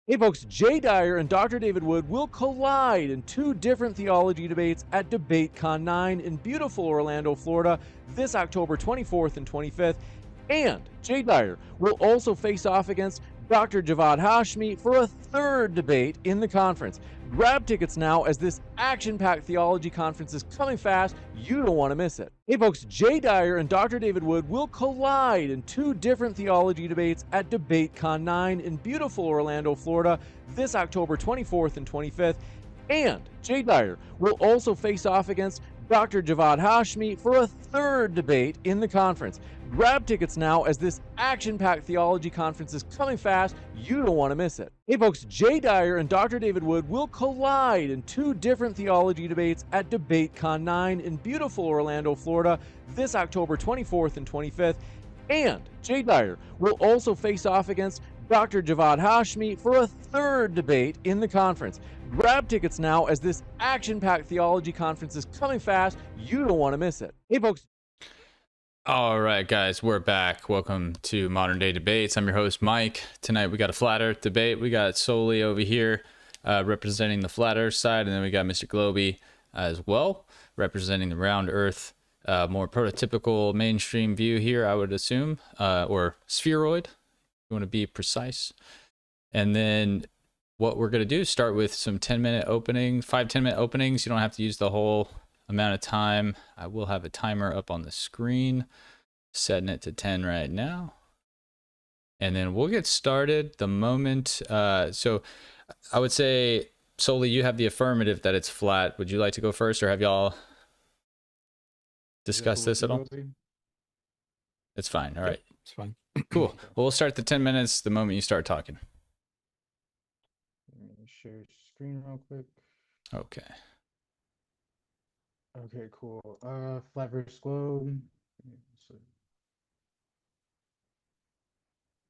Hey folks, Jay Dyer and Dr. David Wood will collide in two different theology debates at DebateCon 9 in beautiful Orlando, Florida, this October 24th and 25th. And Jay Dyer will also face off against Dr. Javad Hashmi for a third debate in the conference. Grab tickets now, as this action-packed theology conference is coming fast. You don't want to miss it. Hey folks, Jay Dyer and Dr. David Wood will collide in two different theology debates at DebateCon 9 in beautiful Orlando, Florida, this October 24th and 25th. And Jay Dyer will also face off against Dr. Javad Hashmi for a third debate in the conference. Grab tickets now, as this action-packed theology conference is coming fast. You don't want to miss it. Hey folks, Jay Dyer and Dr. David Wood will collide in two different theology debates at DebateCon 9 in beautiful Orlando, Florida, this October 24th and 25th. And Jay Dyer will also face off against Dr. Javad Hashmi for a third debate in the conference. Grab tickets now, as this action-packed theology conference is coming fast. You don't want to miss it. Hey folks. All right, guys, we're back. Welcome to Modern Day Debates. I'm your host, Mike. Tonight we got a flat earth debate. We got Soli over here representing the flat earth side, and then we got Mr. Globey as well, representing the round earth, more prototypical mainstream view here, I would assume, or spheroid, if you want to be precise. And then what we're going to do is start with some 10-minute opening, 5-10-minute openings. You don't have to use the whole amount of time. I will have a timer up on the screen, setting it to 10 right now. And then we'll get started the moment. So I would say, Soli, you have the affirmative that it's flat. Would you like to go first, or have y'all discussed this at all? It's fine. All right. It's fine. Cool. Well, we'll start the 10 minutes the moment you start talking. Let me share screen real quick. Okay. Okay, cool. Flat versus globe. So,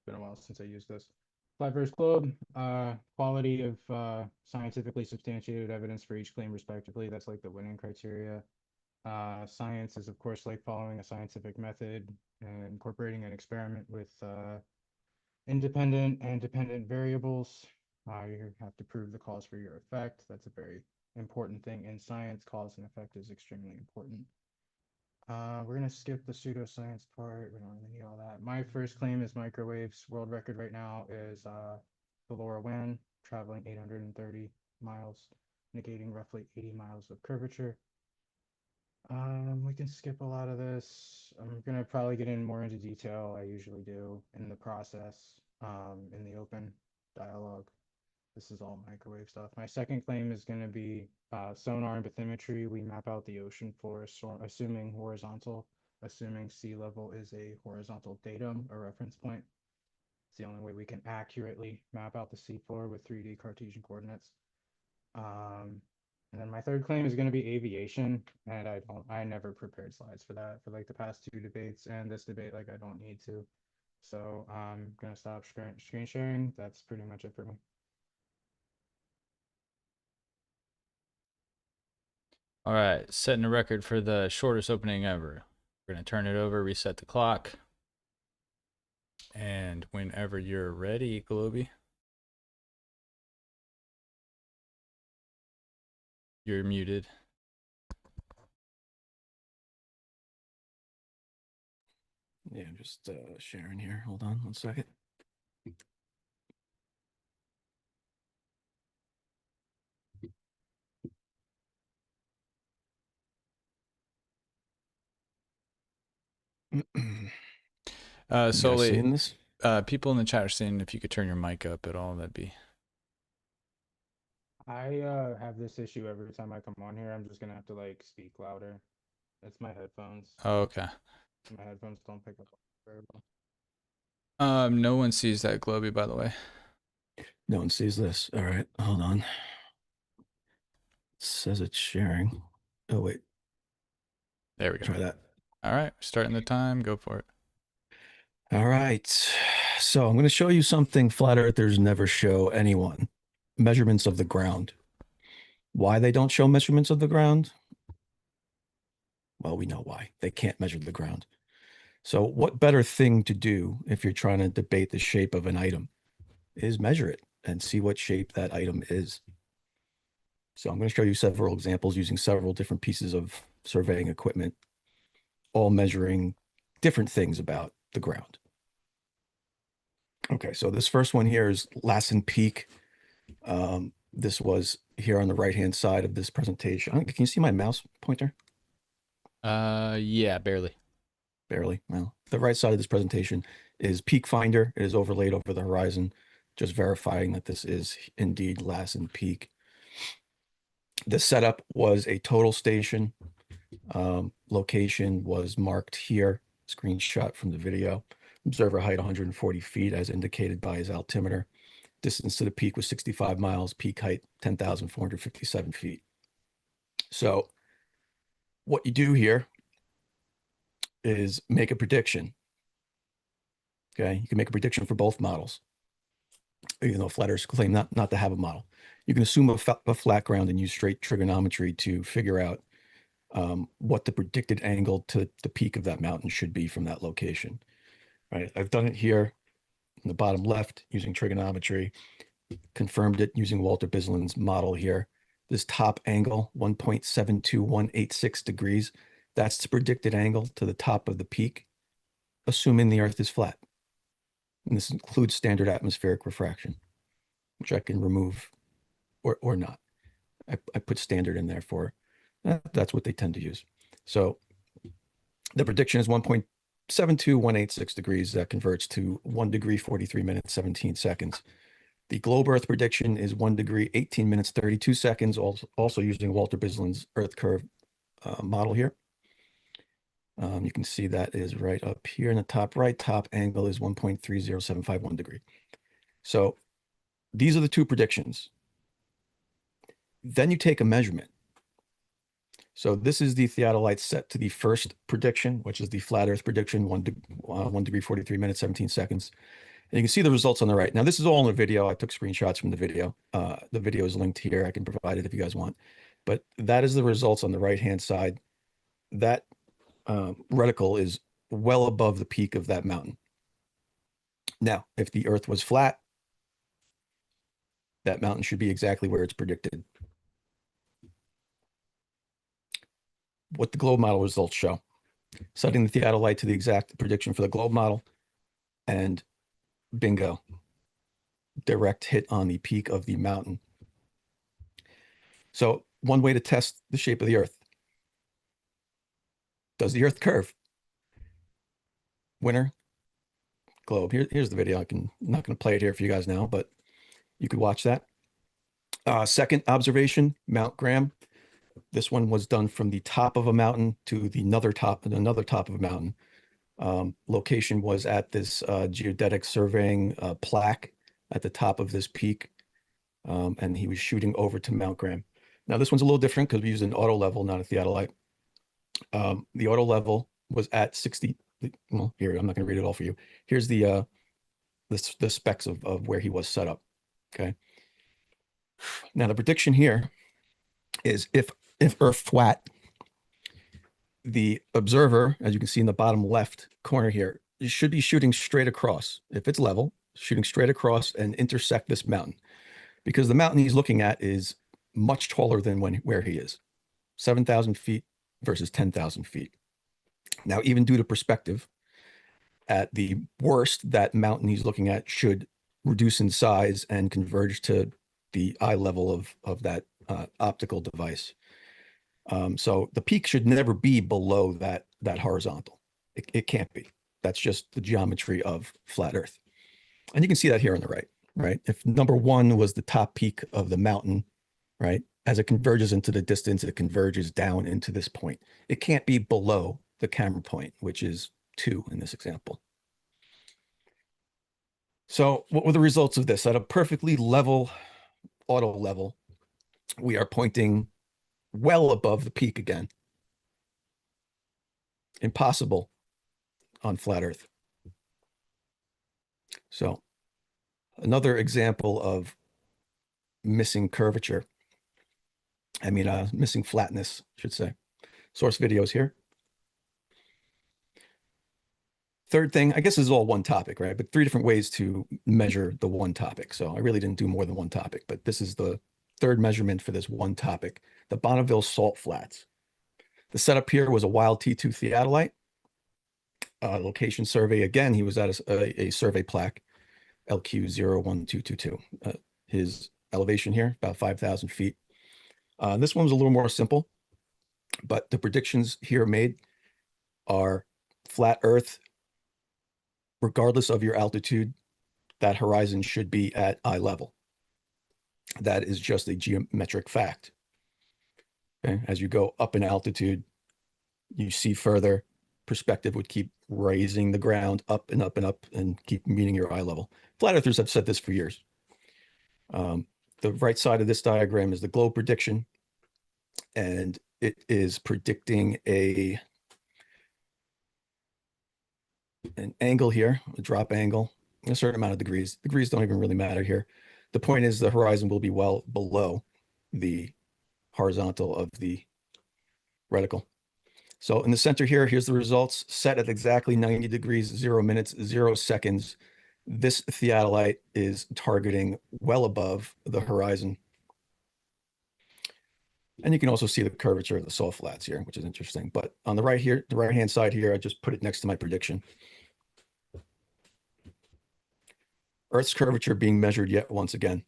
been a while since I used this. Flat versus globe. Quality of scientifically substantiated evidence for each claim, respectively. That's like the winning criteria. Science is, of course, like following a scientific method and incorporating an experiment with independent and dependent variables. You have to prove the cause for your effect. That's a very important thing in science. Cause and effect is extremely important. We're gonna skip the pseudoscience part. We don't really need all that. My first claim is microwaves. World record right now is the Laura Wan, traveling 830 miles, negating roughly 80 miles of curvature. We can skip a lot of this. I'm gonna probably get in more into detail. I usually do in the process, in the open dialogue. This is all microwave stuff. My second claim is going to be sonar and bathymetry. We map out the ocean floor, assuming horizontal, assuming sea level is a horizontal datum, a reference point. It's the only way we can accurately map out the seafloor with 3D Cartesian coordinates. And then my third claim is going to be aviation, and I never prepared slides for that for like the past two debates and this debate. Like, I don't need to. So I'm going to stop screen sharing. That's pretty much it for me. All right, setting a record for the shortest opening ever. We're going to turn it over, reset the clock. And whenever you're ready, Globey. You're muted. Yeah, I'm just sharing here. Hold on one second. Soli, seeing this? people in the chat are saying if you could turn your mic up at all, that'd be... I have this issue every time I come on here. I'm just gonna have to like speak louder. It's my headphones. Oh, okay. My headphones don't pick up very well. No one sees that, Globey, by the way. No one sees this. All right, hold on. It says it's sharing. Oh, wait. There we go. Try that. All right, starting the time. Go for it. All right. So I'm going to show you something flat earthers never show anyone. Measurements of the ground. Why they don't show measurements of the ground? Well, we know why. They can't measure the ground. So what better thing to do if you're trying to debate the shape of an item is measure it and see what shape that item is. So I'm going to show you several examples using several different pieces of surveying equipment, all measuring different things about the ground. Okay, so this first one here is Lassen Peak. This was here on the right-hand side of this presentation. Can you see my mouse pointer? Yeah, barely. Barely. Well, the right side of this presentation is Peak Finder. It is overlaid over the horizon, just verifying that this is indeed Lassen Peak. The setup was a total station. Location was marked here, screenshot from the video. Observer height 140 feet as indicated by his altimeter. Distance to the peak was 65 miles, peak height 10,457 feet. So what you do here is make a prediction. Okay, you can make a prediction for both models, even though flat earthers claim not to have a model. You can assume a flat ground and use straight trigonometry to figure out what the predicted angle to the peak of that mountain should be from that location. Right, I've done it here in the bottom left using trigonometry, confirmed it using Walter Bislin's model here. This top angle, 1.72186 degrees, that's the predicted angle to the top of the peak, assuming the Earth is flat. And this includes standard atmospheric refraction, which I can remove or not. I put standard in there for, that's what they tend to use. So the prediction is 1.72186 degrees. That converts to 1 degree, 43 minutes, 17 seconds. The globe Earth prediction is 1 degree, 18 minutes, 32 seconds, also using Walter Bislin's Earth curve model here. You can see that is right up here in the top right. Top angle is 1.30751 degree. So these are the two predictions. Then you take a measurement. So this is the theodolite set to the first prediction, which is the flat Earth prediction, 1 degree, 43 minutes, 17 seconds. And you can see the results on the right. Now, this is all in the video. I took screenshots from the video. The video is linked here. I can provide it if you guys want. But that is the results on the right-hand side. That reticle is well above the peak of that mountain. Now, if the Earth was flat, that mountain should be exactly where it's predicted. What the globe model results show. Setting the theodolite to the exact prediction for the globe model, and bingo, direct hit on the peak of the mountain. So one way to test the shape of the Earth. Does the Earth curve? Winner, globe. Here's the video. I'm not going to play it here for you guys now, but you could watch that. Second observation, Mount Graham. This one was done from the top of a mountain to the another top of a mountain. Location was at this geodetic surveying plaque at the top of this peak. And he was shooting over to Mount Graham. Now, this one's a little different because we use an auto level, not a theodolite. The auto level was at 60. Well, here, I'm not going to read it all for you. Here's the specs of where he was set up. Okay. Now, the prediction here is if Earth flat, the observer, as you can see in the bottom left corner here, you should be shooting straight across. If it's level, shooting straight across and intersect this mountain, because the mountain he's looking at is much taller than where he is, 7,000 feet versus 10,000 feet. Now, even due to perspective, at the worst, that mountain he's looking at should reduce in size and converge to the eye level of that optical device. So the peak should never be below that horizontal. It can't be. That's just the geometry of flat Earth. And you can see that here on the right? If number one was the top peak of the mountain, right? As it converges into the distance, it converges down into this point. It can't be below the camera point, which is 2 in this example. So what were the results of this? At a perfectly level, auto level, we are pointing well above the peak again. Impossible on flat Earth. So another example of missing curvature. Missing flatness, I should say. Source videos here. Third thing, I guess this is all one topic, right? But 3 different ways to measure the one topic. So I really didn't do more than one topic, but this is the third measurement for this one topic, the Bonneville Salt Flats. The setup here was a wild T2 theodolite. Location survey, again, he was at a survey plaque, LQ01222. His elevation here, about 5,000 feet. This one was a little more simple, but the predictions here made are flat Earth. Regardless of your altitude, that horizon should be at eye level. That is just a geometric fact. Okay? As you go up in altitude, you see further, perspective would keep raising the ground up and up and up and keep meeting your eye level. Flat earthers have said this for years. The right side of this diagram is the globe prediction, and it is predicting an angle here, a drop angle, a certain amount of degrees. Degrees don't even really matter here. The point is the horizon will be well below the horizontal of the reticle. So in the center here, here's the results set at exactly 90 degrees, 0 minutes, 0 seconds. This theodolite is targeting well above the horizon. And you can also see the curvature of the salt flats here, which is interesting. But on the right here, the right-hand side here, I just put it next to my prediction. Earth's curvature being measured yet once again.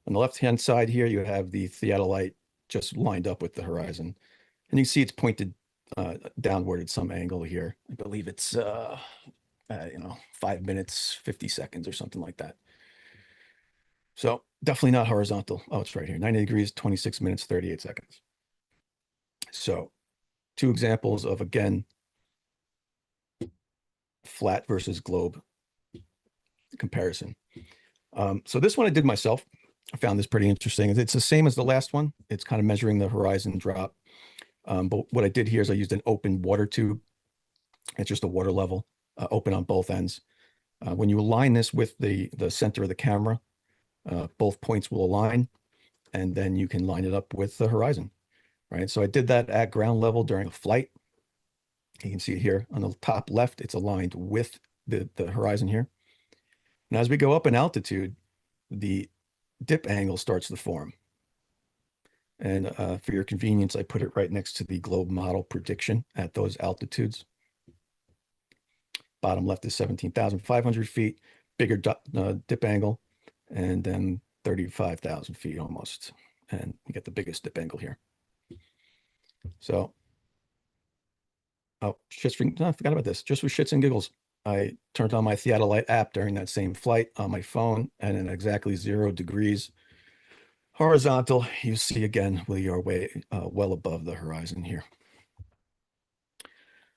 On the left-hand side here, you have the theodolite just lined up with the horizon. And you see it's pointed downward at some angle here. I believe it's, 5 minutes, 50 seconds or something like that. So definitely not horizontal. Oh, it's right here, 90 degrees, 26 minutes, 38 seconds. So 2 examples of, again, flat versus globe comparison. So this one I did myself. I found this pretty interesting. It's the same as the last one. It's kind of measuring the horizon drop. But what I did here is I used an open water tube. It's just a water level, open on both ends. When you align this with the center of the camera, both points will align, and then you can line it up with the horizon, right? So I did that at ground level during a flight. You can see it here on the top left, it's aligned with the horizon here. And as we go up in altitude, the dip angle starts to form. And for your convenience, I put it right next to the globe model prediction at those altitudes. Bottom left is 17,500 feet, bigger dip angle, and then 35,000 feet almost. And you get the biggest dip angle here. So, I forgot about this. Just for shits and giggles, I turned on my theodolite app during that same flight on my phone, and in exactly 0 degrees horizontal, you see again, we are way well above the horizon here.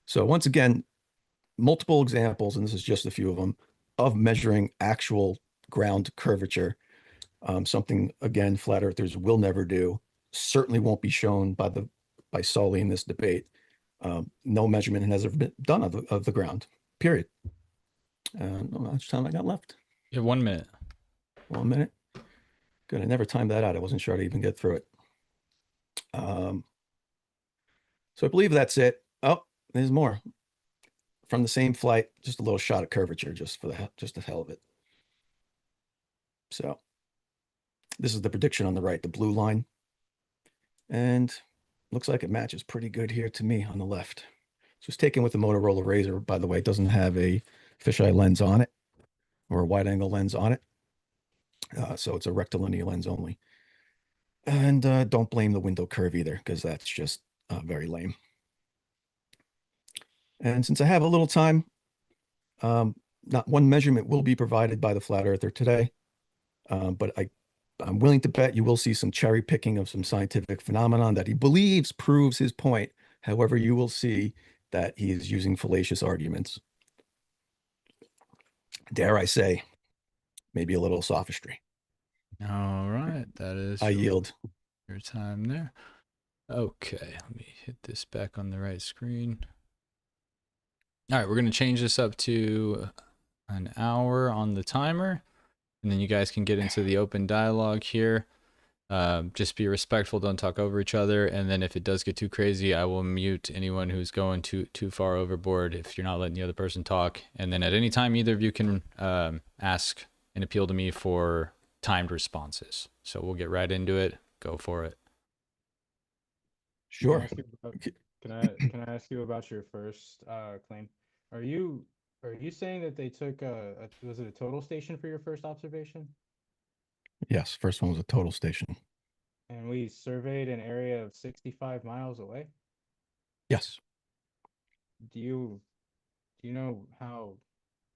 So once again, multiple examples, and this is just a few of them, of measuring actual ground curvature. Something, again, flat earthers will never do, certainly won't be shown by Soli in this debate. No measurement has ever been done of the ground, period. How much time I got left? Yeah, 1 minute. 1 minute. Good. I never timed that out. I wasn't sure I'd even get through it. So I believe that's it. Oh, there's more. From the same flight, just a little shot of curvature, just the hell of it. So this is the prediction on the right, the blue line. And looks like it matches pretty good here to me on the left. So it's taken with the Motorola Razr, by the way. It doesn't have a fisheye lens on it or a wide angle lens on it. So it's a rectilinear lens only. And don't blame the window curve either, because that's just very lame. And since I have a little time, not one measurement will be provided by the flat earther today, but I'm willing to bet you will see some cherry picking of some scientific phenomenon that he believes proves his point. However, you will see that he is using fallacious arguments. Dare I say, maybe a little sophistry. All right, that is I yield. Your time there. Okay, let me hit this back on the right screen. All right, we're going to change this up to an hour on the timer, and then you guys can get into the open dialogue here. Just be respectful, don't talk over each other, and then if it does get too crazy, I will mute anyone who's going too far overboard if you're not letting the other person talk. And then at any time, either of you can ask and appeal to me for timed responses. So we'll get right into it. Go for it. Sure. Can I ask you about your first claim? Are you saying that they took was it a total station for your first observation? Yes, first one was a total station. And we surveyed an area of 65 miles away? Yes. Do you know how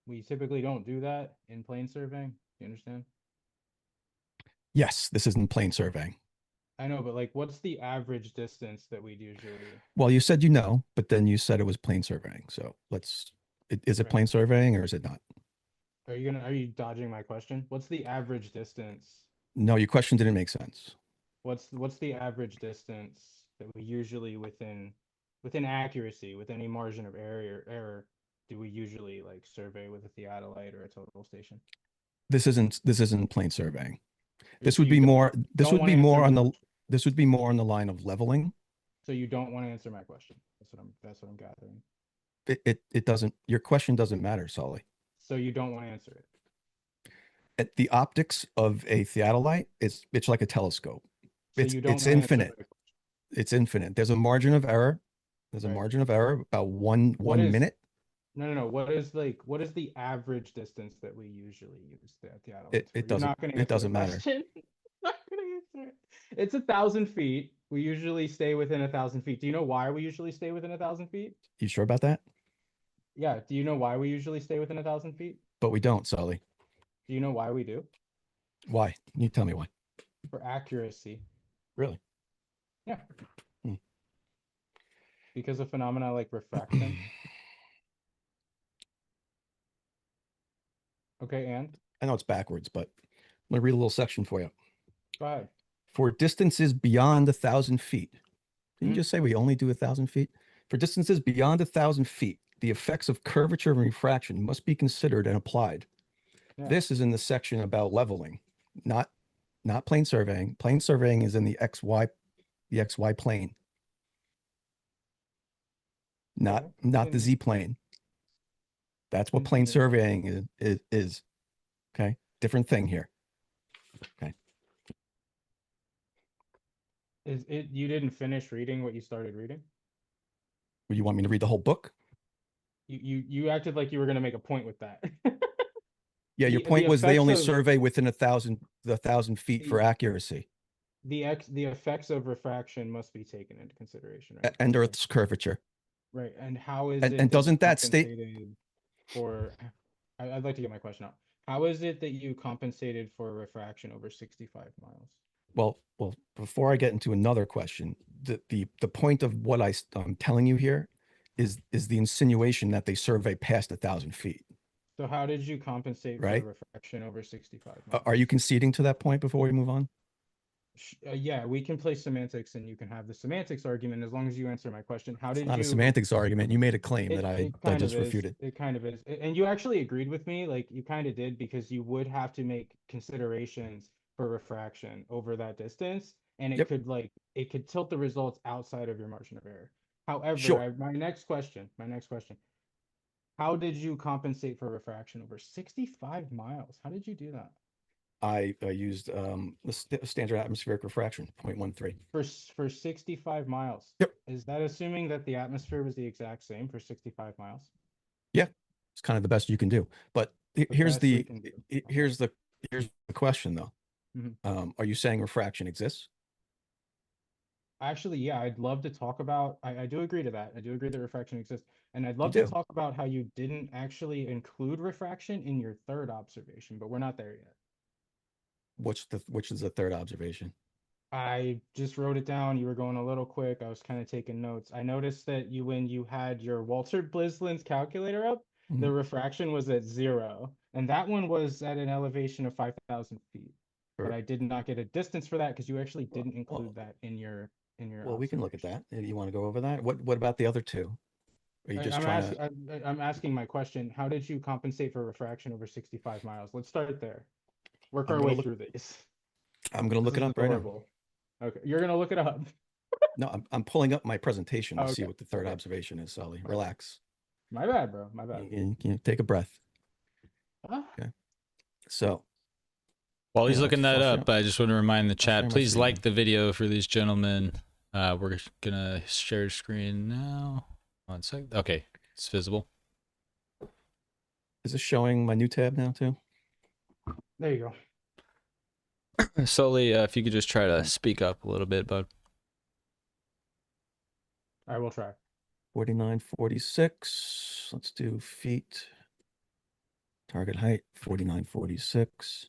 we typically don't do that in plane surveying? Do you understand? Yes, this isn't plane surveying. I know, but like, what's the average distance that we'd usually? Well, you said you know, but then you said it was plane surveying. So is it Right. plane surveying or is it not? Are you dodging my question? What's the average distance? No, your question didn't make sense. What's the average distance that we usually within accuracy, with any margin of error, do we usually like survey with a theodolite or a total station? This isn't plane surveying. This So would you be more don't wanna answer my question. this would be more on the line of leveling. So you don't want to answer my question. That's what I'm gathering. It doesn't, your question doesn't matter, Soli. So you don't want to answer it. The optics of a theodolite it's like a telescope. So you don't It's wanna answer infinite. my question. It's infinite. There's a margin of error. There's a Right. margin of error about one is- minute. No. What is the average distance that we usually use the theodolites It for? You're doesn't not going to it answer the doesn't matter. question. Not gonna answer it. It's 1,000 feet. We usually stay within 1,000 feet. Do you know why we usually stay within 1,000 feet? You sure about that? Yeah. Do you know why we usually stay within 1,000 feet? But we don't, Soli. Do you know why we do? Why? You tell me why. For accuracy. Really? Yeah. Hmm. Because of phenomena like refraction. Okay, and I know it's backwards, but I'm gonna read a little section for you. go ahead. For distances beyond 1,000 feet. Didn't Mhm. you just say we only do 1,000 feet? For distances beyond 1,000 feet, the effects of curvature and refraction must be considered and applied. Yeah. This is in the section about leveling, not plane surveying. Plane surveying is in the XY plane, not Okay. the Z plane. That's what plane surveying is. Okay, different thing here. Okay. Is it you didn't finish reading what you started reading? You want me to read the whole book? You acted like you were gonna make a point with that. Yeah, your The point was they effects only of survey within 1,000 feet for the accuracy the effects of refraction must be taken into consideration, right? and Earth's curvature. Right. And how is And it that you doesn't that state? compensated for I'd like to get my question out. How is it that you compensated for refraction over 65 miles? Well, before I get into another question, the point of what I'm telling you here is the insinuation that they survey past 1,000 feet. So how did you compensate Right. for refraction over 65 miles? Are you conceding to that point before we move on? Yeah, we can play semantics and you can have the semantics argument as long as you answer my question. How It's did not you a semantics argument. You made a claim that I kind just of is. refuted. It kind of is. And you actually agreed with me, like you kind of did, because you would have to make considerations for refraction over that distance, and Yep. it could tilt the results outside of your margin of error. However, Sure. my next question, how did you compensate for refraction over 65 miles? How did you do that? I used the standard atmospheric refraction, 0.13. For 65 miles? Yep. Is that assuming that the atmosphere was the exact same for 65 miles? Yeah, it's kind of the best you can do. But here's best we the can do. here's the question though. Mhm. Are you saying refraction exists? Actually, yeah, I'd love to talk about. I do agree to that. I do agree that refraction exists, and I'd You love to do. talk about how you didn't actually include refraction in your third observation, but we're not there yet. Which is the third observation? I just wrote it down. You were going a little quick. I was kind of taking notes. I noticed that when you had your Walter Blisland's calculator up, the Mhm. refraction was at 0, and that one was at an elevation of 5,000 feet. But Sure. I did not get a distance for that because you actually didn't Well, include that in your well, we can look at observation. that. You want to go over that? What about the other two? Are you just trying to? I'm asking my question. How did you compensate for refraction over 65 miles? Let's start there. Work I'm our gonna way look. through these. I'm gonna look This it is up right now. adorable. Okay, you're gonna look it up. No, I'm pulling up my presentation to see Okay, what the third okay. observation is, Sully. Relax. My bad, bro. My bad. You take a breath. Ah, Okay. So While he's here, looking that up, I just want to remind the share chat, my please screen. like the video for these gentlemen. We're gonna share screen now. 1 sec. Okay, it's visible. Is this showing my new tab now too? there you go. Soli, if you could just try to speak up a little bit, bud. I will try. 4946. Let's do feet. Target height 4946.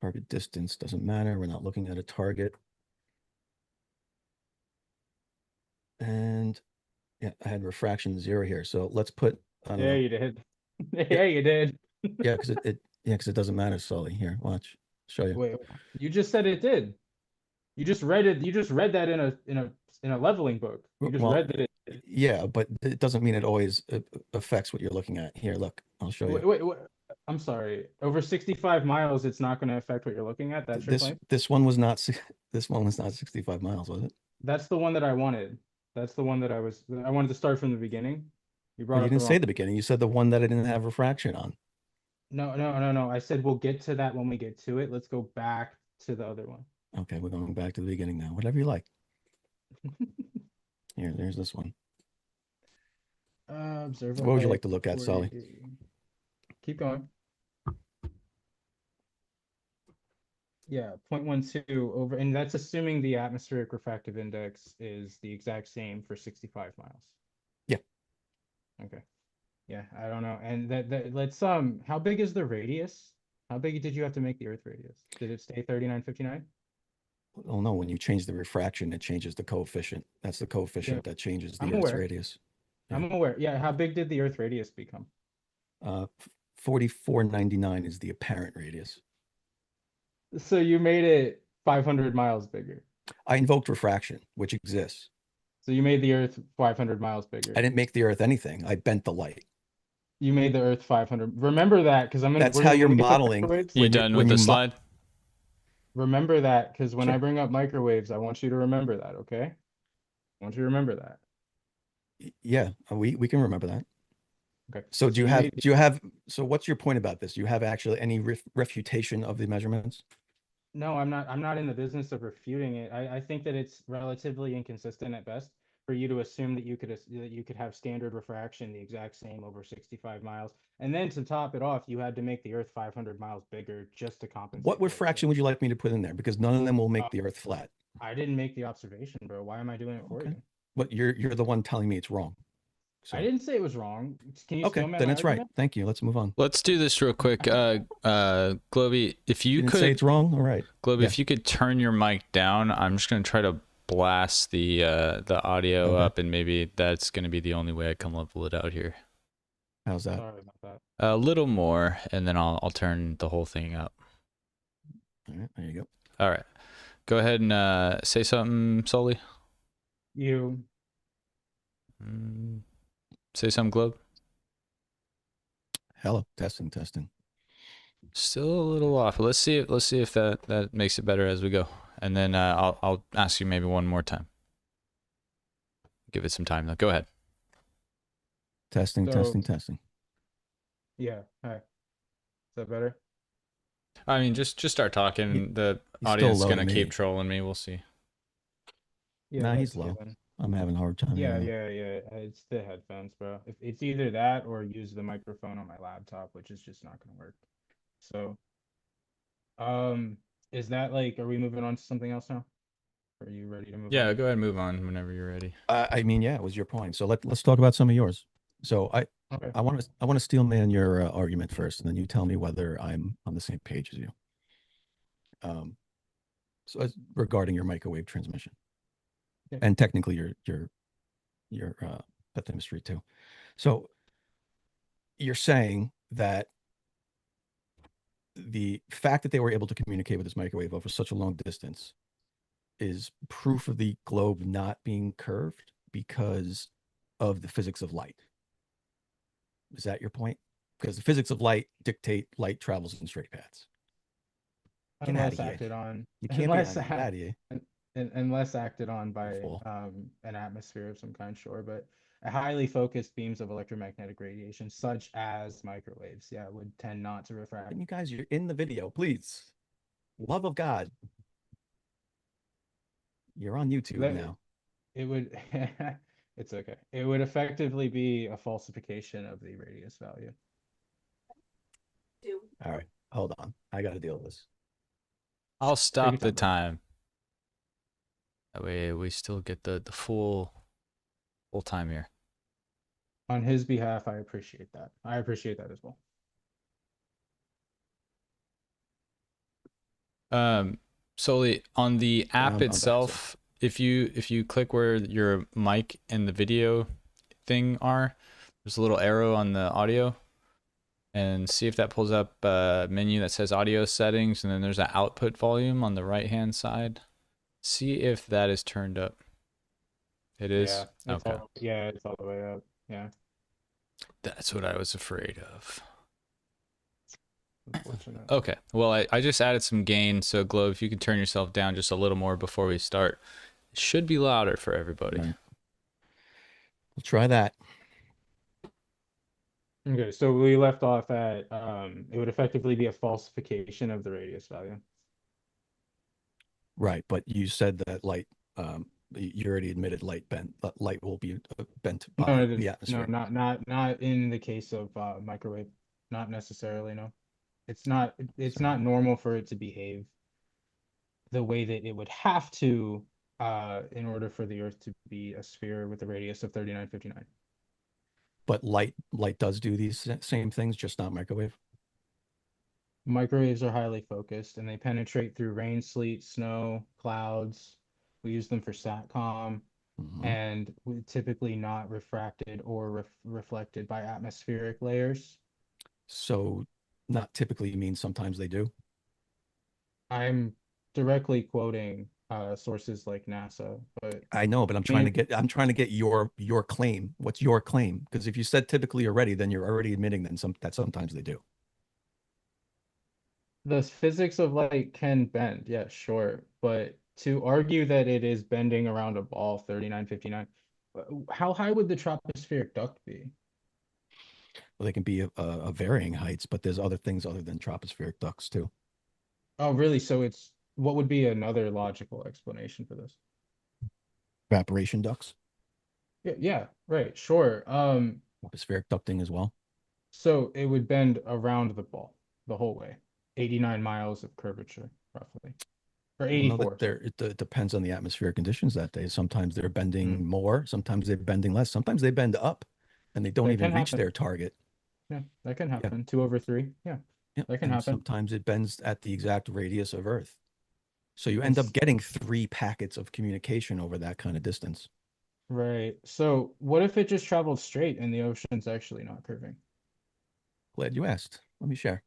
Target distance doesn't matter. We're not looking at a target. And yeah, I had refraction 0 here. So let's put, I don't Yeah, know. you did. Yeah, you did. Yeah, because it doesn't matter, Sully. Here, watch. Show you. Wait, you just said it did. You just read it. You just read that in a leveling book. You just Well, read that it. yeah, but it doesn't mean it always affects what you're looking at. Here, look, I'll show you. Wait. I'm sorry. Over 65 miles, it's not going to affect what you're looking at. That's your claim. This one was not 65 miles, was it? That's the one that I wanted. That's the one that I wanted to start from the beginning. You brought Well, you up the didn't say wrong. the beginning. You said the one that I didn't have refraction on. No. I said we'll get to that when we get to it. Let's go back to the other one. Okay, we're going back to the beginning now. Whatever you like. Here, there's this one. Observe. What would you like to look at, Sully? Keep going. Yeah, 0.12 over, and that's assuming the atmospheric refractive index is the exact same for 65 miles. Yeah. Okay. Yeah, I don't know. And that let's how big is the radius? How big did you have to make the Earth radius? Did it stay 3959? Oh no, when you change the refraction, it changes the coefficient. That's the coefficient that changes the I'm Earth's aware. radius. Yeah. I'm aware. Yeah, how big did the Earth radius become? 4499 is the apparent radius. So you made it 500 miles bigger. I invoked refraction, which exists. So you made the Earth 500 miles bigger. I didn't make the Earth anything. I bent the light. You made the Earth 500. Remember that, because That's how you're modeling. You done with the slide? Remember that, because when Sure. I bring up microwaves, I want you to remember that, okay? I want you to remember that. Yeah, we can remember that. Okay. So do you have so what's your point about this? Do you have actually any refutation of the measurements? No, I'm not in the business of refuting it. I think that it's relatively inconsistent at best for you to assume that you could have standard refraction the exact same over 65 miles. And then to top it off, you had to make the Earth 500 miles bigger just to compensate. What refraction would you like me to put in there? Because none of them will make the Earth flat. I didn't make the observation, bro. Why am I doing it for you? But you're the one telling me it's wrong. So. I didn't say it was wrong. Can you okay, then it's right. Thank you. Let's move on. Let's do this real quick. Globey, if you could say it's wrong, all right. Globey, if you could turn your mic down, I'm just gonna try to blast the audio up, and maybe that's gonna be the only way I can level it out here. How's that? Sorry about that. A little more, and then I'll turn the whole thing up. All right, there you go. All right, go ahead and say something, Soli. You. Say something, Globe. Hello, testing. Still a little off. Let's see if that makes it better as we go, and then I'll ask you maybe one more time. Give it some time though. Go ahead. Testing. Yeah. Hi. Is that better? I mean, just start talking. The audience is gonna keep trolling me. We'll see. Yeah. Nah, he's low. I'm having a hard time. Yeah. It's the headphones, bro. If it's either that or use the microphone on my laptop, which is just not gonna work. So, is that like, are we moving on to something else now? Are you ready to move on? Yeah, go ahead and move on whenever you're ready. I mean, yeah, it was your point. So let's talk about some of yours. So I want to steel man your argument first, and then you tell me whether I'm on the same page as you. So as regarding your microwave transmission, and technically your bathymetry too. So you're saying that the fact that they were able to communicate with this microwave over such a long distance is proof of the globe not being curved because of the physics of light. Is that your point? Because the physics of light dictate light travels in straight paths. Get out of unless here. acted on, You can't be on. Get out of here. unless acted on by Fool. an atmosphere of some kind, sure, but highly focused beams of electromagnetic radiation, such as microwaves, yeah, would tend not to refract. And you guys, you're in the video, please. Love of God. You're on YouTube That now. it would, it's okay. It would effectively be a falsification of the radius value. All right, hold on. I got to deal with this. I'll stop the time, bro. time. That way we still get the full time here. On his behalf, I appreciate that. I appreciate that as well. Soli, on the app I'm back, itself, if you click where your mic and the video thing are, there's a little arrow on the audio, and see if that pulls up a menu that says audio settings, and then there's an output volume on the right hand side. See if that is turned up. It is. Yeah, Okay. it's all the way up. Yeah. That's what I was afraid of. Unfortunate. Okay, well, I just added some gain, so Globe, if you can turn yourself down just a little more before we start, it should be louder for everybody. Right. We'll try that. Okay, so we left off at it would effectively be a falsification of the radius value. Right, but you said that light, you already admitted light bent. Light will be bent by the atmosphere. No, not in the case of microwave. Not necessarily, no. It's not normal for it to behave the way that it would have to in order for the Earth to be a sphere with a radius of 3959. But light does do these same things, just not microwave. Microwaves are highly focused and they penetrate through rain, sleet, snow, clouds. We use them for SATCOM and typically not refracted or reflected by atmospheric layers. So not typically means sometimes they do. I'm directly quoting sources like NASA, but I know, but I'm trying to get your claim. What's your claim? Because if you said typically already, then you're already admitting that sometimes they do. the physics of light can bend, yeah, sure, but to argue that it is bending around a ball 3959, how high would the tropospheric duct be? Well, they can be a varying heights, but there's other things other than tropospheric ducts too. Oh, really? So it's what would be another logical explanation for this? Evaporation ducts, Yeah, right, sure. tropospheric ducting as well. So it would bend around the ball the whole way, 89 miles of curvature, roughly, or Well, 84. no, it depends on the atmospheric conditions that day. Sometimes they're bending more, sometimes they're bending less. Sometimes they bend up and they don't even reach their target. Yeah, that can happen. 2/3. Yeah, that can happen. Sometimes it bends at the exact radius of Earth. So you end up getting 3 packets of communication over that kind of distance. Right. So what if it just traveled straight and the ocean's actually not curving? Glad you asked. Let me share.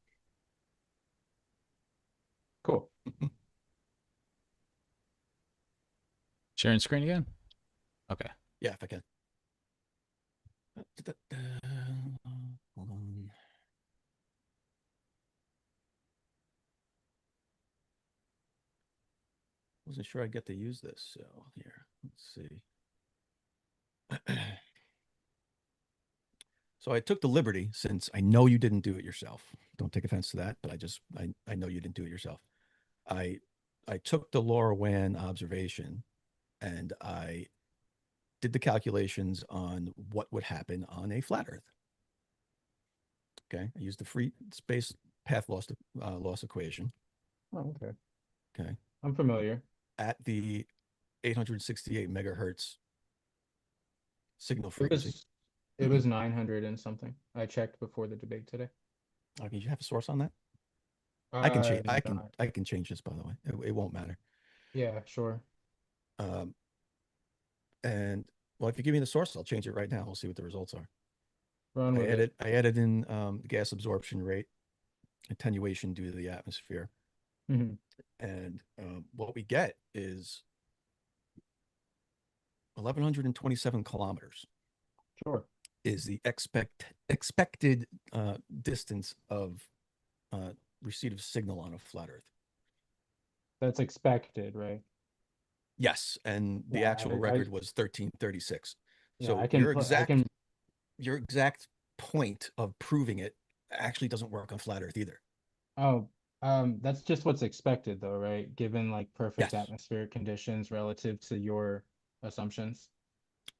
Cool. Sharing screen again? Okay. Yeah, if I can. Hold on. Wasn't sure I'd get to use this. So here, let's see. So I took the liberty, since I know you didn't do it yourself. Don't take offense to that, but I know you didn't do it yourself. I took the LoRaWAN observation and I did the calculations on what would happen on a flat Earth. Okay, I used the free space path loss equation. Oh, okay. Okay, I'm familiar. at the 868 megahertz signal frequency. It was 900 and something. I checked before the debate today. Okay, you have a source on that? I can change. I can change this, by the way. It won't matter. Yeah, sure. And well, if you give me the source, I'll change it right now. We'll see what the results are. Run with it. I added in gas absorption rate, attenuation due to the atmosphere, and what we get is 1,127 kilometers. Sure. Is the expected distance of receipt of signal on a flat Earth. That's expected, right? Yes, and the Yeah, actual record was 1336. yeah, So I can. your exact point of proving it actually doesn't work on flat Earth either. Oh, that's just what's expected though, right? Given like perfect Yes, atmospheric conditions relative to your assumptions.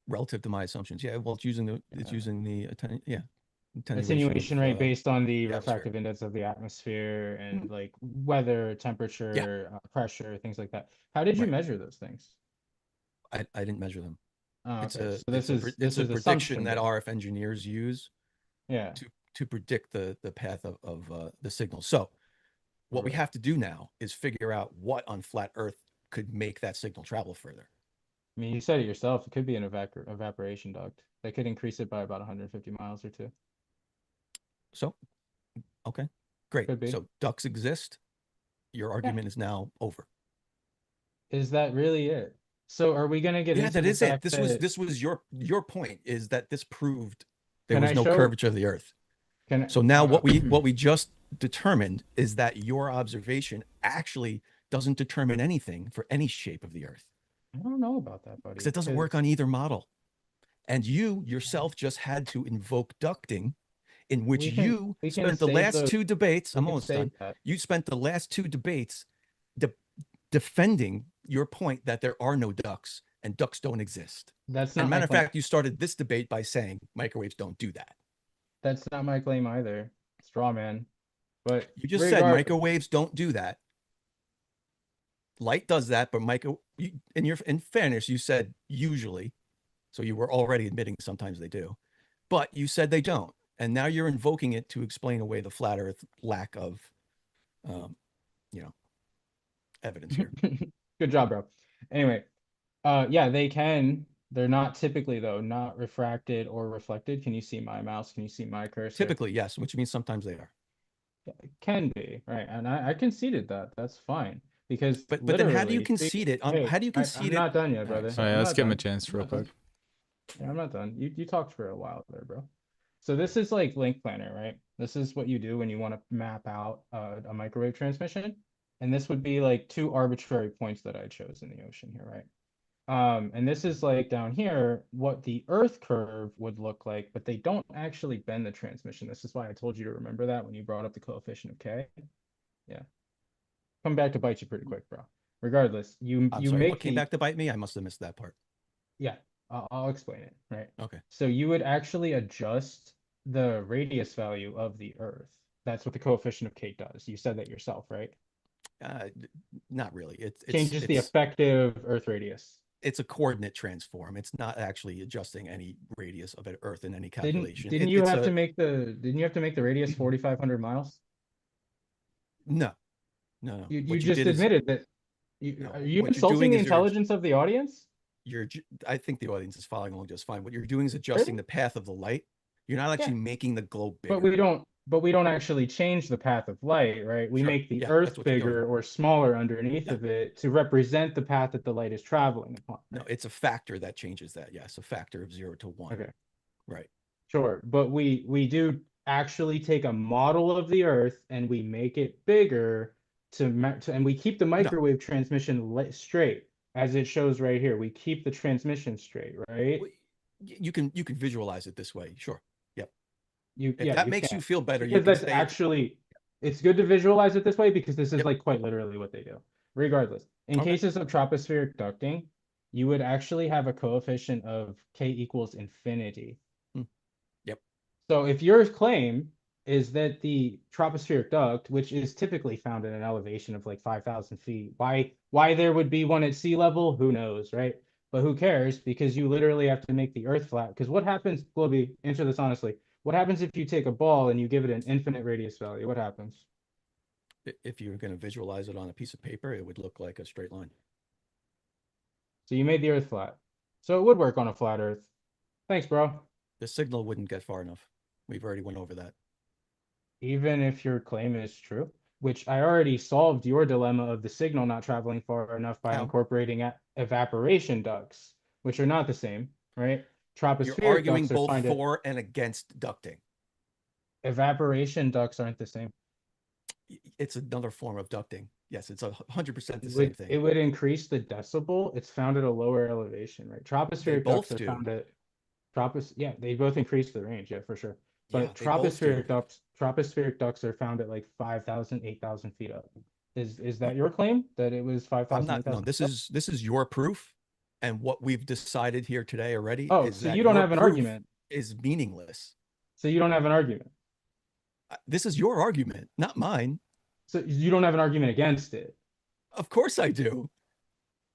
relative to my assumptions. Yeah, well, it's Yeah. using the attenuation Attenuation of rate based on the the atmosphere. refractive index of the atmosphere Mhm. and like weather, Yeah, temperature, pressure, things like that. How did you right. measure those things? I didn't measure them. Oh, It's okay. a So this is it's this a is prediction assumption that based. RF engineers use Yeah. to predict the path of the signal. So what we Right. have to do now is figure out what on flat Earth could make that signal travel further. I mean, you said it yourself. It could be an evaporation duct. They could increase it by about 150 miles or two. So, okay, great. Could be. So ducks exist. Your Yeah. argument is now over. Is that really it? So are we gonna get Yeah, into that the is it. fact that This was your point, is that this proved there can was I no show curvature of the Earth. can So now what we just determined is that your observation actually doesn't determine anything for any shape of the Earth I don't know about that, because buddy. it doesn't work Because on either model. And you yourself just had to invoke ducting, in which we can you we can spent the save last those two debates. we I'm can almost save done. that. You spent the last two debates de defending your point that there are no ducks and ducks don't exist. That's And not my matter of claim. fact, you started this debate by saying microwaves don't do that. That's not my claim either. Straw man. But You just said regard microwaves don't do that. Light does that, but in fairness, you said usually, so you were already admitting sometimes they do, but you said they don't, and now you're invoking it to explain away the flat Earth lack of, um, you know, evidence here. good job, bro. Anyway, yeah, they can. They're not typically though, not refracted or reflected. Can you see my mouse? Can you see my cursor? Typically, yes, which means sometimes they are. Yeah, it can be, right? And I conceded that. That's fine. Because But then how do you literally concede speaking, it? Hey, How do you I'm concede it? not done yet, All right, brother. All right, I'm sorry. let's not give him a done. chance I'm real not quick. done. Yeah, I'm not done. You talked for a while there, bro. So this is like link planner, right? This is what you do when you want to map out a microwave transmission. And this would be like two arbitrary points that I chose in the ocean here, right? And this is like down here, what the Earth curve would look like, but they don't actually bend the transmission. This is why I told you to remember that when you brought up the coefficient of K. Yeah. Come back to bite you pretty quick, bro. Regardless, I'm you sorry. What make came the back to bite me? I must have missed that part. yeah, I'll explain it, right? Okay. So you would actually adjust the radius value of the Earth. That's what the coefficient of K does. You said that yourself, right? Uh, Not really. Changes the effective Earth radius. It's a coordinate transform. It's not actually adjusting any radius of an Earth in any Didn't calculation. didn't you have to make the didn't you have to make the radius 4,500 miles? No, no. You What you just did is admitted that no. are you What you're insulting doing the is intelligence of the audience? I think the audience is following along just fine. What you're doing is Really? adjusting the path of the light. You're not Yeah. actually making the globe But bigger. we don't actually change the path of light, right? We Sure. make the Yeah, that's Earth what you're doing. bigger or smaller underneath Yeah. of it to represent the path that the light is traveling upon. No, it's a factor that changes that. Yes, a factor of 0 to 1. Okay. Right. Sure, but we do actually take a model of the Earth and we make it bigger and we keep the microwave transmission straight, as it shows right here. We keep the transmission straight, right? You can visualize it this way. Sure. Yep. If Yeah, that you makes can. you feel better, you Because can that's say actually it's good to visualize it this way because this is Yep. like quite literally what they do. Regardless, in Okay. cases of tropospheric ducting, you would actually have a coefficient of K equals infinity. Yep. So if your claim is that the tropospheric duct, which is typically found at an elevation of like 5,000 feet, why there would be one at sea level, who knows, right? But who cares? Because you literally have to make the Earth flat. Because what happens, Globey, answer this honestly. What happens if you take a ball and you give it an infinite radius value? What happens? If you're going to visualize it on a piece of paper, it would look like a straight line. So you made the Earth flat. So it would work on a flat Earth. Thanks, bro. The signal wouldn't get far enough. We've already went over that. Even if your claim is true, which I already solved your dilemma of the signal not traveling far enough by How? incorporating evaporation ducts, which are not the same, right? You're Tropospheric arguing ducts are both fine to for and against ducting. evaporation ducts aren't the same. It's another form of ducting. Yes, it's 100% the It same would thing. increase the decibel. It's found at a lower elevation, right? They Tropospheric ducts both are do. found at yeah, they both increase the range, yeah, for sure. Yeah, But they both do. tropospheric ducts are found at like 5,000, 8,000 feet up. Is that your claim that it was I'm 5,000, not. No, 8,000 this feet up? is your proof, and what we've decided here today already Oh, is so that you don't your have an proof argument. is meaningless. So you don't have an argument. This is your argument, not mine. So you don't have an argument against it. Of course I do.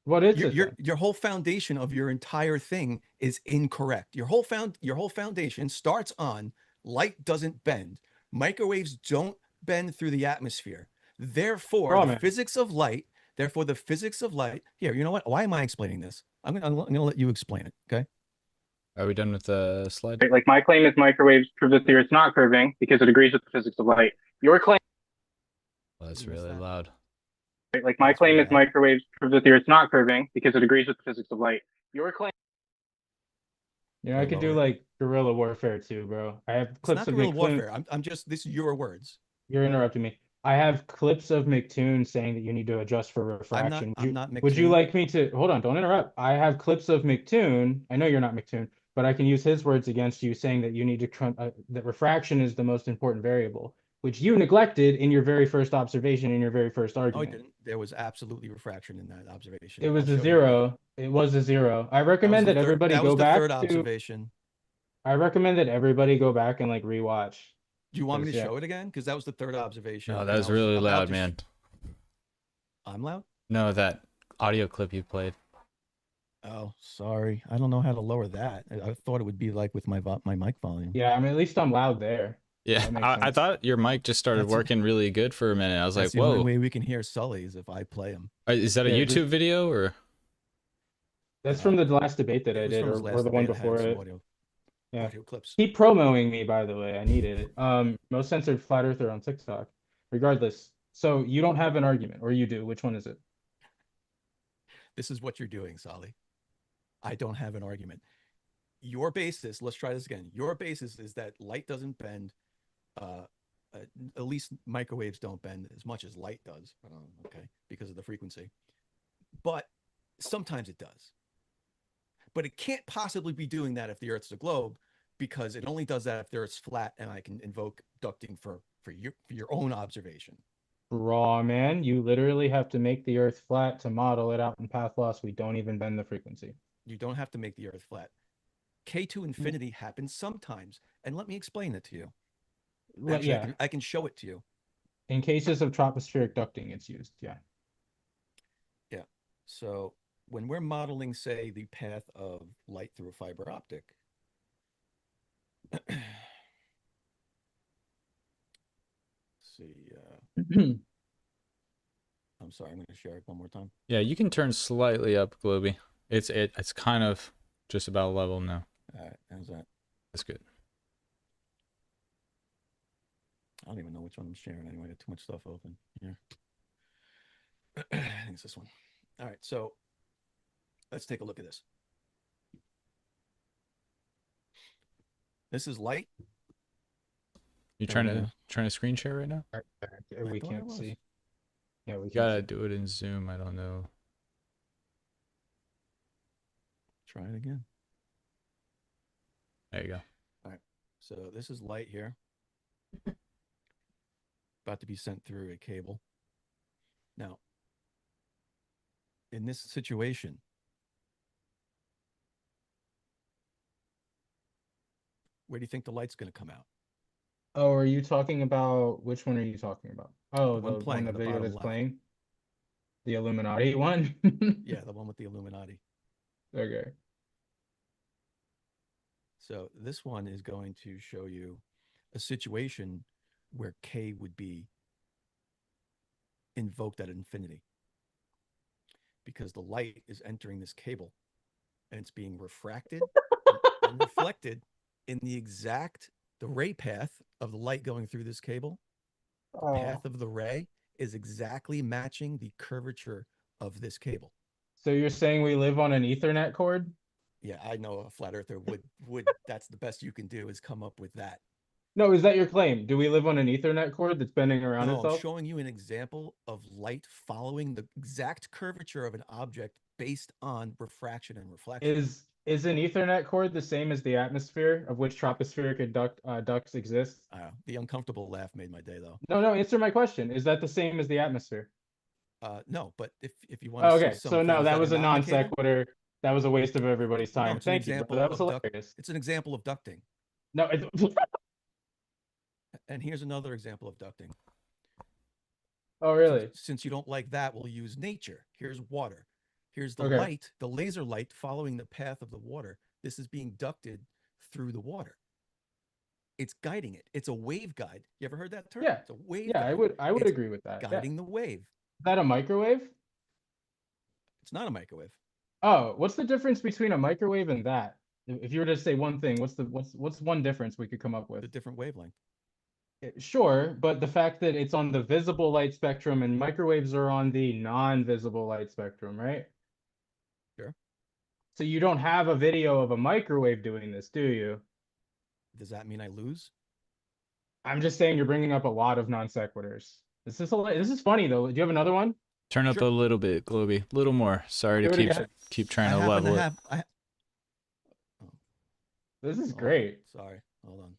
What is it Your then? your whole foundation of your entire thing is incorrect. Your whole foundation starts on light doesn't bend. Microwaves don't bend through the atmosphere. Therefore, Oh the man. physics of light, here, you know what? Why am I explaining this? I'm gonna let you explain it. Okay. Are we done with the slide? Right, like my claim is microwaves prove that the Earth's not curving because it agrees with the physics of light. Your claim, Well, that's You missed really that. loud. right, like my That's claim really is loud. microwaves prove that the Earth's not curving because it agrees with the physics of light. Your claim. You know, I could do Lower it. like guerrilla warfare too, bro. I have It's clips not of guerrilla McToon. warfare. I'm just, this is your words. You're interrupting me. I have clips of McToon saying that you need to adjust for refraction. I'm not Would you McToon. like me to hold on? Don't interrupt. I have clips of McToon. I know you're not McToon, but I can use his words against you, saying that you need to that refraction is the most important variable, which you neglected in your very first observation in your very first No, I argument. didn't. There was absolutely refraction in that observation. It was I'll a show you why. zero. It was a zero. I recommend that everybody That go was the back third to. observation. I recommend that everybody go back and like rewatch. Do you want me to 'Cause, yeah. show it again? Because that was the third observation. No, and that was really loud, man. I'm loud? No, that audio clip you played. Oh, sorry. I don't know how to lower that. I thought it would be like with my mic volume. Yeah, I mean, at least I'm loud there. Yeah, That makes I sense. thought your mic just started That's- working really good for a minute. I was like, That's the only whoa. way we can hear Sully is if I play him. Is that a Yeah, YouTube video or? That's from the last debate that It I was did, from his or last the one debate. I have before some it. Yeah. audio clips. Keep promoting me, by the way. I need it. Most censored flat earther on TikTok. Regardless. So you don't have an argument, or you do. Which one is it? This is what you're doing, Sully. I don't have an argument. Your basis, let's try this again. Your basis is that light doesn't bend. At least microwaves don't bend as much as light does. Okay, because of the frequency. But sometimes it does. But it can't possibly be doing that if the Earth's a globe, because it only does that if the Earth's flat, and I can invoke ducting for your own observation. Raw, man. You literally have to make the Earth flat to model it out in path loss. We don't even bend the frequency. You don't have to make the Earth flat. K to infinity happens sometimes, and let me explain it to you. Actually, yeah. I can show it to you. In cases of tropospheric ducting, it's used. Yeah. Yeah. So when we're modeling, say, the path of light through a fiber optic, see, I'm sorry, I'm going to share it one more time. Yeah, you can turn slightly up, Globey. It's kind of just about level now. All right, how's that? That's good. I don't even know which one I'm sharing anyway. I got too much stuff open here. I think it's this one. All right, so let's take a look at this. This is light. You trying to screen share right now? We thought I can't was. see. Yeah, we You can't gotta see. do it in Zoom. I don't know. Try it again. There you go. All right, so this is light here. About to be sent through a cable. Now, in this situation, where do you think the light's going to come out? Oh, are you talking about which one are you talking about? Oh, The one playing the on the video bottom that's left. playing? The Illuminati one? Yeah, the one with the Illuminati. Okay. So this one is going to show you a situation where K would be invoked at infinity, because the light is entering this cable and it's being refracted and reflected in the ray path of the light going through this cable. The path of the ray is exactly matching the curvature of this cable. So you're saying we live on an Ethernet cord? Yeah, I know a flat earther would that's the best you can do is come up with that. No, is that your claim? Do we live on an Ethernet cord that's bending around No, I'm itself? showing you an example of light following the exact curvature of an object based on refraction and reflection. Is an Ethernet cord the same as the atmosphere of which tropospheric ducts exist? The uncomfortable laugh made my day, though. No, answer my question. Is that the same as the atmosphere? No, but if you want Oh, to see okay, so something no, that that was are a not non indicator, sequitur. That was a waste of everybody's no, time. it's an Thank you, bro. example That was of hilarious. it's an example of ducting. No, And here's another example of ducting. oh really? Since you don't like that, we'll use nature. Here's water. Here's the Okay. light, the laser light following the path of the water. This is being ducted through the water. It's guiding it. It's a wave guide. You ever heard that term? Yeah. It's a wave Yeah, guide. I would It's agree with that. Yeah. guiding the wave. Is that a microwave? It's not a microwave. Oh, what's the difference between a microwave and that? If you were to say one thing, what's one difference we could come up The with? different wavelength. Sure, but the fact that it's on the visible light spectrum and microwaves are on the non-visible light spectrum, right? Sure. So you don't have a video of a microwave doing this, do you? Does that mean I lose? I'm just saying you're bringing up a lot of non sequiturs. This is funny though. Do you have another one? Turn up Sure. a little bit, Globey. A little more. Sorry to Do it again. keep trying I to happen level to it. have. This is Hold on. great. Sorry. Hold on.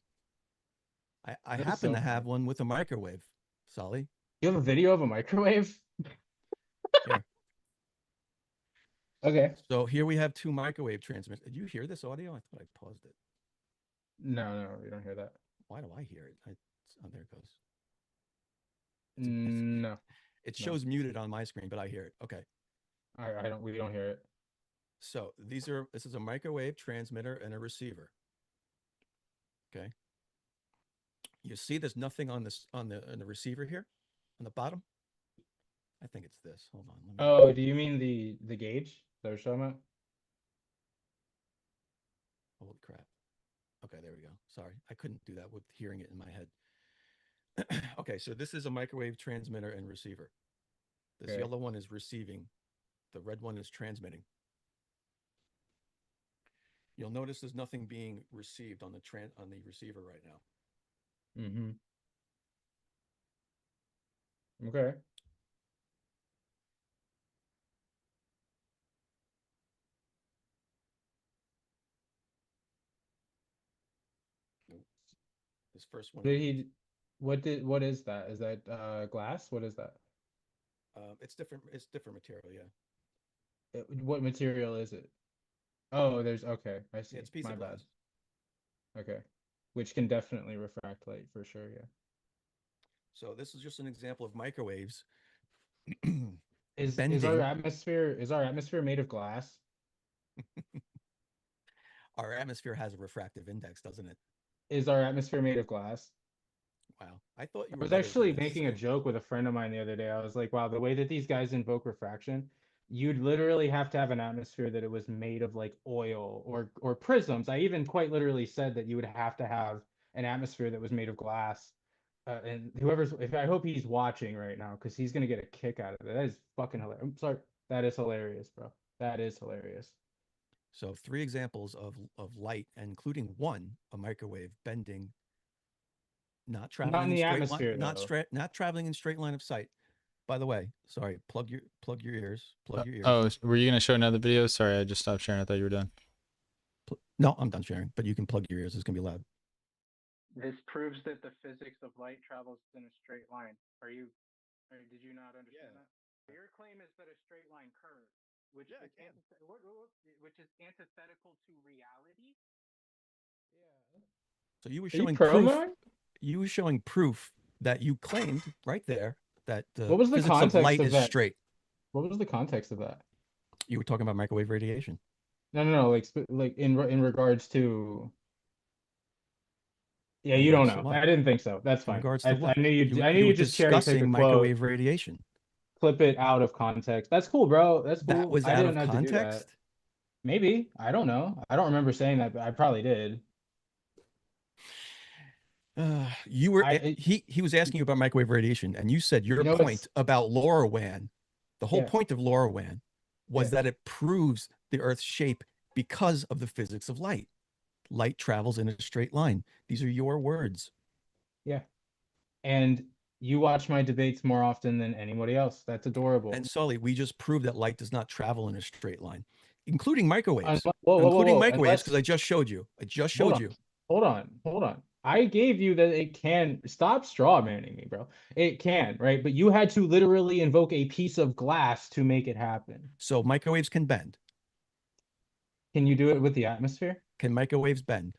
I That is happen so to have funny. one with a microwave, Soli. You have a video of a microwave? Here. Okay. So here we have two microwave transmitters. Did you hear this audio? I thought I paused it. No, you don't hear that. Why do I hear it? Oh, there it goes. No, It No. shows muted on my screen, but I hear it. Okay. I don't. We don't hear it. So this is a microwave transmitter and a receiver. Okay. You see there's nothing on the receiver here on the bottom? I think it's this. Hold on. Oh, do you mean the gauge that we're talking about? Holy crap. Okay, there we go. Sorry. I couldn't do that with hearing it in my head. Okay, so this is a microwave transmitter and receiver. This Okay. yellow one is receiving. The red one is transmitting. You'll notice there's nothing being received on the receiver right now. Mm-hmm. Okay. This first one, What is that? Is that glass? What is that? it's different material, yeah. What material is it? Oh, okay. I see. Yeah, it's a piece My of bad. glass. Okay. Which can definitely refract light for sure, yeah. So this is just an example of microwaves. Is Bending. our atmosphere made of glass? Our atmosphere has a refractive index, doesn't it? Is our atmosphere made of glass? Wow. I thought you I were was better actually than this. making a joke with a friend of mine the other day. I was like, wow, the way that these guys invoke refraction, you'd literally have to have an atmosphere that it was made of like oil or prisms. I even quite literally said that you would have to have an atmosphere that was made of glass. And I hope he's watching right now because he's gonna get a kick out of it. That is fucking hilarious. I'm sorry. That is hilarious, bro. That is hilarious. So 3 examples of light, including one, a microwave bending, not traveling Not in the straight atmosphere, line, though. not traveling in straight line of sight. By the way, sorry, plug your ears. Plug your ears. Oh, were you gonna show another video? Sorry, I just stopped sharing. I thought you were done. No, I'm done sharing, but you can plug your ears. It's gonna be loud. This proves that the physics of light travels in a straight line. Did you not understand that? Your claim is that a straight line curves, which is antithetical to reality. So you were Are you showing pro proof. mode? You were showing proof that you claimed right there that the What was the physics of context light of is that? straight. What was the context of that? You were talking about microwave radiation. No. Like in regards to. Yeah, In you don't regards to know. what? I didn't think so. That's In fine. regards to I what? knew you. I knew you you were just cherry pick a discussing quote, microwave radiation. clip it out of context. That's cool, bro. That's cool. That was I out didn't of have to do that. context. Maybe. I don't know. I don't remember saying that, but I probably did. You were I- he was asking you about microwave radiation, and you said your You know, point about LoRaWAN. The whole Yeah. point of LoRaWAN was Yeah. that it proves the Earth's shape because of the physics of light. Light travels in a straight line. These are your words. Yeah. And you watch my debates more often than anybody else. That's adorable. And Sully, we just proved that light does not travel in a straight line, including microwaves. Whoa, including microwaves, unless, because I just showed you. I just showed you. hold on. I gave you that it can. Stop straw manning me, bro. It can, right? But you had to literally invoke a piece of glass to make it happen. So microwaves can bend. Can you do it with the atmosphere? Can microwaves bend?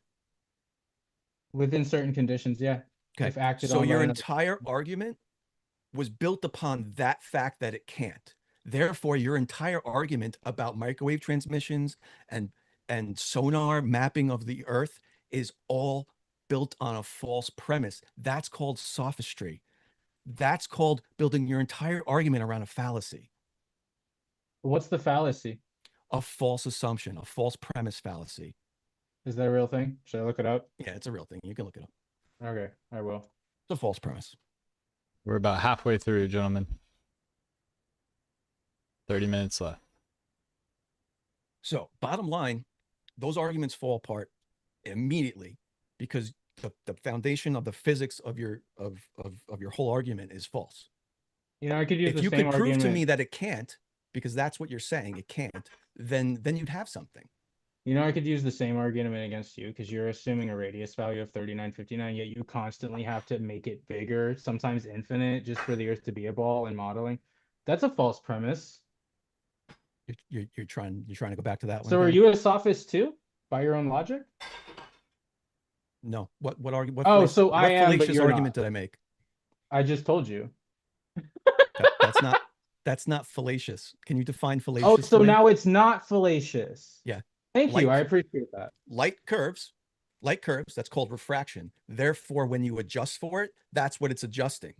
Within certain conditions, yeah. Okay. If acted So on your by entire argument was built upon that fact that it can't. Therefore, your entire argument about microwave transmissions and sonar mapping of the Earth is all built on a false premise. That's called sophistry. That's called building your entire argument around a fallacy. What's the fallacy? A false assumption, a false premise fallacy. Is that a real thing? Should I look it up? Yeah, it's a real thing. You can look it up. Okay, I will. It's a false premise. We're about halfway through, gentlemen. 30 minutes left. So bottom line, those arguments fall apart immediately because the foundation of the physics of your whole argument is false. You know, I could use If the you same could prove argument. to me that it can't, because that's what you're saying, it can't, then you'd have something. You know, I could use the same argument against you because you're assuming a radius value of 3959, yet you constantly have to make it bigger, sometimes infinite, just for the Earth to be a ball in modeling. That's a false premise. You're trying to go back to that one. So are again? you a sophist too, by your own logic? No. What argument? Oh, so I am, but fallacious you're argument not. did I make? I just told you. That's not fallacious. Can you define fallacious? Oh, to so me? now it's not fallacious. Yeah. Thank you. Like- I appreciate that. light curves, that's called refraction. Therefore, when you adjust for it, that's what it's adjusting.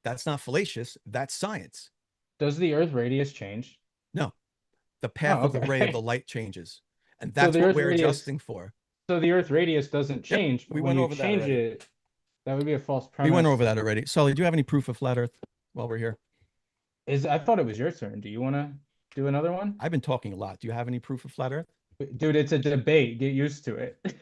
That's not fallacious. That's science. Does the Earth radius change? No, the path of the ray okay. of the light changes, and So that's the what Earth we're radius- adjusting for. So the Earth radius doesn't change. we but went when over you that change already. it, that would be a false premise. We went over that already. Sully, do you have any proof of flat Earth while we're here? I thought it was your turn. Do you want to do another one? I've been talking a lot. Do you have any proof of flat Earth? Dude, it's a debate. Get used to it.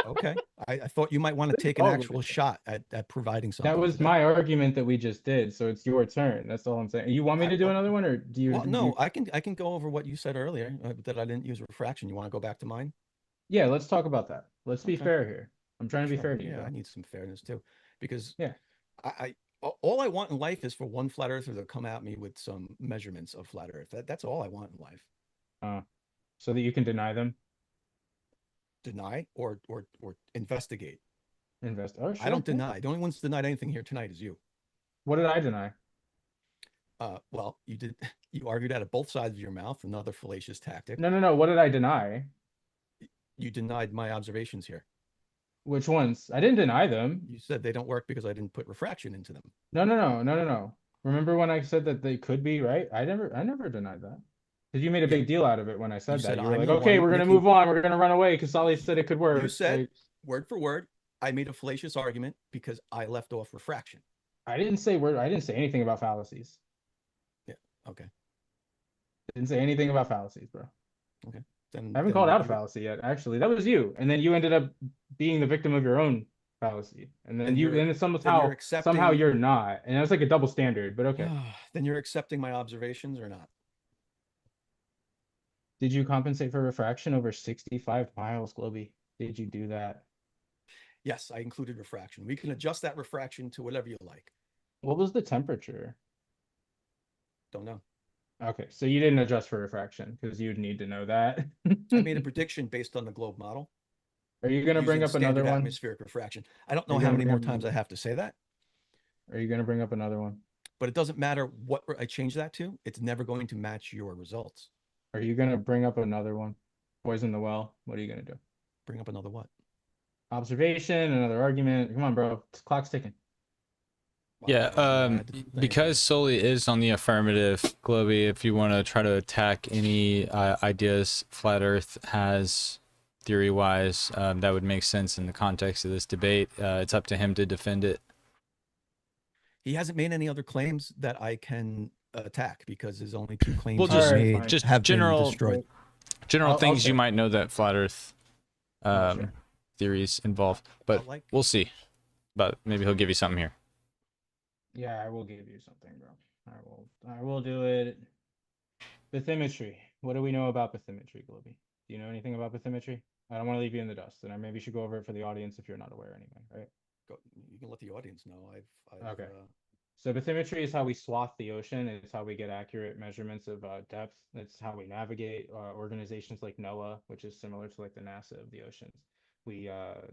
Okay. I thought you might want to take an actual shot at providing something. That was my argument that we just did. So it's your turn. That's all I'm saying. You want me to do another one, or do you? Well, no, I can go over what you said earlier that I didn't use refraction. You want to go back to mine? Yeah, let's talk about that. Let's be Okay. fair here. I'm trying to be Sure. fair to you. Yeah, bro. I need some fairness too, because Yeah. all I want in life is for one flat earther to come at me with some measurements of flat Earth. That's all I want in life. So that you can deny them. Deny or investigate. Oh, sure. I don't yeah. deny. The only one's denied anything here tonight is you. What did I deny? Well, you did. You argued out of both sides of your mouth. Another fallacious tactic. No. What did I deny? You denied my observations here. Which ones? I didn't deny them. You said they don't work because I didn't put refraction into them. No. Remember when I said that they could be right? I never denied that. Because you made a big deal out of it when I said You that. said You were I'm like, the okay, one we're gonna making- move on. We're gonna run away because Soli said it could work. You said Like, word for word, I made a fallacious argument because I left off refraction. I didn't say anything about fallacies. Yeah. Okay. Didn't say anything about fallacies, bro. Then I haven't called out a fallacy yet. Actually, that was you, and then you ended up being the victim of your own fallacy, and then somehow you're not, and that's like a double standard. But okay, Then you're accepting my observations or not? did you compensate for refraction over 65 miles, Globey? Did you do that? Yes, I included refraction. We can adjust that refraction to whatever you like. What was the temperature? Don't know. Okay, so you didn't adjust for refraction because you'd need to know that. I made a prediction based on the globe model. Are you gonna bring using up another standard one? atmospheric refraction. I don't know You're how gonna many more bring up times I have to say that, Are you gonna bring up another one? but it doesn't matter what I change that to. It's never going to match your results. Are you gonna bring up another one? Poison the well. What are you gonna do? Bring up another what? Observation, another argument. Come on, bro. Clock's ticking. Wow, I Yeah, had to say because Soli is on the affirmative, Globey, if you want to try to attack any ideas Flat Earth has theory-wise, that would make sense in the context of this debate. It's up to him to defend it. he hasn't made any other claims that I can attack because his only two claims Well, he's just- made fine. just have general- been destroyed. General I'll things say- you might know that Flat Earth Sure. theories involve, but like- we'll see. but maybe he'll give you something here. Yeah, I will give you something, bro. I will do it. Bathymetry. What do we know about bathymetry, Globey? Do you know anything about bathymetry? I don't want to leave you in the dust, and I maybe should go over it for the audience if you're not aware anyway, right? You can let the audience know. Okay. So bathymetry is how we swath the ocean. It's how we get accurate measurements of depth. It's how we navigate organizations like NOAA, which is similar to like the NASA of the oceans. We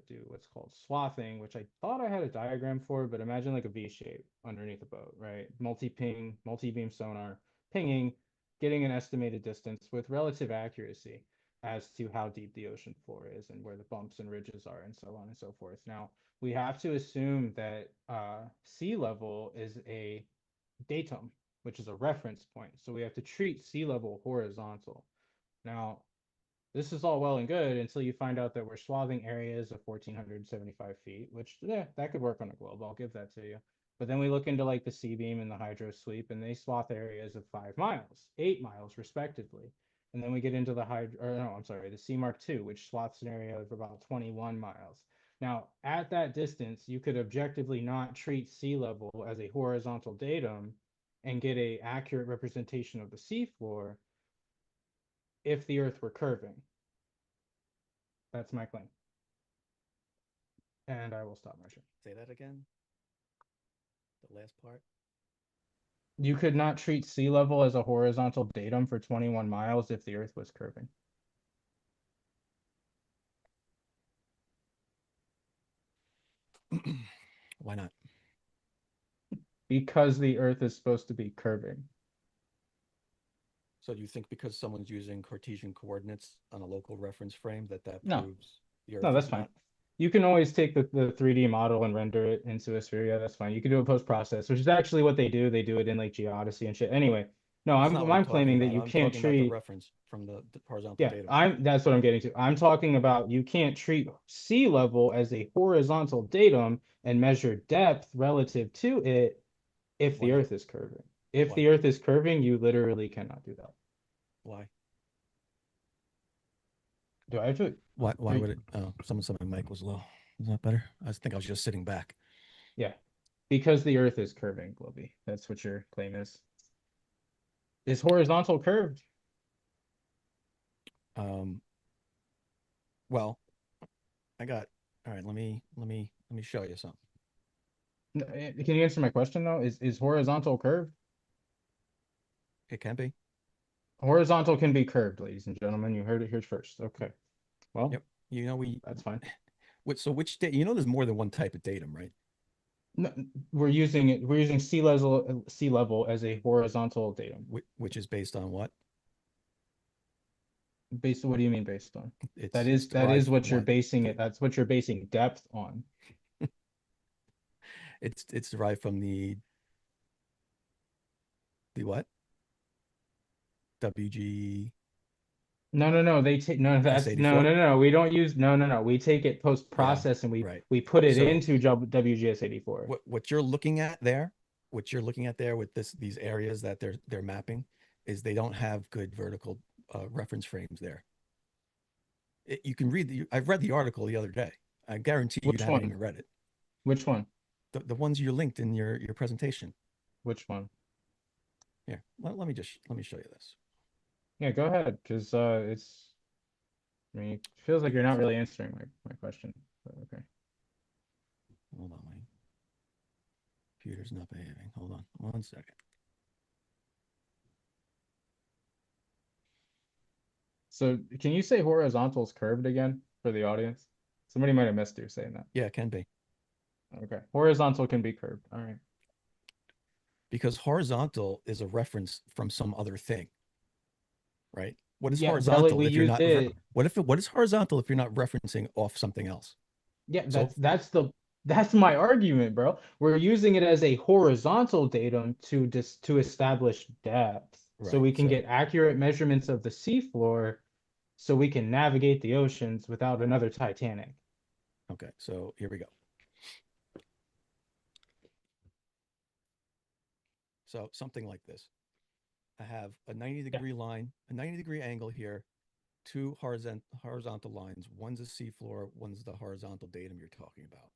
do what's called swathing, which I thought I had a diagram for, but imagine like a V shape underneath a boat, right? Multi-ping, multi-beam sonar, pinging, getting an estimated distance with relative accuracy as to how deep the ocean floor is and where the bumps and ridges are and so on and so forth. Now, we have to assume that sea level is a datum, which is a reference point. So we have to treat sea level horizontal. Now, this is all well and good until you find out that we're swathing areas of 1,475 feet, which, yeah, that could work on a globe. I'll give that to you. But then we look into like the C-beam and the hydro sweep, and they swath areas of 5 miles, 8 miles, respectively. And then we get into the C Mark II, which swaths an area of about 21 miles. Now, at that distance, you could objectively not treat sea level as a horizontal datum and get an accurate representation of the seafloor if the Earth were curving. That's my claim. And I will stop my show. Say that again. The last part. You could not treat sea level as a horizontal datum for 21 miles if the Earth was curving. Why not? Because the Earth is supposed to be curving. So do you think because someone's using Cartesian coordinates on a local reference frame that No. proves the Earth No, that's is fine. not? You can always take the 3D model and render it into a sphere. Yeah, that's fine. You can do a post-process, which is actually what they do. They do it in like Geodesy and shit. Anyway, no, That's not what I'm claiming that talking you about. I'm can't talking about the treat. reference from the horizontal Yeah, datum. that's what I'm getting to. I'm talking about you can't treat sea level as a horizontal datum and measure depth relative to it if Why the not? Earth is curving. If Why? the Earth is curving, you literally cannot do that. Why? Do I have to? Why would it? Oh, someone said my mic was low. Is that better? I think I was just sitting back. Yeah, because the Earth is curving, Globey. That's what your claim is. Is horizontal curved? Well, I got. All right. Let me show you something. Can you answer my question though? Is horizontal curved? It can be. Horizontal can be curved, ladies and gentlemen. You heard it here first. Okay. Well, Yep. You know that's fine. So which date? You know, there's more than one type of datum, right? No, we're using sea level as a horizontal datum. Which is based on what? Based on what do you mean based on? That It's is what you're what? basing it. That's what you're basing depth on. It's derived from the what? WG. No. They take no. That's no. We don't use no. We take it post process and right. we put it So, into WGS84. What you're looking at there, with these areas that they're mapping, is they don't have good vertical reference frames there. You can read I've read the article the other day. I guarantee you haven't even read it. Which one? The ones you linked in your presentation. Which one? Here, let me show you this. Yeah, go ahead, because it's. I mean, it feels like you're not really answering my question. But okay. Hold on, my computer's not behaving. Hold on, 1 second. So, can you say horizontal is curved again for the audience? Somebody might have missed you saying that. Yeah, it can be. Okay, horizontal can be curved. All right. Because horizontal is a reference from some other thing, right? What is Yeah, horizontal if you're not? it. What is horizontal if you're not referencing off something else? Yeah, that's my argument, bro. We're using it as a horizontal datum to establish depth, so Right, we can get accurate measurements of the seafloor, so we can navigate the oceans without another Titanic. Okay, so here we go. So something like this. I have a 90-degree line, a 90-degree angle here, two horizontal lines. One's a seafloor, one's the horizontal datum you're talking about.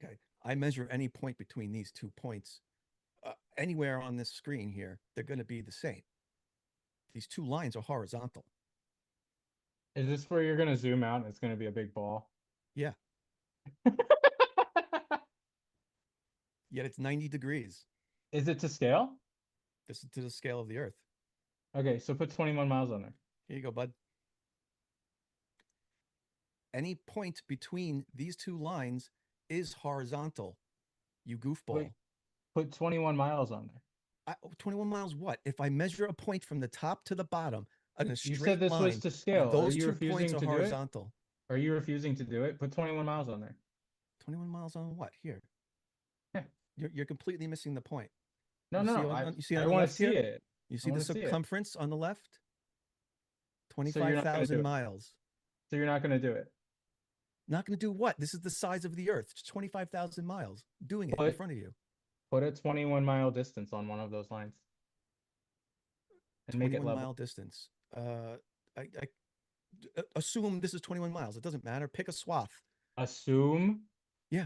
Okay. I measure any point between these 2 points. Anywhere on this screen here, they're going to be the same. These 2 lines are horizontal. Is this where you're gonna zoom out and it's gonna be a big ball? Yeah. Yet it's 90 degrees. Is it to scale? This is to the scale of the Earth. Okay, so put 21 miles on there. Here you go, bud. Any point between these 2 lines is horizontal. You goofball. Wait, put 21 miles on there. 21 miles what? If I measure a point from the top to the bottom in a straight You said this line, was to scale. those Are you 2 points refusing are to do it? horizontal. Are you refusing to do it? Put 21 miles on there. 21 miles on what? Here. Yeah. You're completely missing the point. No, You no, see no. you see I on the want to left see here? it. You see the wanna see it. circumference on the left? So you're not gonna do 25,000 it. miles. So you're not going to do it. Not going to do what? This is the size of the Earth. It's 25,000 miles. Doing it in But- front of you. Put a 21-mile distance on one of those lines. And make it 21 level. mile distance. Assume this is 21 miles. It doesn't matter. Pick a swath. Assume? Yeah.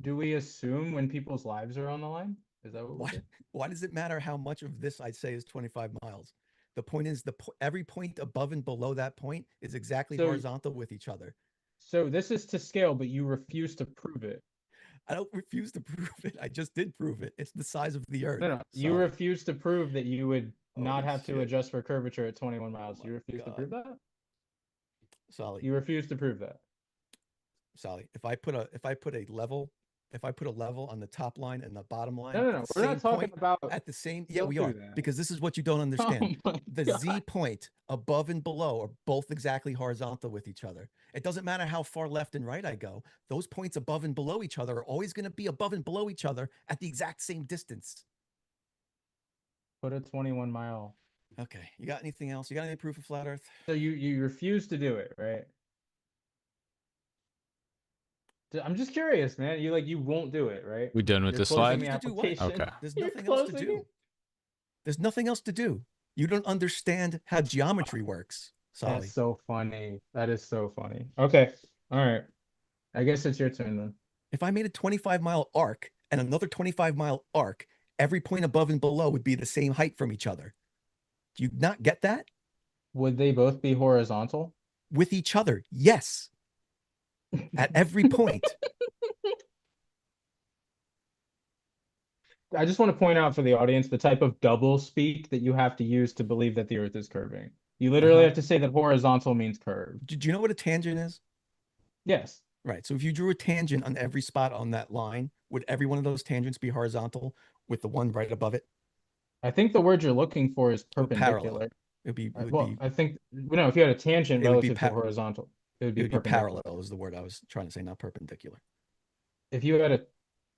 Do we assume when people's lives are on the line? Is that what we Why, do? why does it matter how much of this I say is 25 miles? The point is every point above and below that point is exactly So- horizontal with each other. So this is to scale, but you refuse to prove it. I don't refuse to prove it. I just did prove it. It's the size of the Earth. No, no. You Solid. refuse to prove that you would not Holy have to shit. adjust for curvature at 21 miles. Oh You my refuse to God. prove that? Solid. You refuse to prove that. Solid. If I put a level on the top line and the bottom line, No, no, at no. the We're same not talking point, about. at the same, yeah, Don't we do are, that. because this is what you don't understand. Oh my The God. Z point above and below are both exactly horizontal with each other. It doesn't matter how far left and right I go. Those points above and below each other are always going to be above and below each other at the exact same distance. Put a 21-mile. Okay. You got anything else? You got any proof of flat Earth? So you refuse to do it, right? I'm just curious, man. You won't do it, right? We done with You're the closing slide? the To do what? application. Okay. There's You're nothing else to closing do. it. There's nothing else to do. You don't understand how geometry works. Sorry. That's so funny. That is so funny. Okay. All right. I guess it's your turn then. If I made a 25-mile arc and another 25-mile arc, every point above and below would be the same height from each other. Do you not get that? Would they both be horizontal? With each other, yes. At every point. I just want to point out for the audience the type of double speak that you have to use to believe that the Earth is curving. You literally have to say that horizontal means curved. Do you know what a tangent is? Yes. Right. So if you drew a tangent on every spot on that line, would every one of those tangents be horizontal with the one right above it? I think the word you're looking for is Or parallel. perpendicular. It would Well, be I think if you had a tangent It would be relative to horizontal, it would be parallel perpendicular. is the word I was trying to say, not perpendicular. If you had a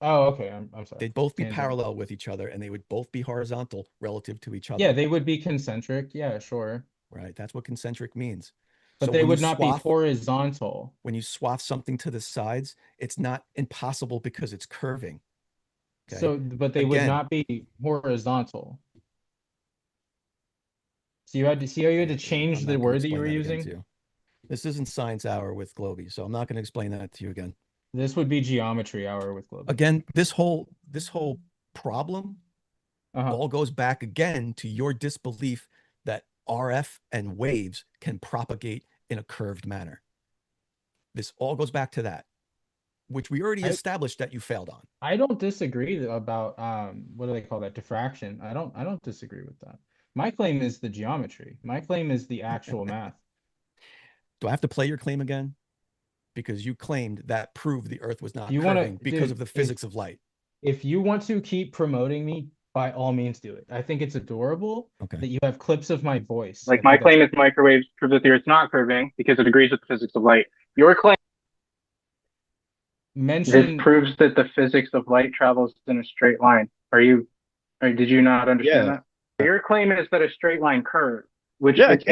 Oh, okay. I'm sorry. They'd both be Tangent. parallel with each other and they would both be horizontal relative to each other. Yeah, they would be concentric. Yeah, sure. Right. That's what concentric means. But So they when you would not be swath- horizontal. When you swath something to the sides, it's not impossible because it's curving. Okay. So, but they would Again- not be horizontal. So you had to see how you had to I'm change not the gonna word that you explain were again to using? you. This isn't science hour with Globey, so I'm not going to explain that to you again. This would be geometry hour with Globey. Again, this whole problem Uh-huh. all goes back again to your disbelief that RF and waves can propagate in a curved manner. This all goes back to that, which we already I- established that you failed on. I don't disagree about what do they call that? Diffraction. I don't disagree with that. My claim is the geometry. My claim is the actual math. Do I have to play your claim again? Because you claimed that proved the Earth was not You wanna- curving because dude, of the if- physics of light. If you want to keep promoting me, by all means do it. I think it's adorable Okay. that you have clips of my voice. Like I my think claim is microwaves prove that the Earth's not curving because it agrees with the physics of light. Your claim mention proves that the physics of light travels in a straight line. Did you not understand that? Your claim is that a straight line curves, which is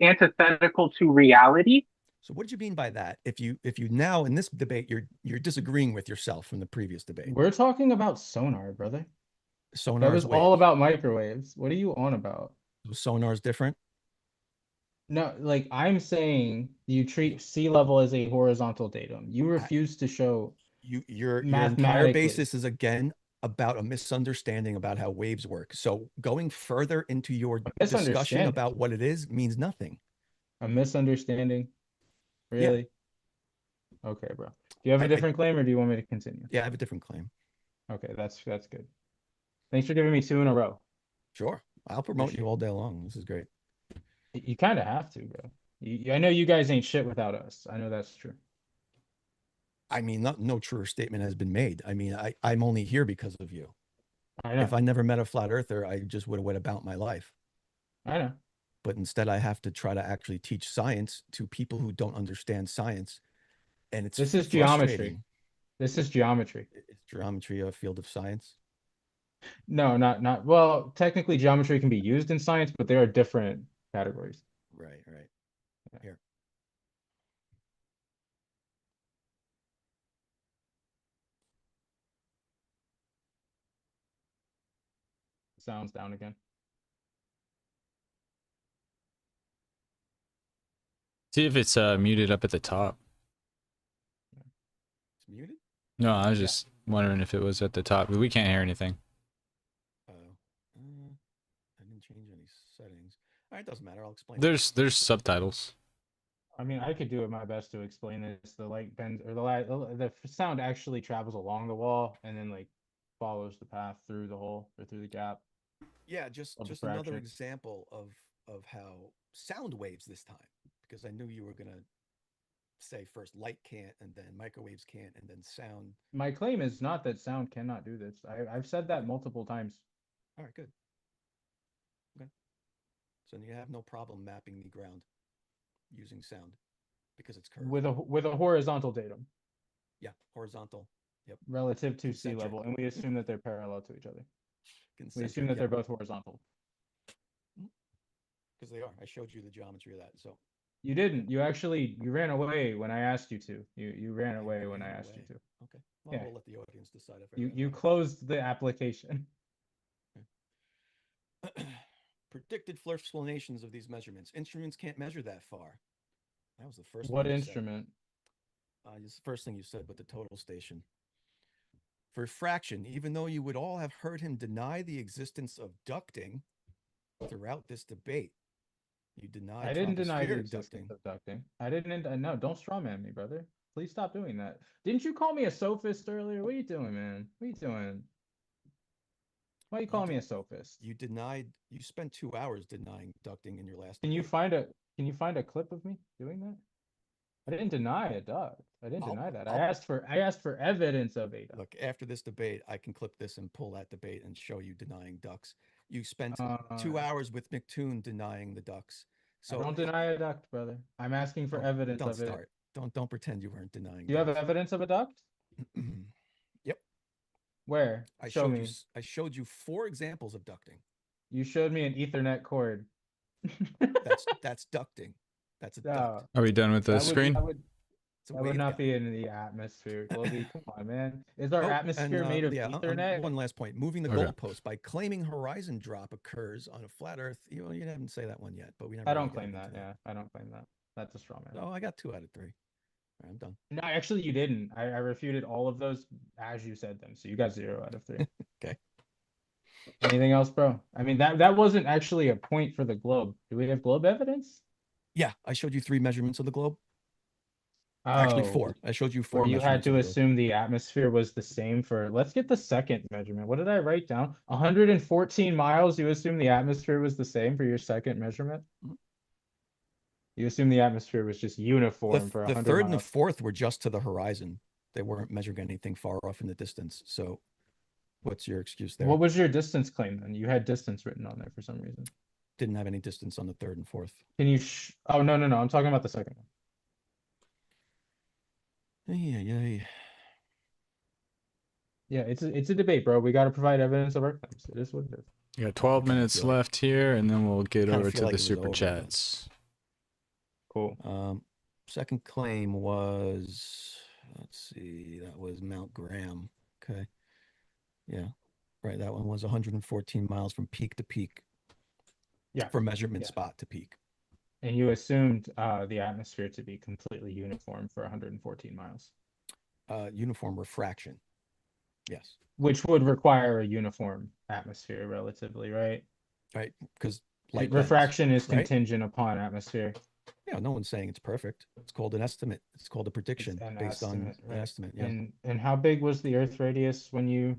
antithetical to reality. So what did you mean by that? If you now in this debate you're disagreeing with yourself from the previous debate. we're talking about sonar, brother. Sonar That was all about microwaves. What are you on about? Sonar is different. No, like I'm saying you treat sea level as a horizontal datum. You I, refuse to show your entire mathematically. basis is again about a misunderstanding about how waves work. So going further into your A discussion misunderstanding. about what it is means nothing. A misunderstanding. Yeah, Really? Okay, bro. Do you have a I different claim or do you want me to continue? yeah, I have a different claim. Okay, that's good. Thanks for giving me two in a row. Sure, I'll promote you Appreciate all day long. This is great. it. You kind of have to, bro. I know you guys ain't shit without us. I know that's true. I mean, no truer statement has been made. I mean, I'm only here because of you. I If know. I never met a flat earther, I just would have went about my life. I know. But instead, I have to try to actually teach science to people who don't understand science, and it's This is geometry. frustrating. This is geometry. Is geometry a field of science? No, not well, technically geometry can be used in science, but there are different categories. Right, right. Yeah. Here. Sounds down again. See if it's muted up at the top. It's muted? No, I was Yeah. just wondering if it was at the top. We can't hear anything. Oh, I didn't change any settings. All right, doesn't matter. I'll explain. There's subtitles. I mean, I could do it my best to explain this. The light bends or the light, the sound actually travels along the wall and then like follows the path through the hole or through the gap Yeah, just of the another fraction. example of how sound waves this time, because I knew you were gonna say first light can't, and then microwaves can't, and then sound. My claim is not that sound cannot do this. I've said that Okay. multiple times. All right, good. Okay. So you have no problem mapping the ground using sound because it's curved. With a horizontal datum Yeah, horizontal. Yep. relative to sea Concentric. level, and we assume that they're parallel to each other. We assume Concentric. that they're Yep. both horizontal. Because they are. I showed you the geometry of that. So You didn't. You ran away when I asked you to. You ran away when I ran asked you away. to. Okay. Well, Yeah. we'll let the audience decide if I You ran you away. closed the application. Predicted for explanations of these measurements. Instruments can't measure that far. That was the first What thing you instrument? said. It's the first thing you said with the total station. For fraction, even though you would all have heard him deny the existence of ducting throughout this debate, you denied I didn't deny the tropospheric existence ducting. of ducting. I didn't. No, don't strawman me, brother. Please stop doing that. Didn't you call me a sophist earlier? What are you doing, man? What are you doing? Why are you calling me a sophist? You denied. You spent 2 hours denying ducting in your last Can you debate. find a clip of me doing that? I didn't deny a duct. I didn't deny that. I asked for evidence of a duct. Look, after this debate, I can clip this and pull that debate and show you denying ducks. You spent Uh, 2 hours with McToon denying the ducks. I So don't deny a duct, brother. I'm asking for evidence don't of it. start. Don't pretend you weren't denying Do you have ducks. evidence of a duct? Yep. Where? Show me. I showed you 4 examples of ducting. You showed me an Ethernet cord. That's ducting. That's a No, duct. Are we done with the that screen? It's a that would not waveguide. be in the atmosphere. Globey, come on, man. Is our Oh, atmosphere and, made of yeah, Ethernet? one last point. Moving the Okay. goalpost by claiming horizon drop occurs on a flat Earth. You didn't say that one yet, but we never. I really don't got claim into that. Yeah, I don't claim that. That's a straw man. Oh, I got 2 out of 3. All right, I'm done. No, actually, you didn't. I refuted all of those as you said them. So you got 0 out of 3. Okay. Anything else, bro? I mean, that wasn't actually a point for the globe. Do we have globe evidence? Yeah, I showed you 3 measurements of the globe. Oh, Actually, 4. I showed you 4 where you had measurements of to the globe. assume the atmosphere was the same for. Let's get the second measurement. What did I write down? 114 miles. You assume the atmosphere was the same for your second measurement? Mhm. You assume the atmosphere was just uniform for The 100 third and the miles. fourth were just to the horizon. They weren't measuring anything far off in the distance. So, what's your excuse there? What was your distance claim then? You had distance written on there for some reason. Didn't have any distance on the third and fourth. Can you? Oh, no. I'm talking about the second one. Yeah. Yeah, it's a debate, bro. We got to provide evidence of our claims. It is what it is. You got 12 kinda minutes feel like- left here, and then we'll get kinda over feel to like the it was super over, but- chats. Cool. Second claim was, let's see, that was Mount Graham. Okay. Yeah. Right. That one was 114 miles from peak to peak. Yeah. From measurement Yeah. spot to peak. And you assumed the atmosphere to be completely uniform for 114 miles, Uniform refraction. Yes. which would require a uniform atmosphere relatively, right? Right. Because light bends, Refraction is right? contingent upon atmosphere. Yeah, no one's saying it's perfect. It's called an estimate. It's called a It's prediction an based on estimate, an right? estimate. Yeah. And how big was the Earth radius when you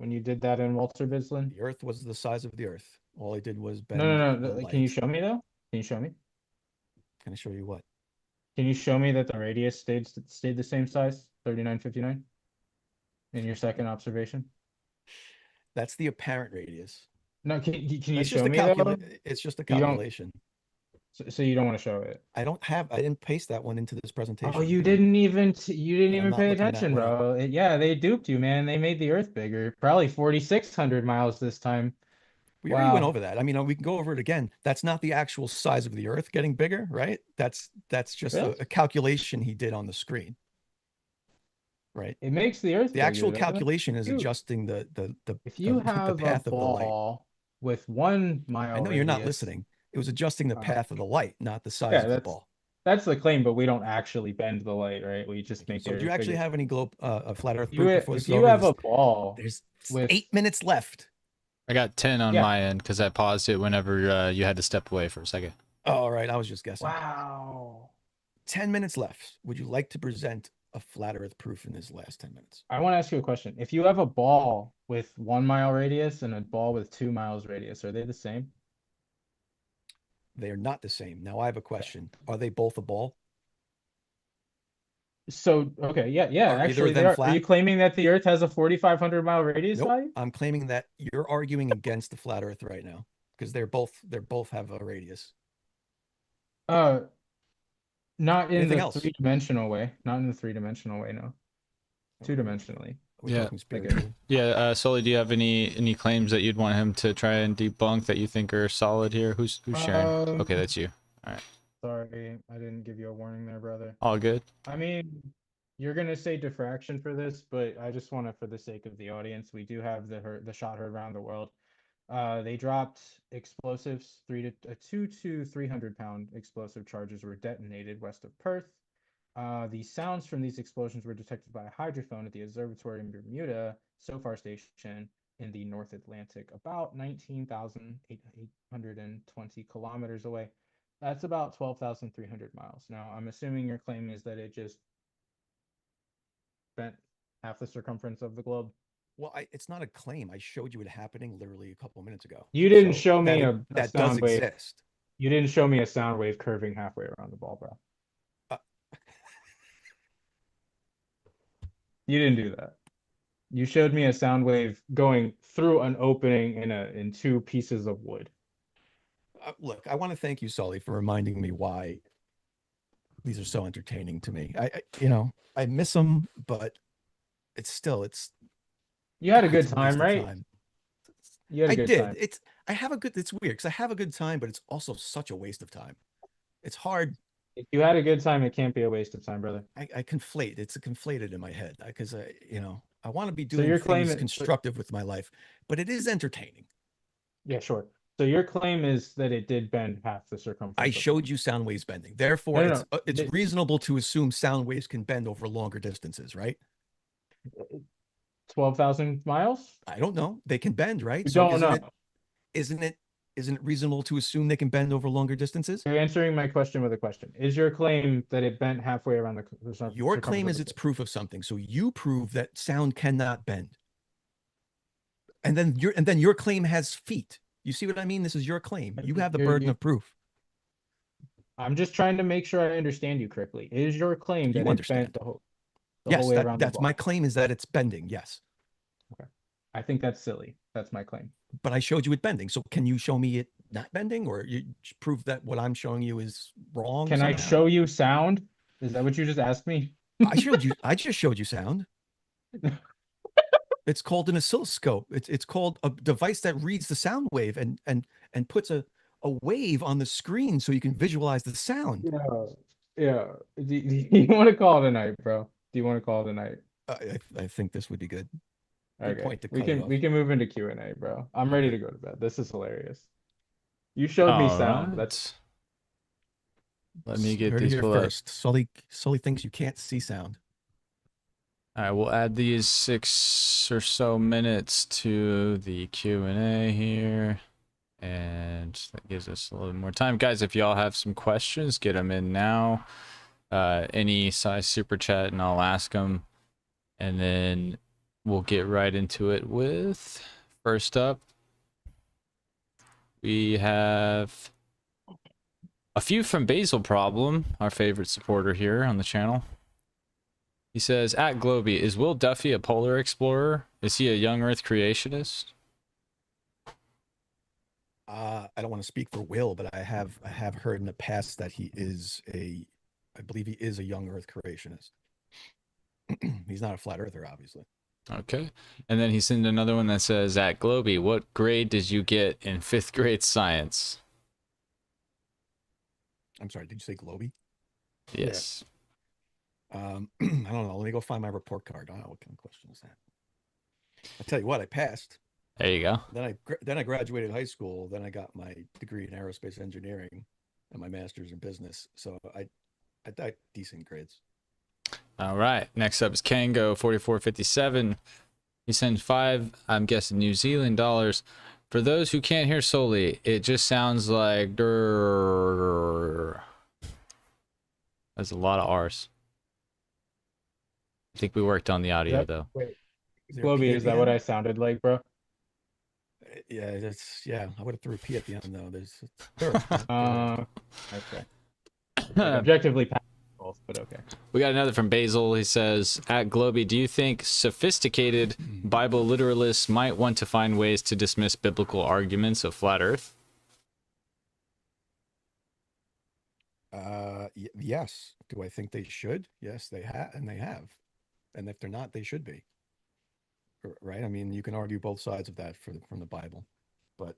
did that in Walter Bislin? The Earth was the size of the Earth. All I did was No, bend no, the no. Can you light. show me though? Can you show me? Can I show you what? Can you show me that the radius stayed the same size, 3959, in your second observation? That's the apparent radius. No, can you That's just show a me though? It's just a You don't. calculation. So you don't want to show it. I didn't paste that one into this presentation. Oh, you and I'm- didn't even you didn't and I'm even not pay looking that attention, one up. bro. Yeah, they duped you, man. They made the Earth bigger, probably 4,600 miles this time. We already went Wow. over that. I mean, we can go over it again. That's not the actual size of the Earth getting bigger, right? That's just Really? a calculation he did on the screen, right? It makes the Earth The bigger, actual doesn't it? calculation is You- adjusting If you the have a path of the light. ball with 1 mile I know you're not radius, listening. It was adjusting the path of the light, not the size yeah, of the ball. that's the claim, but we don't actually bend the light, right? We just make So the do you Earth actually bigger. have any flat Earth If proof before this if is you over? have a ball There's with 8 minutes left. I got 10 on Yeah. my end because I paused it whenever you had to step away for a second. All right, I was just guessing. wow. 10 minutes left. Would you like to present a flat Earth proof in this last 10 minutes? I want to ask you a question. If you have a ball with 1 mile radius and a ball with 2 miles radius, are they the same? They are not the same. Now I have a question. Are they both a ball? So, okay, yeah, Are either of actually they them are. Are flat? you claiming that the Earth has a 4,500 mile radius Nope. value? I'm claiming that you're arguing against the flat Earth right now because they both have a radius. Uh, not in Anything the else? three-dimensional way. Not in the three-dimensional way, no. Two-dimensionally. We're Yeah. talking spiritually. Yeah, Soli, do you have any claims that you'd want him to try and debunk that you think are solid here? Who's sharing? Okay, that's you. Sorry, I didn't give you a warning there, brother. All good. I mean, you're gonna say diffraction for this, but I just want to, for the sake of the audience, we do have the shot heard around the world. They dropped explosives. 2 to 300-pound explosive charges were detonated west of Perth. The sounds from these explosions were detected by a hydrophone at the observatory in Bermuda SOFAR station in the North Atlantic, about 19,820 kilometers away. That's about 12,300 miles. Now, I'm assuming your claim is that it just bent half the circumference of the globe. Well, it's not a claim. I showed you it happening literally a couple of minutes ago. You didn't So show me that does sound wave. exist. You didn't show me a sound wave curving halfway around the ball, bro. You didn't do that. You showed me a sound wave going through an opening in 2 pieces of wood. Look, I want to thank you, Sully, for reminding me why these are so entertaining to me. I miss them, but it's You had a good it's waste time, of right? time. You had a I good did. time. It's weird because I have a good time, but it's also such a waste of time. It's hard. If you had a good time, it can't be a waste of time, brother. I conflate. It's conflated in my head because I want to be So doing your things claim is- constructive with my life, but it is entertaining. Yeah, sure. So your claim is that it did bend half the circumference. I of the showed globe. you sound waves bending. Therefore, No. it's reasonable to assume sound waves can bend over longer distances, right? 12,000 miles? I don't know. They can bend, right? You So don't know. isn't it reasonable to assume they can bend over longer distances? You're answering my question with a question. Is your claim that it bent halfway around the Your claim circumference is of it's the globe? proof of something. So you prove that sound cannot bend. And then your claim has feet. You see what I mean? This is your claim. You have the burden of proof. I'm just trying to make sure I understand you correctly. Is your claim that You it understand. bent the whole Yes, way around the that's ball? my claim is that it's bending. Yes. Okay. I think that's silly. That's my claim. But I showed you it bending. So can you show me it not bending, or you prove that what I'm showing you is wrong? Can I somehow? show you sound? Is that what you just asked me? I just showed you sound. It's called an oscilloscope. It's called a device that reads the sound wave and puts a wave on the screen so you can visualize the sound. Yeah. Do you want to call it a night, bro? Do you want to call it a night? I think this would be good. Good Okay. point to we cut it can off. we can move into Q&A, bro. I'm ready to go to bed. This is hilarious. You showed me sound. That's Let me get Heard it these here pulled up. first. Sully thinks you can't see sound. All right, we'll add these 6 or so minutes to the Q&A here. And that gives us a little more time. Guys, if y'all have some questions, get them in now. Any size super chat, and I'll ask them. And then we'll get right into it with, first up, we have a few from Basil Problem, our favorite supporter here on the channel. He says, at Globey, is Will Duffy a polar explorer? Is he a young Earth creationist? I don't want to speak for Will, but I have heard in the past that I believe he is a young Earth creationist. He's not a flat earther, obviously. Okay. And then he sent another one that says, at Globey, what grade did you get in 5th grade science? I'm sorry, did you say Globey? Yes. I don't know. Let me go find my report card. I don't know what kind of question is that. I tell you what, I passed. There you go. Then I graduated high school. Then I got my degree in aerospace engineering and my master's in business. So I got decent grades. All right. Next up is Kango 4457. He sent 5, I'm guessing New Zealand dollars. For those who can't hear Soli, it just sounds like durr. That's a lot of R's. I think we worked on the audio though. Wait, Is there a P Globey, at is the that what end? I sounded like, bro? Yeah, I would have threw a P at the end though. There's Okay. Like, objectively passed both, but okay. We got another from Basil. He says, at Globey, do you think sophisticated Bible literalists might want to find ways to dismiss biblical arguments of flat Earth? Yes. Do I think they should? Yes, they have, and they have. And if they're not, they should be. Right? I mean, you can argue both sides of that from the Bible, but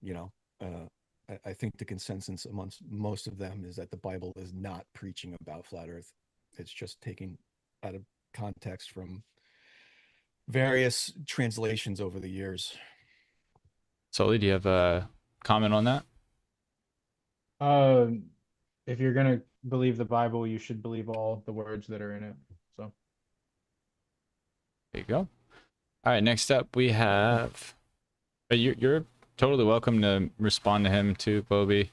you know, I think the consensus amongst most of them is that the Bible is not preaching about flat Earth. It's just taken out of context from various translations over the years. Soli, do you have a comment on that? If you're gonna believe the Bible, you should believe all the words that are in it. So There you go. All right, next up we have. You're totally welcome to respond to him too, Globey.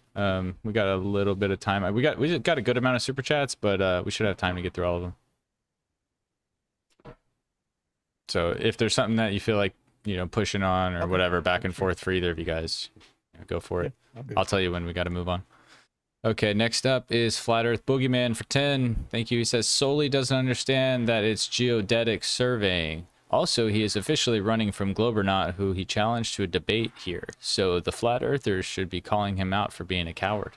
We got a little bit of time. We just got a good amount of super chats, but we should have time to get through all of them. So if there's something that you feel like pushing on or whatever, back and forth for either of you guys, go for it. I'll tell you when we got to move on. Okay, next up is Flat Earth Boogeyman for 10. Thank you. He says Soli doesn't understand that it's geodetic surveying. Also, he is officially running from Globernaut, who he challenged to a debate here. So the Flat Earthers should be calling him out for being a coward.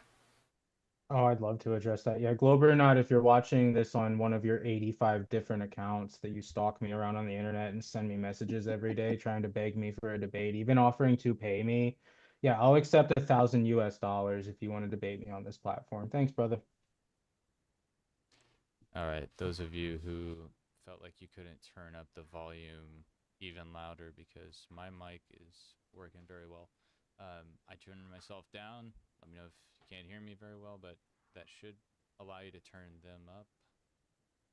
Oh, I'd love to address that. Yeah, Globe or not, if you're watching this on one of your 85 different accounts that you stalk me around on the internet and send me messages every day trying to beg me for a debate, even offering to pay me, yeah, I'll accept $1,000 if you want to debate me on this platform. Thanks, brother. All right, those of you who felt like you couldn't turn up the volume even louder because my mic is working very well. I turned myself down. Let me know if you can't hear me very well, but that should allow you to turn them up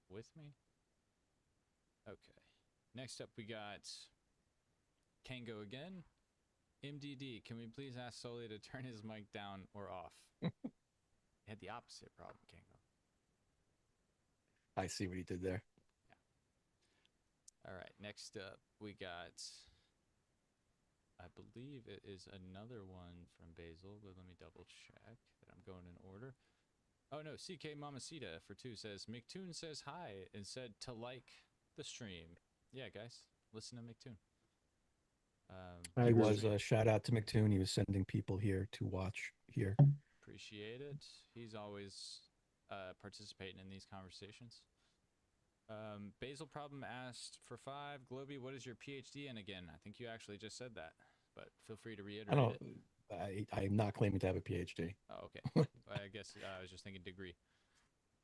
with me. Okay. Next up, we got Kango again. MDD, can we please ask Soli to turn his mic down or off? He had the opposite problem, Kango. I see what he did there. Yeah. All right, next up, we got, I believe it is another one from Basil, but let me double check that I'm going in order. Oh no, CK Mamacita for 2 says, McToon says hi and said to like the stream. Yeah, guys, listen to McToon. He was a shout out to McToon. He was sending people here to watch here. Appreciate it. He's always participating in these conversations. Basil Problem asked for 5. Globey, what is your PhD in again? I think you actually just said that, but feel free to reiterate it. I'm not claiming to have a PhD. Oh, okay. I guess I was just thinking degree.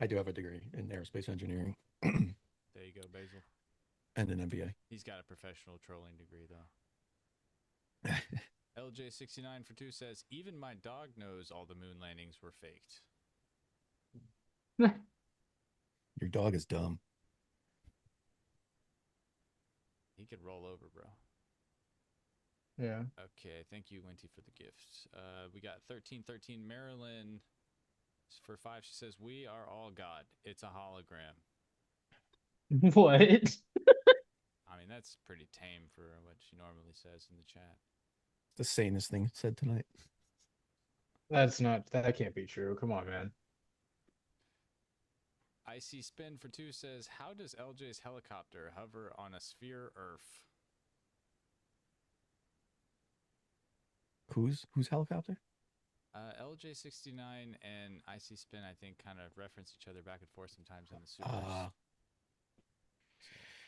I do have a degree in aerospace engineering. There you go, Basil. And an MBA. He's got a professional trolling degree, though. LJ69 for 2 says, even my dog knows all the moon landings were faked. Your dog is dumb. He could roll over, bro. Yeah. Okay, thank you, Winty, for the gift. We got 1313 Marilyn. For 5, she says, "We are all God. It's a hologram." What? I mean, that's pretty tame for what she normally says in the chat. The sanest thing said tonight. That can't be true. Come on, man. Icy Spin for 2 says, "How does LJ's helicopter hover on a sphere Earth?" Whose helicopter? LJ69 and Icy Spin, I think, kind of reference each other back and forth sometimes in the supers.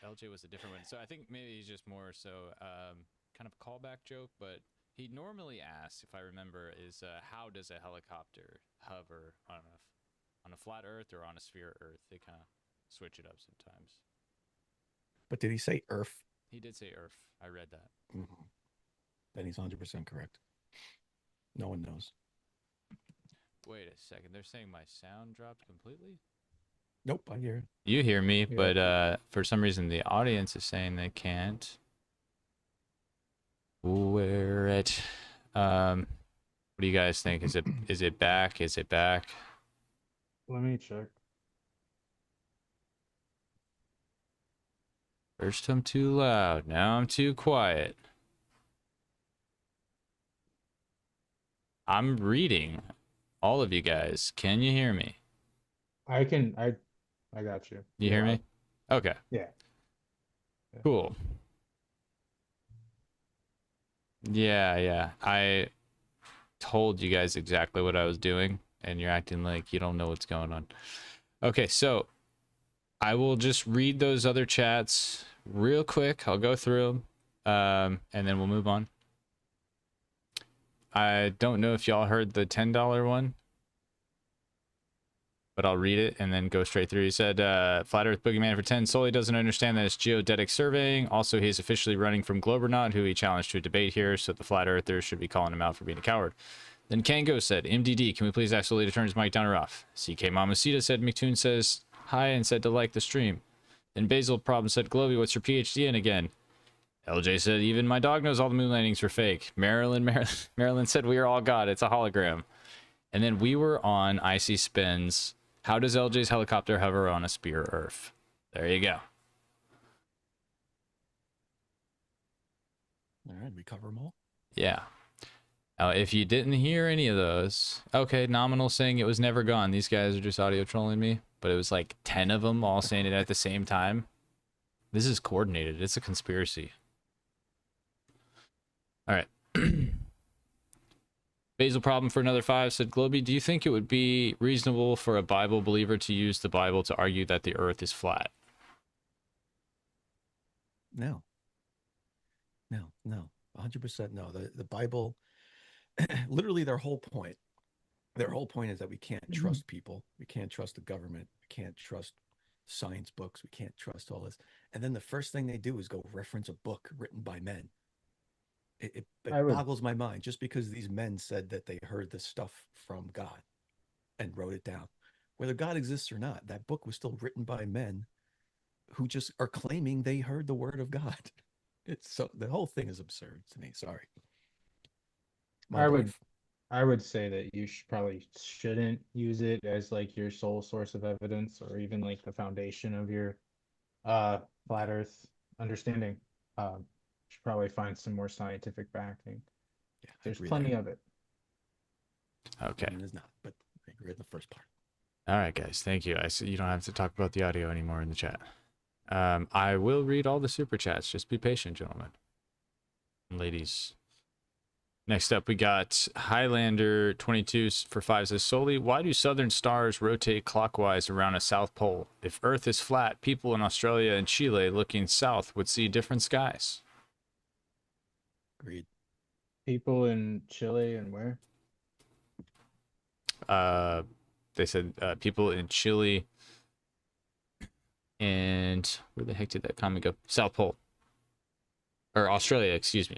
So LJ was a different one. So I think maybe he's just more so kind of a callback joke, but he normally asks, if I remember, is how does a helicopter hover on a flat Earth or on a sphere Earth? They kind of switch it up sometimes. But did he say Earth? He did say Earth. I read that. Mm-hmm. Then he's 100% correct. No one knows. Wait a second. They're saying my sound dropped completely? Nope, I hear it. You hear me, but for some reason the audience is saying they can't. Where it? What do you guys think? Is it back? Is it back? Let me check. First I'm too loud. Now I'm too quiet. I'm reading. All of you guys, can you hear me? I got you. You hear me? Okay. Yeah. Cool. Yeah. I told you guys exactly what I was doing, and you're acting like you don't know what's going on. Okay, so I will just read those other chats real quick. I'll go through them, and then we'll move on. I don't know if y'all heard the $10 one, but I'll read it and then go straight through. He said, Flat Earth Boogeyman for 10. Soli doesn't understand that it's geodetic surveying. Also, he's officially running from Globernaut, who he challenged to a debate here, so the Flat Earthers should be calling him out for being a coward. Then Kango said, MDD, can we please ask Soli to turn his mic down or off? CK Mamacita said, McToon says hi and said to like the stream. Then Basil Problem said, Globey, what's your PhD in again? LJ said, even my dog knows all the moon landings were fake. Marilyn said, we are all God. It's a hologram. And then we were on Icy Spins. How does LJ's helicopter hover on a sphere Earth? There you go. All right, we cover them all? Yeah. Now, if you didn't hear any of those, okay, Nominal saying it was never gone. These guys are just audio trolling me. But it was like 10 of them all saying it at the same time. This is coordinated. It's a conspiracy. All right. Basil Problem for another 5 said, Globey, do you think it would be reasonable for a Bible believer to use the Bible to argue that the earth is flat? No. 100% no. The Bible, literally their whole point is that we can't trust people. We can't trust the government. We can't trust science books. We can't trust all this. And then the first thing they do is go reference a book written by men. It boggles my mind, just because these men said that they heard this stuff from God and wrote it down. Whether God exists or not, that book was still written by men who just are claiming they heard the word of God. It's so, the whole thing is absurd to me. Sorry. I would say that you probably shouldn't use it as like your sole source of evidence, or even like the foundation of your flat Earth understanding. Should probably find some more scientific backing. Yeah, there's plenty of it. Okay. There's not, but I agree with the first part. All right, guys. Thank you. I see you don't have to talk about the audio anymore in the chat. I will read all the super chats. Just be patient, gentlemen and ladies. Next up, we got Highlander 22 for 5 says, Soli, why do southern stars rotate clockwise around a south pole? If Earth is flat, people in Australia and Chile looking south would see different skies. Agreed. People in Chile and where? They said people in Chile and where the heck did that comment go? South Pole. Or Australia, excuse me.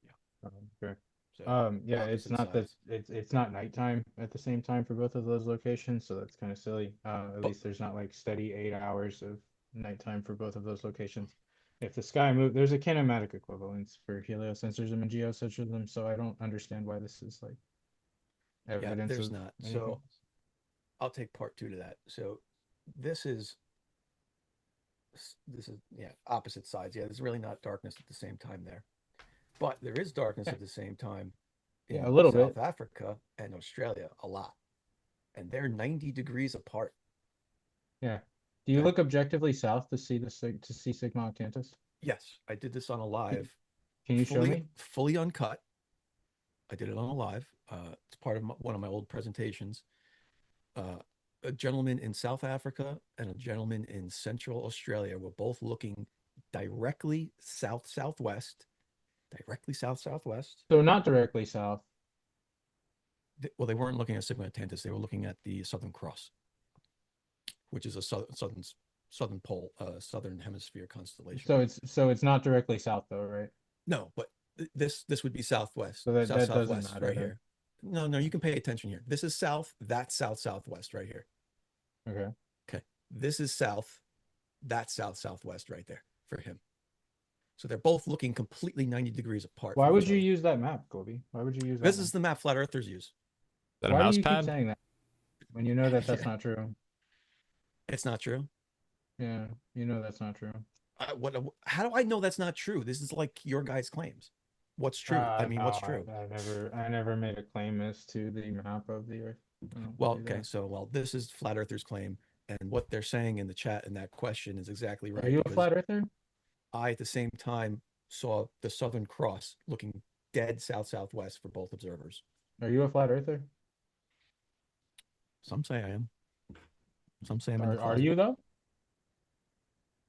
Yeah. Okay. So Yeah, it's opposite not that sides. it's not nighttime at the same time for both of those locations, so that's kind of silly. At But least there's not like steady 8 hours of nighttime for both of those locations. If the sky move, there's a kinematic equivalence for heliocentrism and geocentrism, so I don't understand why this is like yeah, evidence there's of not. anything. So I'll take part two to that. So this is yeah, opposite sides. Yeah, there's really not darkness at the same time there. But there is darkness Yeah, at the same time yeah, a in little bit. South Africa and Australia a lot. And they're 90 degrees apart. Yeah. Do you Okay. look objectively south to see to see Sigma Octantis? Yes, I did this on a live, Can you show me? fully uncut. I did it on a live. It's part of one of my old presentations. A gentleman in South Africa and a gentleman in Central Australia were both looking directly southwest, directly southwest. So not directly south. Well, they weren't looking at Sigma Tantus. They were looking at the Southern Cross, which is a southern pole, southern hemisphere constellation. So it's not directly south though, right? No, but this would be southwest, So that doesn't southwest matter right then. here. No, you can pay attention here. This is south, that's southwest right here. Okay. Okay. This is south, that's southwest right there for him. So they're both looking completely 90 degrees apart. Why from would each you other. use that map, Globey? Why would you use that This one? is the map flat earthers use. Is that a Why do mouse you keep pad? saying that when you know that that's Yeah. not true? It's not true. Yeah, you know that's not true. How do I know that's not true? This is like your guys' claims. What's true? I mean, No, what's true? I never made a claim as to the map of the Earth. I don't Well, do okay, that. so this is flat earthers' claim, and what they're saying in the chat in that question is exactly right. Are you a because flat earther? I, at the same time, saw the Southern Cross looking dead southwest for both observers. Are you a flat earther? Some say I am. Some say I'm in the Are closet. you though?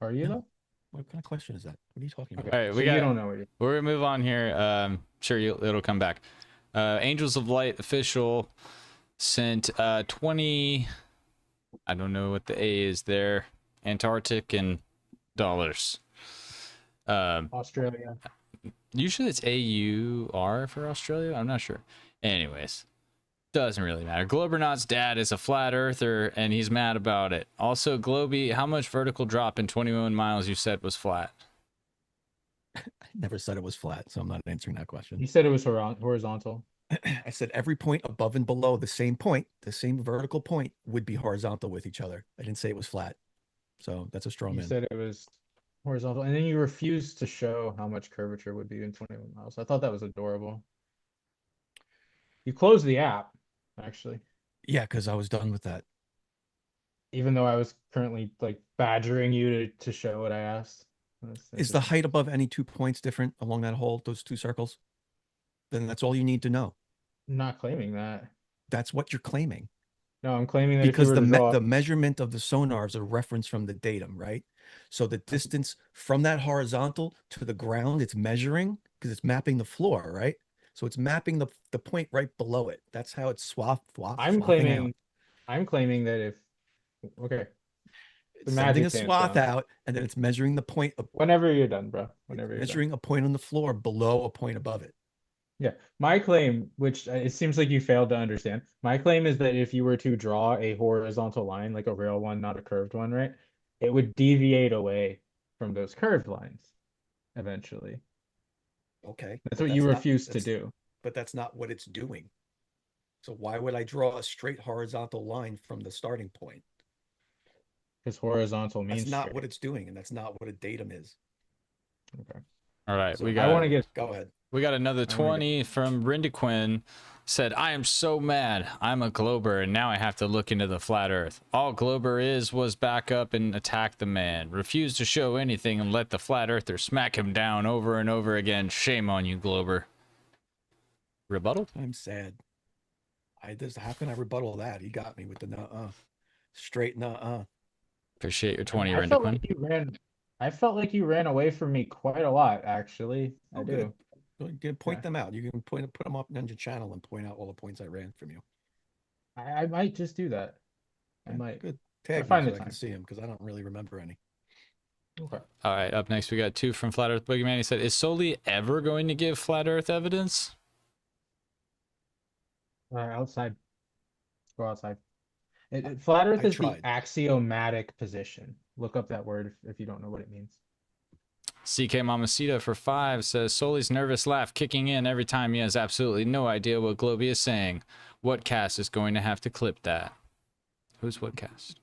Are you No. though? What kind of question is that? What are you talking about? Okay. All right, So you don't know what you. we're gonna move on here. Sure, it'll come back. Angels of Light official sent 20. I don't know what the A is there. Antarctic and dollars. Australia. Usually it's AUR for Australia. I'm not sure. Anyways, doesn't really matter. Globernaut's dad is a flat earther and he's mad about it. Also, Globey, how much vertical drop in 21 miles you said was flat? I never said it was flat, so I'm not answering that question. You said it was horizontal. I said every point above and below the same point, the same vertical point, would be horizontal with each other. I didn't say it was flat. So that's a straw You man. said it was horizontal, and then you refused to show how much curvature would be in 21 miles. I thought that was adorable. You closed the app, actually, Yeah, because I was done with that. even though I was currently like badgering you to show what I asked. Is the height above any 2 points different along that hole, those two circles? Then that's all you need to know. I'm not claiming that. That's what you're claiming. No, I'm claiming that Because if you were to draw, the measurement of the sonar is a reference from the datum, right? So the distance from that horizontal to the ground, it's measuring because it's mapping the floor, right? So it's mapping the point right below it. That's how it's I'm claiming that if okay, the sending magic a dance swath down. out, and then it's measuring the point of Whenever you're done, bro. Whenever you're done. measuring a point on the floor below a point above it. Yeah, my claim, which it seems like you failed to understand, my claim is that if you were to draw a horizontal line, like a real one, not a curved one, right, it would deviate away from those curved lines eventually. Okay. That's but what you not- refuse to that's- do. But that's not what it's doing. So why would I draw a straight horizontal line from the starting point? Because horizontal That's means not straight. what it's doing, and that's not what a datum is. Okay. All right, So we I got want to get. Go ahead. we got another I wanna 20 from Brenda Quinn. Said, I am so mad. I'm a Glober and now I have to look into the flat earth. All Glober was back up and attack the man. Refused to show anything and let the flat earther smack him down over and over again. Shame on you, Glober. Rebuttal? I'm sad. How can I rebuttal that? He got me with the nuh-uh. Straight nuh-uh. Appreciate your 20, I Brenda felt Quinn. like you ran. I felt like you ran away from me quite a lot, actually. I Oh, do. good. You can point Yeah. them out. You can put them up on your channel and point out all the points I ran from you. I might just do that. I Yeah, might. Good. Tag me find so the I can time. see them because I don't really remember any. Okay. All right, up next we got 2 from Flat Earth Boogeyman. He said, is Soli ever going to give Flat Earth evidence? Outside. Go outside. Flat Earth I is the tried. axiomatic position. Look up that word if you don't know what it means. CK Mamacita for 5 says Soli's nervous laugh kicking in every time he has absolutely no idea what Globey is saying. What cast is going to have to clip that? Who's what cast?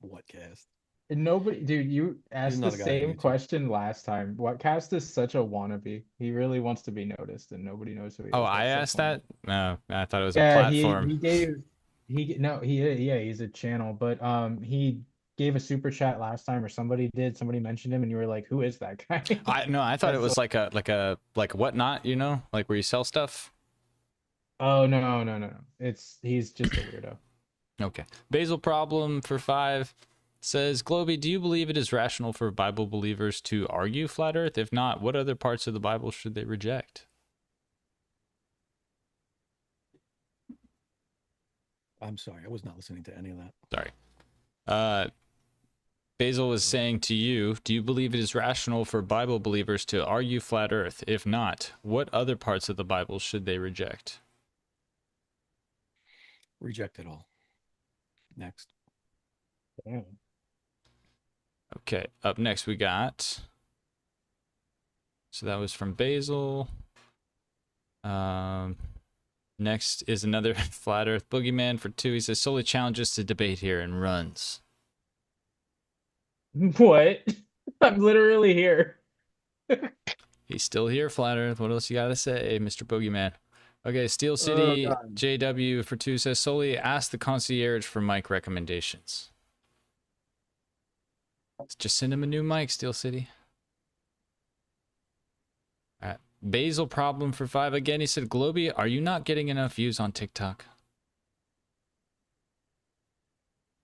What cast? And nobody, dude, you asked the another guy on same YouTube. question last time. What cast is such a wannabe? He really wants to be noticed, and nobody knows who he Oh, is. I That's so asked funny. that? No, I thought it was a Yeah, platform. he gave he no he yeah he's a channel, but he gave a super chat last time, or somebody did. Somebody mentioned him, and you were like, "Who is that guy?" I thought it That's so. was like whatnot, you know, like where you sell stuff. Oh no. He's just a weirdo. Okay. Basil Problem for 5 says, Globey, do you believe it is rational for Bible believers to argue flat Earth? If not, what other parts of the Bible should they reject? I'm sorry, I was not listening to any of that. Sorry. Basil was saying to you, do you believe it is rational for Bible believers to argue flat Earth? If not, what other parts of the Bible should they reject? Reject it all. Next. Damn. Okay, up next we got, so that was from Basil. Next is another Flat Earth Boogeyman for 2. He says, Soli challenges to debate here and runs. What? I'm literally here. He's still here, Flat Earth. What else you gotta say, Mr. Boogeyman? Okay, Steel City God. JW for 2 says, Soli, ask the concierge for mic recommendations. Just send him a new mic, Steel City. All right. Basil Problem for 5 again. He said, Globey, are you not getting enough views on TikTok?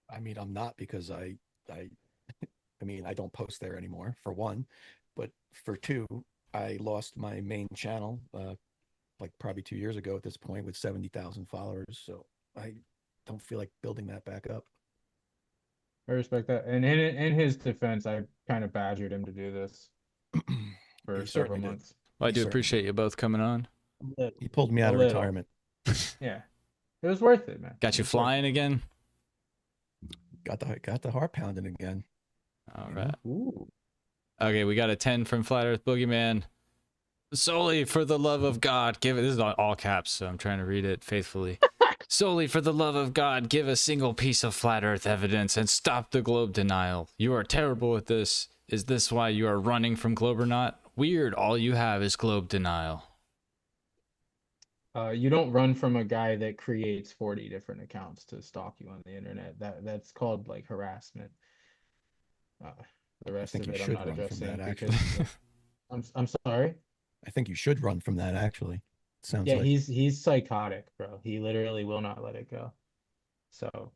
I mean, I'm not, because I mean, I don't post there anymore, for one, but for 2, I lost my main channel, like probably 2 years ago at this point, with 70,000 followers. So I don't feel like building that back up. I respect that. And in his defense, I kind of badgered him to do this for He several certainly did. months. Well, I He do certainly appreciate did. you both coming on. He pulled me A out of little. retirement. Yeah. It was worth it, man. Got It you was worth flying again? Got the heart pounding again. All You know? right. Ooh. Okay, we got a 10 from Flat Earth Boogeyman. Solely for the love of God, give it. This is all caps, so I'm trying to read it faithfully. Solely for the love of God, give a single piece of flat Earth evidence and stop the globe denial. You are terrible at this. Is this why you are running from globe or not? Weird. All you have is globe denial. You don't run from a guy that creates 40 different accounts to stalk you on the internet. That's called like harassment. The I rest think of you it I'm should not run from addressing that, because actually. I'm sorry. I think you should run from that, actually. Sounds Yeah, like. he's psychotic, bro. He literally will not let it go. So,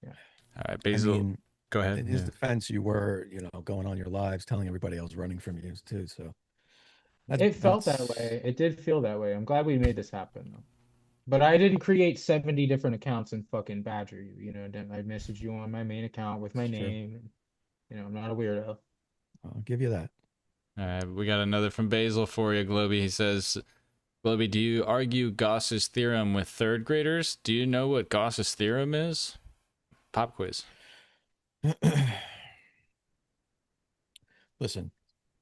yeah. All right, I Basil, mean, go ahead. in his Yeah. defense, you were, going on your lives telling everybody else running from you too. So It felt that way. It did feel that way. I'm glad we made this happen though. But I didn't create 70 different accounts and fucking badger you. Then I messaged you on my main account with my It's true. name. I'm not a weirdo. I'll give you that. All right, we got another from Basil for you, Globey. He says, Globey, do you argue Gauss's theorem with third graders? Do you know what Gauss's theorem is? Pop quiz. Listen,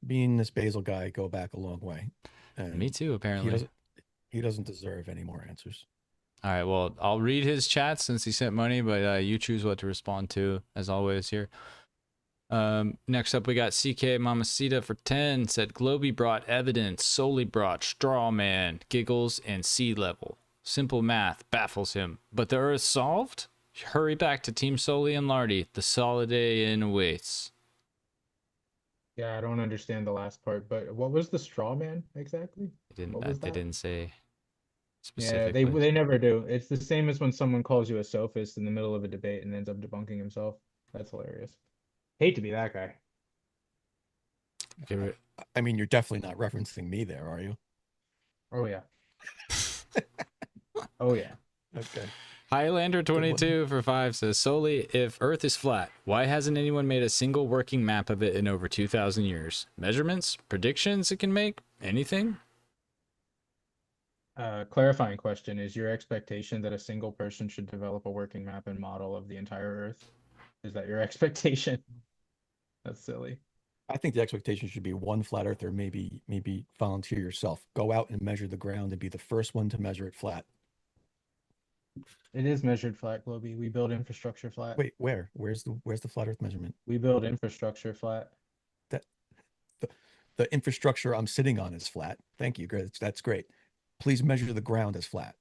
being this Basil guy, go back a long way. And Me too, apparently. He doesn't deserve any more answers. All right, well, I'll read his chat since he sent money, but you choose what to respond to, as always, here. Next up, we got CK Mamacita for 10. Said, Globey brought evidence, Soli brought straw man, giggles, and sea level. Simple math baffles him. But the Earth solved? Hurry back to Team Soli and Lardy. The solid day in awaits. Yeah, I don't understand the last part, but what was the straw man exactly? They What was that? didn't say Yeah, specifically. they never do. It's the same as when someone calls you a sophist in the middle of a debate and ends up debunking himself. That's hilarious. Hate to be that guy. Okay, I mean, you're definitely not referencing me there, are you? Oh yeah. Oh yeah. Okay. Highlander 22 for 5 says, Soli, if Earth is flat, why hasn't anyone made a single working map of it in over 2,000 years? Measurements? Predictions it can make? Anything? Clarifying question, is your expectation that a single person should develop a working map and model of the entire Earth? Is that your expectation? That's silly. I think the expectation should be one flat earther, maybe volunteer yourself. Go out and measure the ground and be the first one to measure it flat. It is measured flat, Globey. We build infrastructure flat. Wait, where? Where's the flat earth measurement? We build infrastructure flat. That the infrastructure I'm sitting on is flat. Thank you. Great. That's great. Please measure the ground as flat.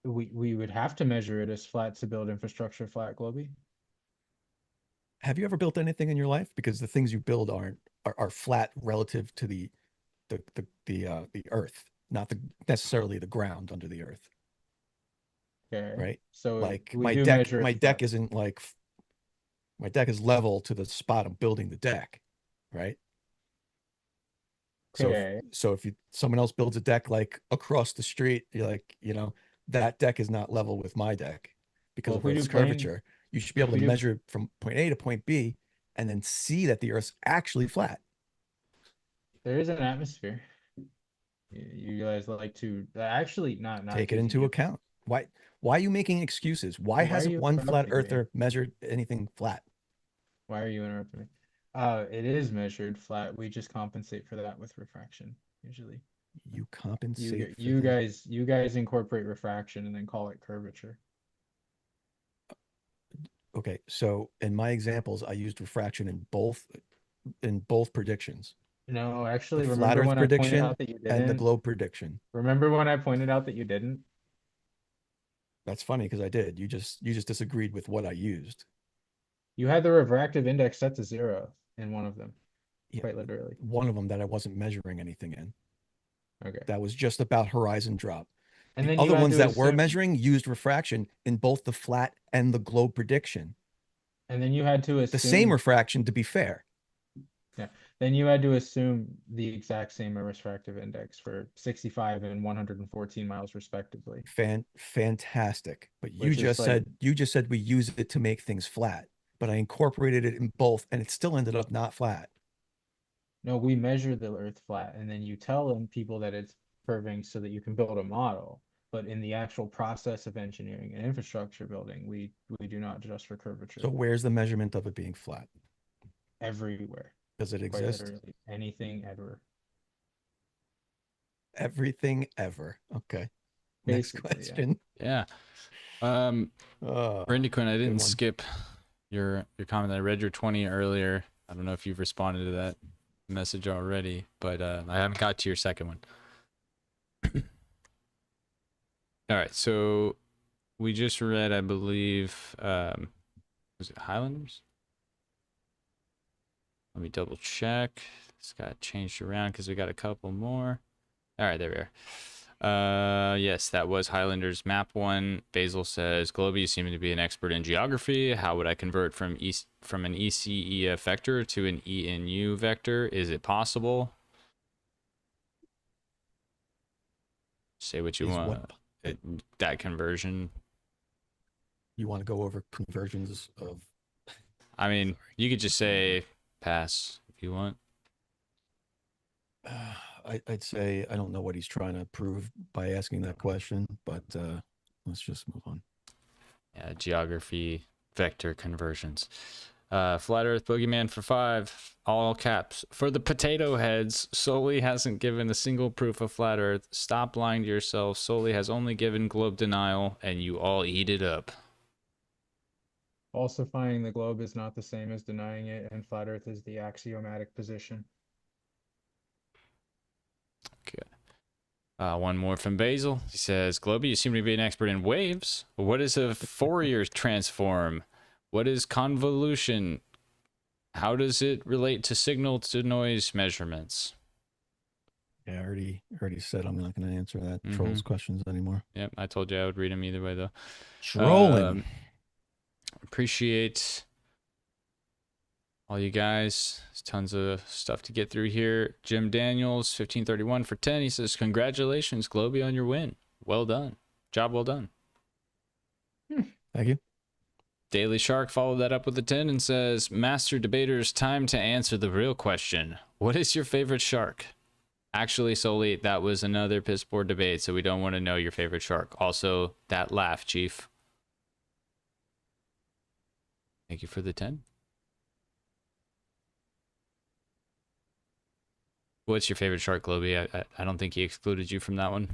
We would have to measure it as flat to build infrastructure flat, Globey. Have you ever built anything in your life? Because the things you build are flat relative to the earth, not necessarily the ground under the earth. Okay. Right. So like we my do deck, measure it my flat. deck isn't like my deck is level to the spot I'm building the deck. Right. Okay. So if someone else builds a deck like across the street, you're like, that deck is not level with my deck because Well, of if we do Earth's plane- curvature. You should be able if to we do- measure from point A to point B and then see that the Earth's actually flat. There is an atmosphere. You guys like to actually not Take it to into you. account. Why are you making excuses? Why Why are hasn't you one flat interrupting me? earther measured anything flat? Why are you interrupting me? It is measured flat. We just compensate for that with refraction, usually. You compensate for You that. guys incorporate refraction and then call it curvature. Okay, so in my examples, I used refraction in both predictions. No, actually, The flat remember Earth when I pointed prediction out that you and the didn't? globe prediction. Remember when I pointed out that you didn't? That's funny because I did. You just disagreed with what I used. You had the refractive index set to 0 in one of them, Yeah, quite literally. one of them that I wasn't measuring anything in. Okay. That was just about horizon drop. And The then you other had ones to that were assume, measuring used refraction in both the flat and the globe prediction. and then you had to assume The same refraction, to be fair. Yeah. Then you had to assume the exact same refractive index for 65 and 114 miles respectively. Fantastic. But you Which is just like- said we use it to make things flat. But I incorporated it in both and it still ended up not flat. No, we measure the Earth flat, and then you tell them people that it's curving so that you can build a model. But in the actual process of engineering and infrastructure building, we do not adjust for curvature. So where's the measurement of it being flat? Everywhere. Does it Quite exist? literally. Anything ever. Everything ever. Okay. Next Basically, question. Yeah. Brandy Quinn, I good didn't one. skip your comment. I read your 20 earlier. I don't know if you've responded to that message already, but I haven't got to your second one. All right, so we just read, I believe, was it Highlanders? Let me double check. This got changed around because we got a couple more. All right, there we are. Yes, that was Highlanders map 1. Basil says, Globey, you seem to be an expert in geography. How would I convert from an ECEF vector to an ENU vector? Is it possible? Say what you Is want. what- That conversion. You want to go over conversions of I mean, you could just say pass if you want. I'd say I don't know what he's trying to prove by asking that question, but let's just move on. Yeah, geography, vector conversions. Flat Earth Boogeyman for 5, all caps. For the potato heads, Soli hasn't given a single proof of Flat Earth. Stop lying to yourself. Soli has only given globe denial, and you all eat it up. Falsifying the globe is not the same as denying it, and flat Earth is the axiomatic position. Okay. One more from Basil. He says, Globey, you seem to be an expert in waves. What is a Fourier transform? What is convolution? How does it relate to signal to noise measurements? Yeah, I already said I'm not going to answer that Mhm. trolls questions anymore. Yep, I told you I would read them either way, though. Trolling. Appreciate all you guys. There's tons of stuff to get through here. Jim Daniels, 1531 for 10. He says, congratulations, Globey, on your win. Well done. Job well done. Thank you. Daily Shark followed that up with a 10 and says, Master Debaters, time to answer the real question. What is your favorite shark? Actually, Soli, that was another piss poor debate, so we don't want to know your favorite shark. Also, that laugh, Chief. Thank you for the 10. What's your favorite shark, Globey? I don't think he excluded you from that one.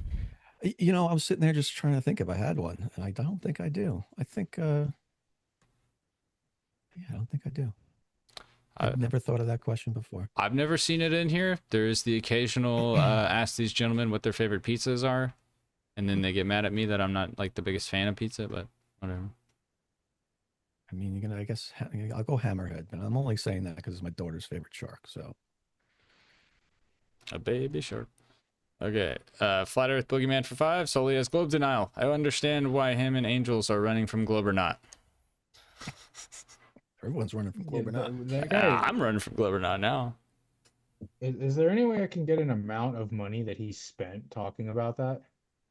You know, I was sitting there just trying to think if I had one, and I don't think I do. I think, yeah, I don't think I do. I've never thought of that question before. I've never seen it in here. There is the occasional ask these gentlemen what their favorite pizzas are, and then they get mad at me that I'm not like the biggest fan of pizza, but whatever. I mean, you're gonna, I guess, I'll go hammerhead, but I'm only saying that because it's my daughter's favorite shark. So, a baby shark. Okay, Flat Earth Boogeyman for 5. Soli has globe denial. I understand why him and Angels are running from globe or not. everyone's running from globe or not. That guy, I'm running from globe or not now. is there any way I can get an amount of money that he spent talking about that?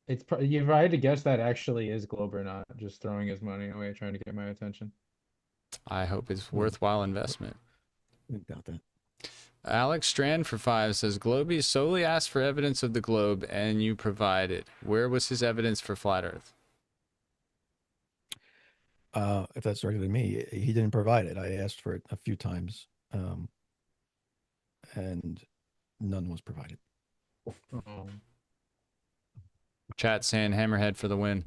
It's if I had to guess, that actually is Globe or not, just throwing his money away, trying to get my attention. I hope it's worthwhile investment. I doubt that. Alex Strand for 5 says, Globey solely asked for evidence of the globe and you provided. Where was his evidence for flat Earth? If that's directed at me, he didn't provide it. I asked for it a few times, and none was provided. Oh. Chat saying hammerhead for the win.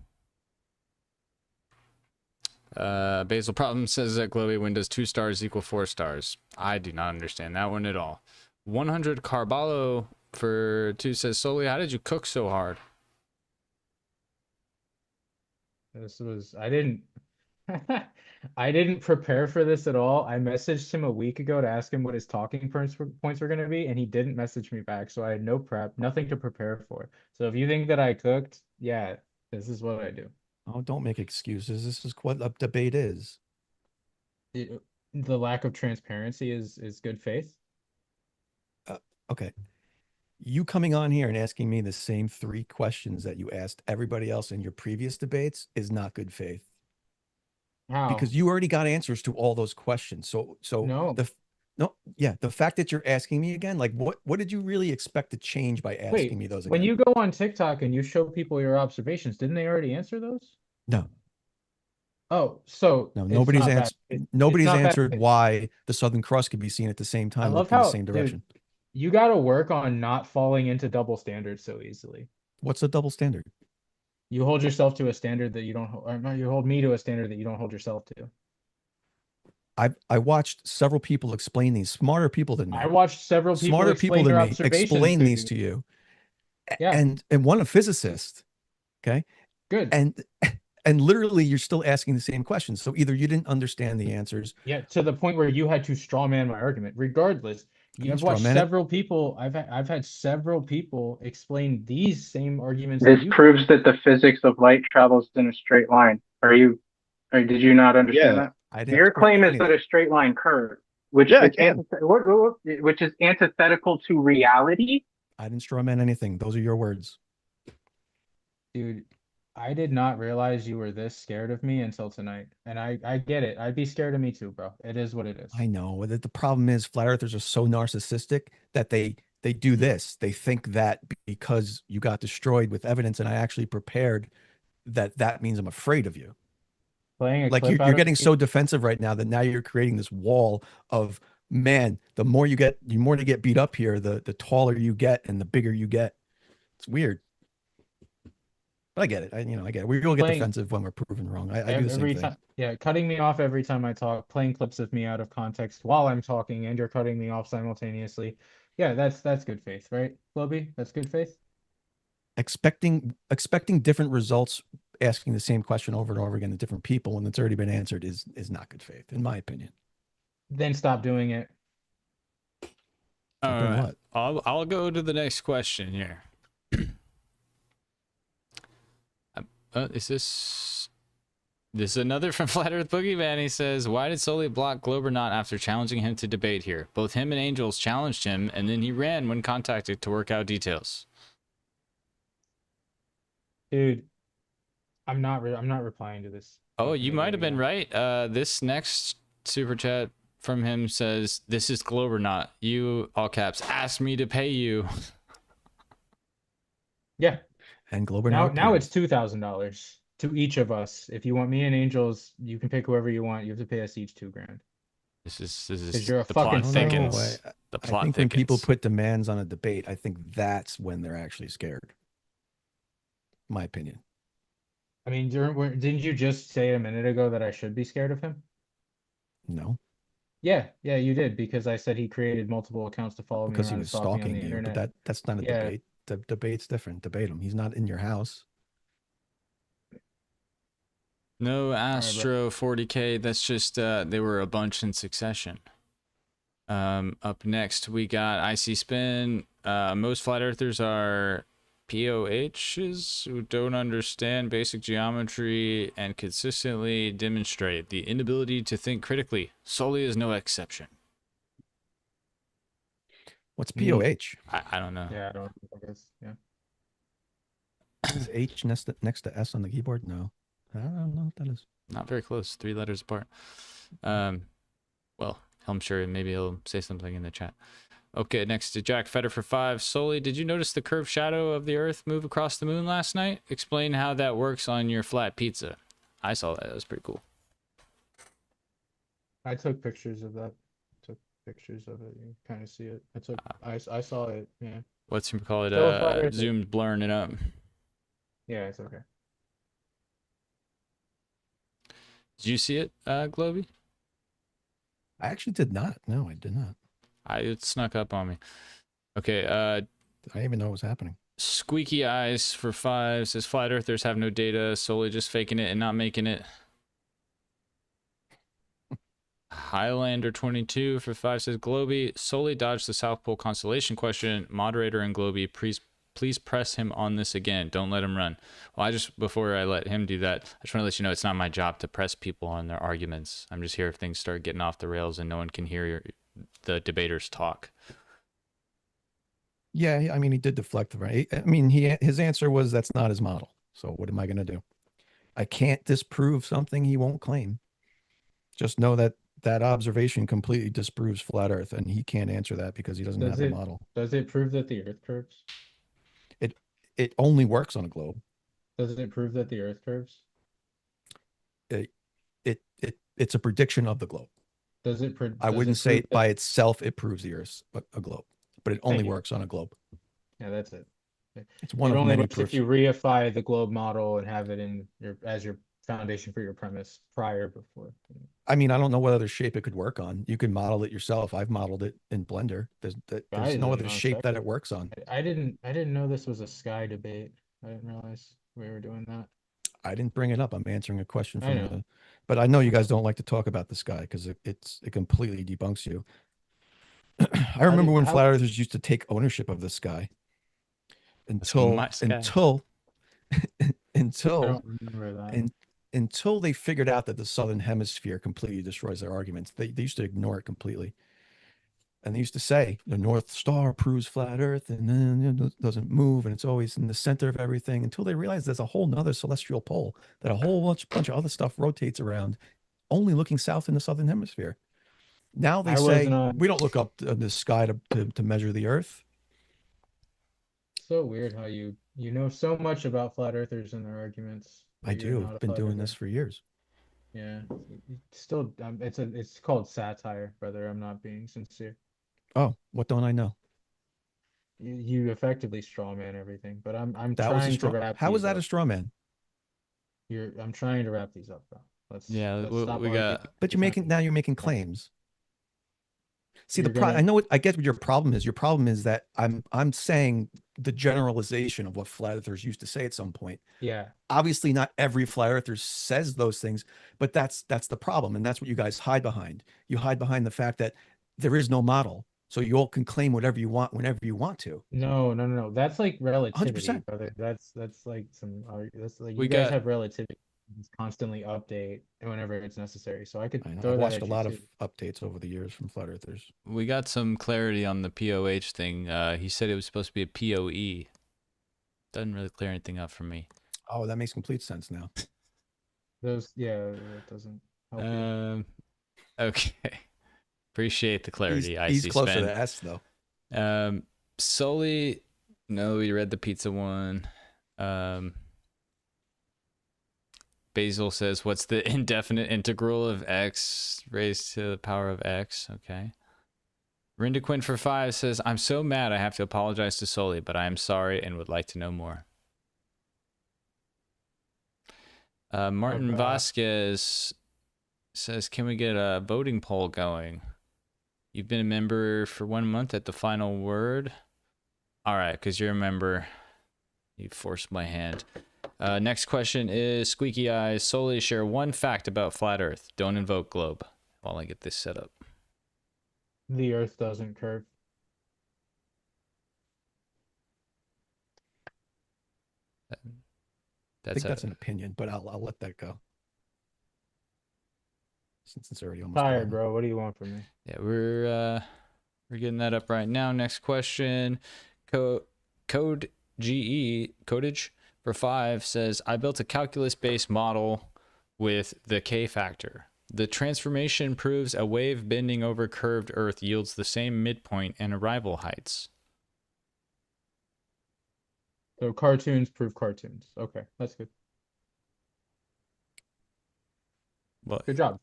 Basil Problem says that Globey win does 2 stars equal 4 stars. I do not understand that one at all. 100 Carballo for 2 says, Soli, how did you cook so hard? This was, I didn't prepare for this at all. I messaged him a week ago to ask him what his talking points were going to be, and he didn't message me back. So I had no prep, nothing to prepare for. So if you think that I cooked, yeah, this is what I do. Oh, don't make excuses. This is what a debate is. The lack of transparency is good faith. Okay. You coming on here and asking me the same 3 questions that you asked everybody else in your previous debates is not good faith. How? Because you already got answers to all those questions. So No. The fact that you're asking me again, like what did you really expect to change by asking me those again? When you go on TikTok and you show people your observations, didn't they already answer those? No. Oh, so No, it's nobody's not answered. bad. Nobody's It's not bad answered faith. why the Southern Cross could be seen at the same I time, love looking in how, the same direction. dude, you got to work on not falling into double standards so easily. What's the double standard? You hold yourself to a standard that you don't, or no, you hold me to a standard that you don't hold yourself to. I watched several people explain these, smarter people than me. I watched several people Smarter people explain than their me observations explain to these you. to you. Yeah. And one a physicist. Okay. Good. And literally you're still asking the same questions. So either you didn't understand the answers. Yeah, to the point where you had to straw man my argument. Regardless, I've watched several people. I've had several people explain these same arguments. This proves that the physics of light travels in a straight line. Or did you not understand that? Your claim is that a straight line curve, which is antithetical to reality. I didn't straw man anything. Those are your words. Dude, I did not realize you were this scared of me until tonight. And I get it. I'd be scared of me too, bro. It is what it is. I know that the problem is flat earthers are so narcissistic that they do this. They think that because you got destroyed with evidence and I actually prepared, that means I'm afraid of you. Like you're getting so defensive right now that now you're creating this wall of, man, the more you get beat up here, the taller you get and the bigger you get. It's weird. But I get it. I get it. We all get defensive when we're proven wrong. I do the same thing. Yeah, cutting me off every time I talk, playing clips of me out of context while I'm talking, and you're cutting me off simultaneously. Yeah, that's good faith, right, Globey? That's good faith. Expecting different results, asking the same question over and over again to different people when it's already been answered is not good faith, in my opinion. Then stop doing it. All right. I'll go to the next question here. Is this another from Flat Earth Boogeyman? He says, why did Soli block Globe or not after challenging him to debate here? Both him and Angels challenged him, and then he ran when contacted to work out details. Dude, I'm not replying to this. Oh, you might have been right. This next super chat from him says, this is Globe or not. You, all caps, asked me to pay you. Yeah. And Globey Now it's $2,000 to each of us. If you want me and Angels, you can pick whoever you want. You have to pay us each $2,000. This is Because you're a the fucking plot psycho. thickens. The plot I think thickens. when people put demands on a debate, I think that's when they're actually scared. My opinion. I mean, didn't you just say a minute ago that I should be scared of him? No, Yeah, you did, because I said he created multiple accounts to follow me because he around and was stalk me on stalking the you. internet. But that's not a Yeah. debate. The debate's different. Debate him. He's not in your house. No Astro 40K. That's just they were a bunch in succession. Up next we got IC Spin. Most flat earthers are POHs who don't understand basic geometry and consistently demonstrate the inability to think critically. Soli is no exception. What's POH? I don't know. Yeah, I don't know. I guess. Yeah. Is H next to S on the keyboard? No. I don't know what that is. Not very close. 3 letters apart. Well, I'm sure maybe he'll say something in the chat. Okay, next to Jack Fetter for 5. Soli, did you notice the curved shadow of the Earth move across the moon last night? Explain how that works on your flat pizza. I saw that. That was pretty cool. I took pictures of that. Took pictures of it. You kind of see it. I saw it. Yeah. What's you call Still a flat it? earther. Zoomed, blurring it up. Yeah, it's okay. Did you see it, Globey? I actually did not. No, I did not. It snuck up on me. Okay, I didn't even know it was happening. Squeaky Eyes for 5 says flat earthers have no data, Soli just faking it and not making it. Highlander 22 for 5 says Globey, Soli dodged the South Pole constellation question. Moderator and Globey, please press him on this again. Don't let him run. Well, before I let him do that, I just want to let you know it's not my job to press people on their arguments. I'm just here if things start getting off the rails and no one can hear the debaters talk. Yeah, I mean, he did deflect, right? I mean, his answer was that's not his model. So what am I going to do? I can't disprove something he won't claim. Just know that observation completely disproves flat Earth, and he can't answer that because he doesn't have a model. Does it prove that the Earth curves? It only works on a globe. Does it prove that the Earth curves? It's a prediction of the globe. I wouldn't say by itself it proves the Earth's a globe, but it only works on a globe. Yeah, that's it. It's one of many proofs. If you reify the globe model and have it in as your foundation for your premise before. I mean, I don't know what other shape it could work on. You can model it yourself. I've modeled it in Blender. There's no other shape that it works on. I didn't know this was a sky debate. I didn't realize we were doing that. I didn't bring it up. I'm answering a question from but I know you guys don't like to talk about the sky because it completely debunks you. I remember when flat earthers used to take ownership of the sky until they figured out that the southern hemisphere completely destroys their arguments. They used to ignore it completely. And they used to say the North Star proves flat Earth and then it doesn't move and it's always in the center of everything, until they realized there's a whole nother celestial pole that a whole bunch of other stuff rotates around, only looking south in the southern hemisphere. Now they say we don't look up the sky to measure the Earth. So weird how you know so much about flat earthers and their arguments. I do. I've been doing this for years. Yeah, still, it's called satire, brother. I'm not being sincere. Oh, what don't I know? You effectively straw man everything, but I'm that trying to wrap. How was that a straw man? I'm trying to wrap these up, bro. Let's stop we got. But you're making claims. See, I get what your problem is. Your problem is that I'm saying the generalization of what flat earthers used to say at some point. Yeah. Obviously, not every flat earther says those things, but that's the problem, and that's what you guys hide behind. You hide behind the fact that there is no model, so you all can claim whatever you want whenever you want to. No. That's like relativity, 100%. brother. That's like some. That's like you guys have relativity. Constantly update whenever it's necessary. So I could I've watched a lot of updates over the years from flat earthers. We got some clarity on the POH thing. He said it was supposed to be a POE. Doesn't really clear anything up for me. Oh, that makes complete sense now. It doesn't help. Okay. Appreciate the clarity. He's closer to S though. Soli, No, we read the pizza one. Basil says, what's the indefinite integral of x raised to the power of x? Okay. Rindaquin for 5 says, I'm so mad I have to apologize to Soli, but I am sorry and would like to know more. Martin Vasquez says, can we get a voting poll going? You've been a member for 1 month at the final word. All right, because you're a member. You forced my hand. Next question is Squeaky Eyes. Soli, share one fact about flat Earth. Don't invoke Globe while I get this set up. The Earth doesn't curve. I think that's an opinion, but I'll let that go. Since it's already almost tired, 11. bro. What do you want from me? Yeah, we're getting that up right now. Next question. Codage for 5 says, I built a calculus-based model with the K factor. The transformation proves a wave bending over curved Earth yields the same midpoint and arrival heights. So cartoons prove cartoons. Okay, that's good. Well, good job.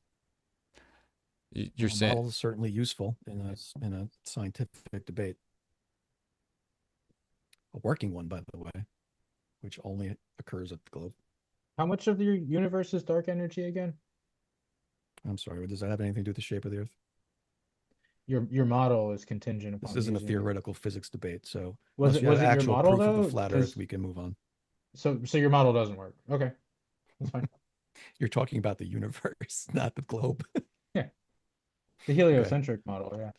You're saying model is certainly useful in a scientific debate. A working one, by the way, which only occurs at the globe. How much of your universe is dark energy again? I'm sorry, does that have anything to do with the shape of the Earth? Your model is contingent upon. This isn't a theoretical physics debate, so was it your model proof though? of the flat Earth, we can move on. So your model doesn't work. Okay, that's fine. You're talking about the universe, not the globe. Yeah, the heliocentric model. Yeah.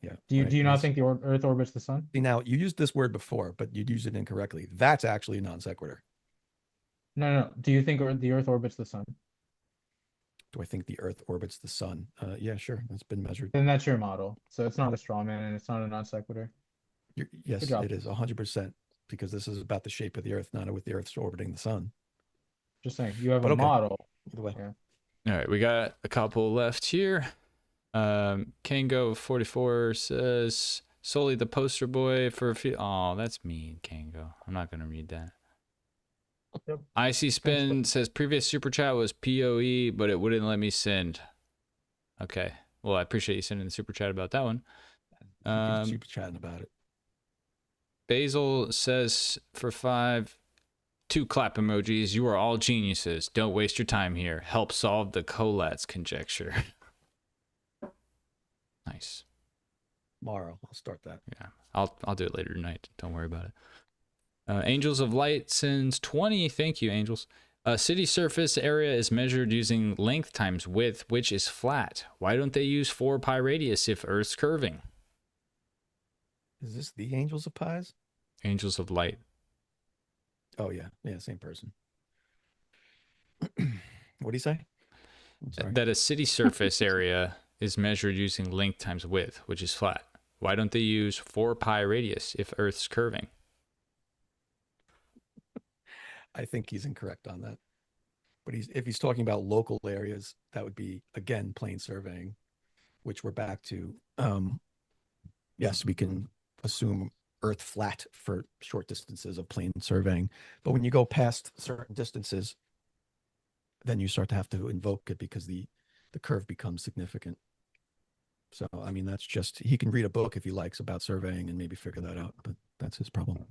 Yeah. Do you not think the Earth orbits the sun? See, now you used this word before, but you'd use it incorrectly. That's actually a non sequitur. No. Do you think the Earth orbits the sun? Do I think the Earth orbits the sun? Yeah, sure. That's been measured. Then that's your model. So it's not a straw man and it's not a non sequitur. Yes, it is 100%, because this is about the shape of the Earth, not with the Earth orbiting the sun. Just saying, you have a model. Either way. Yeah. All right, we got a couple left here. Kango 44 says, Soli the poster boy for a few. Oh, that's mean, Kango. I'm not gonna read that. Yep. Icy Spin says previous super chat was POE, but it wouldn't let me send. Okay. Well, I appreciate you sending the super chat about that one. Super chatting about it. Basil says for 5, 2 clap emojis. You are all geniuses. Don't waste your time here. Help solve the Collatz conjecture. Nice. Tomorrow, I'll start that. Yeah, I'll do it later tonight. Don't worry about it. Angels of Light sends 20. Thank you, Angels. City surface area is measured using length times width, which is flat. Why don't they use 4 pi radius if Earth's curving? Is this the Angels of Pies? Angels of Light. Oh, yeah. Yeah, same person. What do you say? That a city surface area is measured using length times width, which is flat. Why don't they use 4 pi radius if Earth's curving? I think he's incorrect on that. But if he's talking about local areas, that would be, again, plane surveying, which we're back to. Yes, we can assume Earth flat for short distances of plane surveying. But when you go past certain distances, then you start to have to invoke it because the curve becomes significant. So, I mean, that's just, he can read a book if he likes about surveying and maybe figure that out, but that's his problem.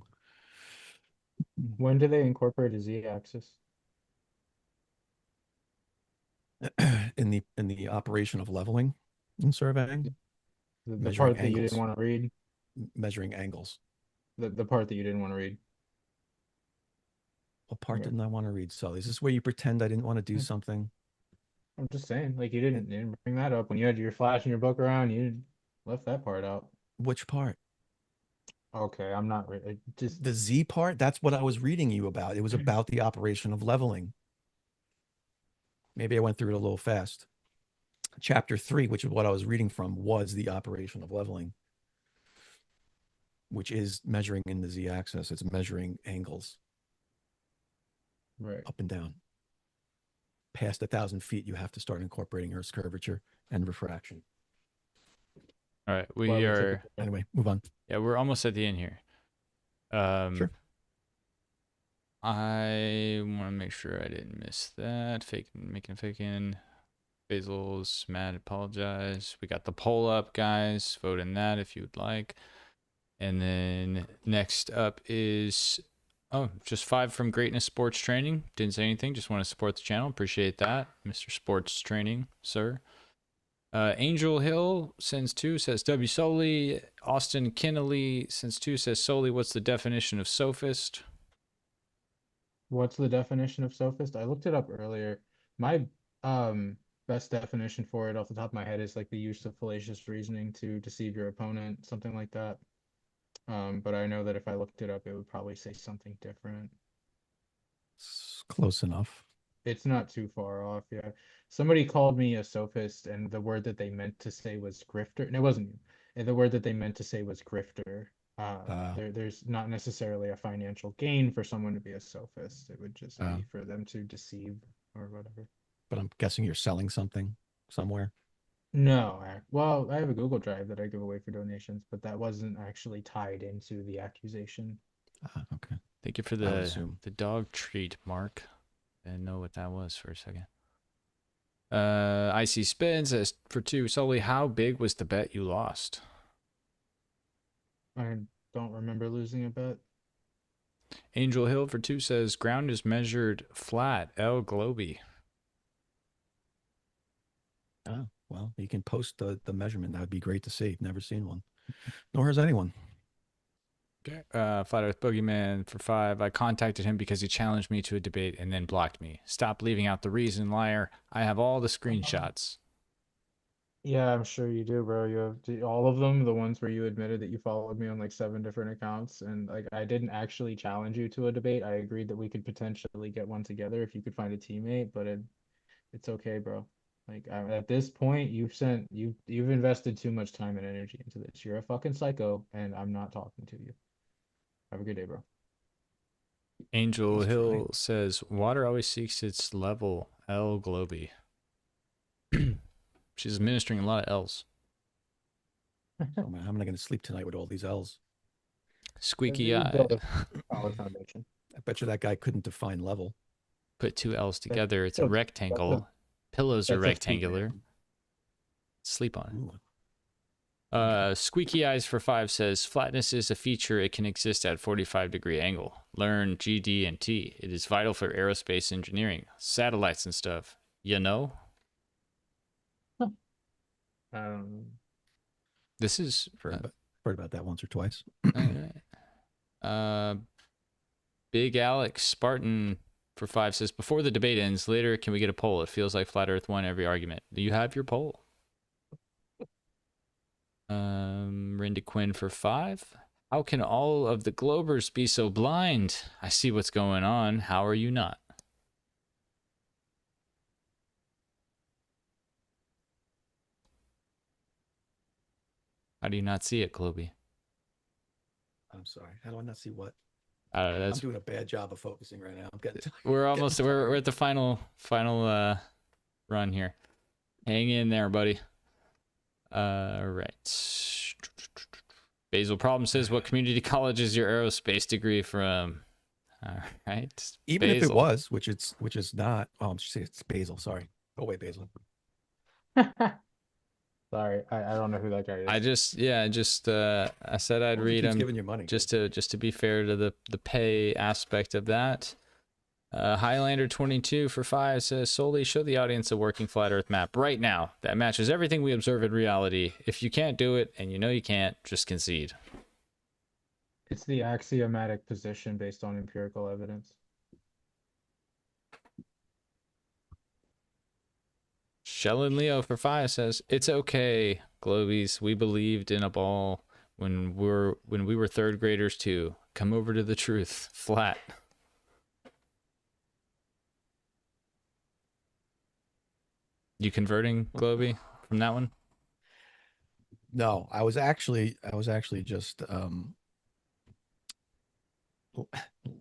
When do they incorporate a z-axis? in the operation of leveling and surveying. The part that you didn't want to read? Measuring angles. The part that you didn't want to read. What part didn't I want to read? So is this where you pretend I didn't want to do something? I'm just saying, like you didn't bring that up when you had your flash and your book around. You left that part out. Which part? Okay, I'm not just the Z part. That's what I was reading you about. It was about the operation of leveling. Maybe I went through it a little fast. Chapter 3, which is what I was reading from, was the operation of leveling, which is measuring in the Z-axis. It's measuring angles, right, up and down. Past 1,000 feet, you have to start incorporating Earth's curvature and refraction. All right, we are... Anyway, move on. Yeah, we're almost at the end here. Sure. I want to make sure I didn't miss that. Faking. Basil's mad, apologize. We got the poll up, guys. Vote in that if you would like. And then next up is, just 5 from Greatness Sports Training. Didn't say anything. Just want to support the channel. Appreciate that, Mr. Sports Training, sir. Angel Hill sends 2, says W Soli. Austin Kinnelly sends 2, says Soli. What's the definition of sophist? What's the definition of sophist? I looked it up earlier. My best definition for it off the top of my head is like the use of fallacious reasoning to deceive your opponent, something like that. But I know that if I looked it up, it would probably say something different. It's close enough. It's not too far off, yeah. Somebody called me a sophist, and the word that they meant to say was grifter. And it wasn't you. And the word that they meant to say was grifter. There's not necessarily a financial gain for someone to be a sophist. It would just be for them to deceive or whatever. But I'm guessing you're selling something somewhere. No, well, I have a Google Drive that I give away for donations, but that wasn't actually tied into the accusation. Okay. Thank you for the dog treat, Mark. I didn't know what that was for a second. Icy Spin says for 2, Soli, how big was the bet you lost? I don't remember losing a bet. Angel Hill for 2 says ground is measured flat. L Globey. Oh, well, you can post the measurement. That would be great to see. Never seen one. Nor has anyone. Okay. Flat Earth Boogeyman for 5. I contacted him because he challenged me to a debate and then blocked me. Stop leaving out the reason, liar. I have all the screenshots. Yeah, I'm sure you do, bro. You have all of them, the ones where you admitted that you followed me on like 7 different accounts. And like, I didn't actually challenge you to a debate. I agreed that we could potentially get one together if you could find a teammate, but it's okay, bro. Like, at this point, you've invested too much time and energy into this. You're a fucking psycho, and I'm not talking to you. Have a good day, bro. Angel Hill says, water always seeks its level. L Globey. She's administering a lot of L's. Oh, man, how am I going to sleep tonight with all these L's? Squeaky eye. Solid foundation. I bet you that guy couldn't define level. Put 2 L's together. It's a rectangle. Pillows are rectangular. Sleep on it. Squeaky Eyes for 5 says, flatness is a feature. It can exist at 45-degree angle. Learn GD and T. It is vital for aerospace engineering, satellites and stuff. You know? This is... Heard about that once or twice. Big Alex Spartan for 5 says, before the debate ends, later, can we get a poll? It feels like Flat Earth won every argument. Do you have your poll? Rinda Quinn for 5. How can all of the Globers be so blind? I see what's going on. How are you not? How do you not see it, Globey? I'm sorry. How do I not see what? I'm doing a bad job of focusing right now. I'm getting tired. We're at the final run here. Hang in there, buddy. All right. Basil Problem says, what community college is your aerospace degree from? All right. Even Basil. If it was, which is not. Oh, I'm just saying it's Basil. Sorry. Go away, Basil. Sorry, I don't know who that guy is. I said I'd read him. Giving you money, just to be fair to the pay aspect of that. Highlander 22 for 5 says, Soli, show the audience a working flat earth map right now that matches everything we observe in reality. If you can't do it, and you know you can't, just concede. It's the axiomatic position based on empirical evidence. Shellin Leo for 5 says, it's okay, Globies. We believed in a ball when we were 3rd graders too. Come over to the truth. Flat. You converting, Globey, from that one? No, I was actually just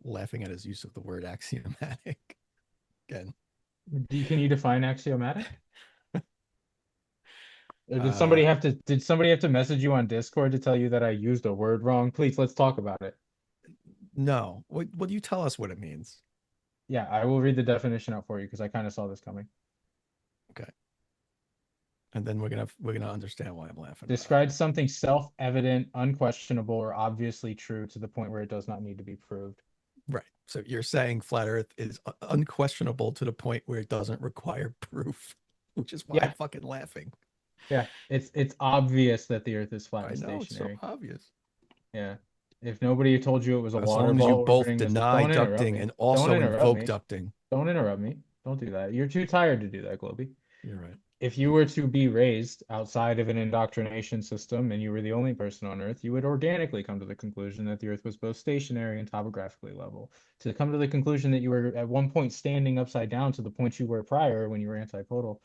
laughing at his use of the word axiomatic again. Can you define axiomatic? Did somebody have to message you on Discord to tell you that I used a word wrong? Please, let's talk about it. No. What do you tell us what it means? Yeah, I will read the definition out for you because I kind of saw this coming. Okay. And then we're gonna understand why I'm laughing. Describes something self-evident, unquestionable, or obviously true to the point where it does not need to be proved. Right. So you're saying flat Earth is unquestionable to the point where it doesn't require proof, which is why I'm fucking laughing. Yeah, it's obvious that the Earth is flat and I know, stationary. it's so obvious. Yeah. If nobody told you it was a As water long as you ball both orbiting the sun, deny don't interrupt ducting me. and Don't also interrupt invoke me. ducting. Don't interrupt me. Don't do that. You're too tired to do that, Globey. You're right. If you were to be raised outside of an indoctrination system and you were the only person on Earth, you would organically come to the conclusion that the Earth was both stationary and topographically level. To come to the conclusion that you were at one point standing upside down to the point you were prior when you were antipodal,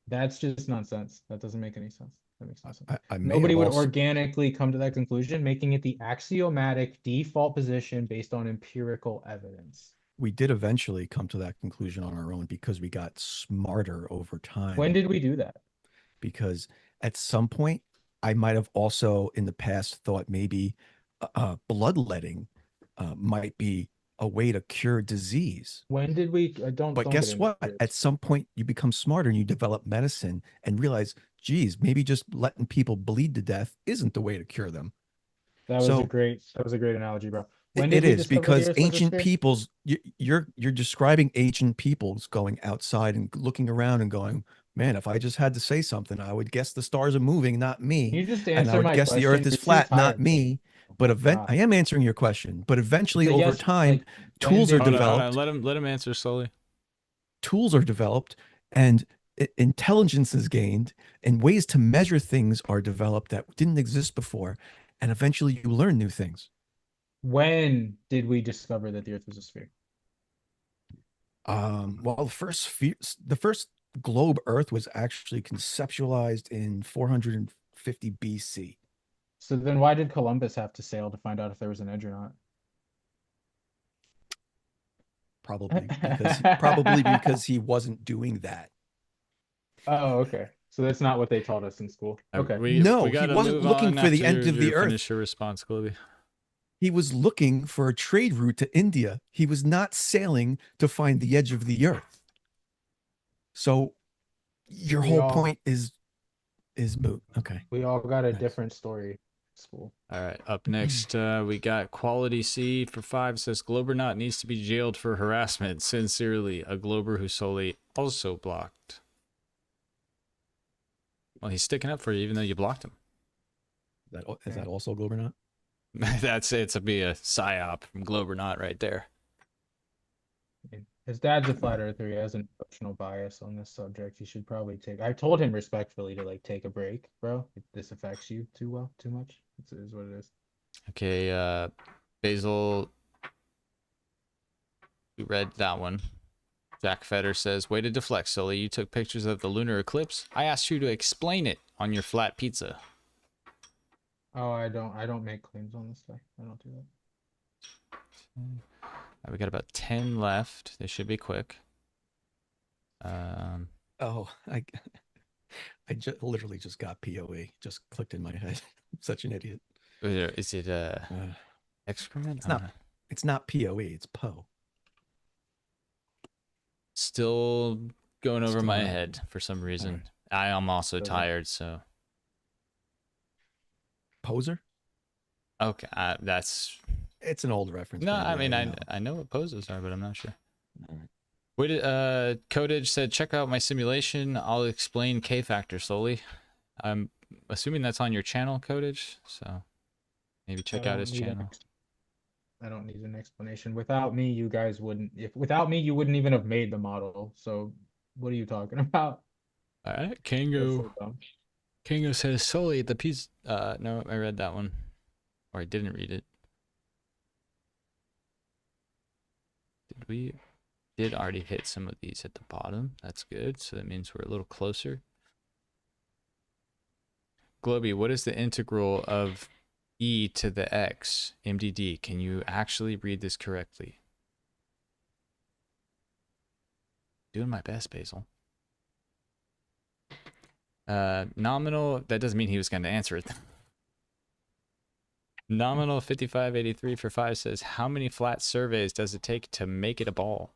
that's just nonsense. That doesn't make any sense. That makes no sense. Nobody would organically come to that conclusion, making it the axiomatic default position based on empirical evidence. We did eventually come to that conclusion on our own because we got smarter over time. When did we do that? Because at some point, I might have also in the past thought maybe bloodletting might be a way to cure disease. When did we? But guess what? At some point, you become smarter and you develop medicine and realize, geez, maybe just letting people bleed to death isn't the way to cure them. That was a great analogy, bro. When it is because ancient peoples, you're describing ancient peoples going outside and looking around and going, man, if I just had to say something, I would guess the stars are moving, not me. You just and I would guess the earth is flat, not me. But I am answering your question. But eventually, over time, tools are developed. Let him answer slowly. Tools are developed and intelligence is gained and ways to measure things are developed that didn't exist before. And eventually you learn new things. When did we discover that the Earth was a sphere? Well, the first globe Earth was actually conceptualized in 450 BC. So then why did Columbus have to sail to find out if there was an edge or not? Probably because he wasn't doing that. Oh, okay. So that's not what they taught us in school. Okay. We wasn't looking for the end of the Earth. Finish your response, Globey. He was looking for a trade route to India. He was not sailing to find the edge of the Earth. So your whole point is moot. Okay. We all got a different story. School. All right. Up next, we got Quality Seed for 5 says Globernaut needs to be jailed for harassment. Sincerely, a Glober who Soli also blocked. Well, he's sticking up for you even though you blocked him. Is that also Globernaut? That's it. To be a psyop from Globernaut right there. His dad's a flat earther. He has an emotional bias on this subject. He should probably take. I told him respectfully to take a break, bro. If this affects you too much. It is what it is. Okay, Basil. We read that one. Jack Fetter says, "Way to deflect, Sully. You took pictures of the lunar eclipse. I asked you to explain it on your flat pizza." Oh, I don't make claims on this stuff. I don't do that. We got about 10 left. They should be quick. I literally just got POE. Just clicked in my head. I'm such an idiot. Is it excrement? It's not POE. It's PO. Still going over my head for some reason. Right. I am also tired, so. Poser? Okay, it's an old reference. No, I mean, I know what poses are, but I'm not sure. All right. Wait, Codage said, check out my simulation. I'll explain K-factor solely. I'm assuming that's on your channel, Codage, so maybe check out his channel. I don't need an explanation. Without me, you guys wouldn't. Without me, you wouldn't even have made the model. So, what are you talking about? All right, Kango. Kango says solely the piece. No, I read that one, or I didn't read it. We did already hit some of these at the bottom. That's good. So that means we're a little closer. Globey, what is the integral of e to the x MDD? Can you actually read this correctly? Doing my best, Basil. Nominal, that doesn't mean he was going to answer it. Nominal 5583 for 5 says, how many flat surveys does it take to make it a ball?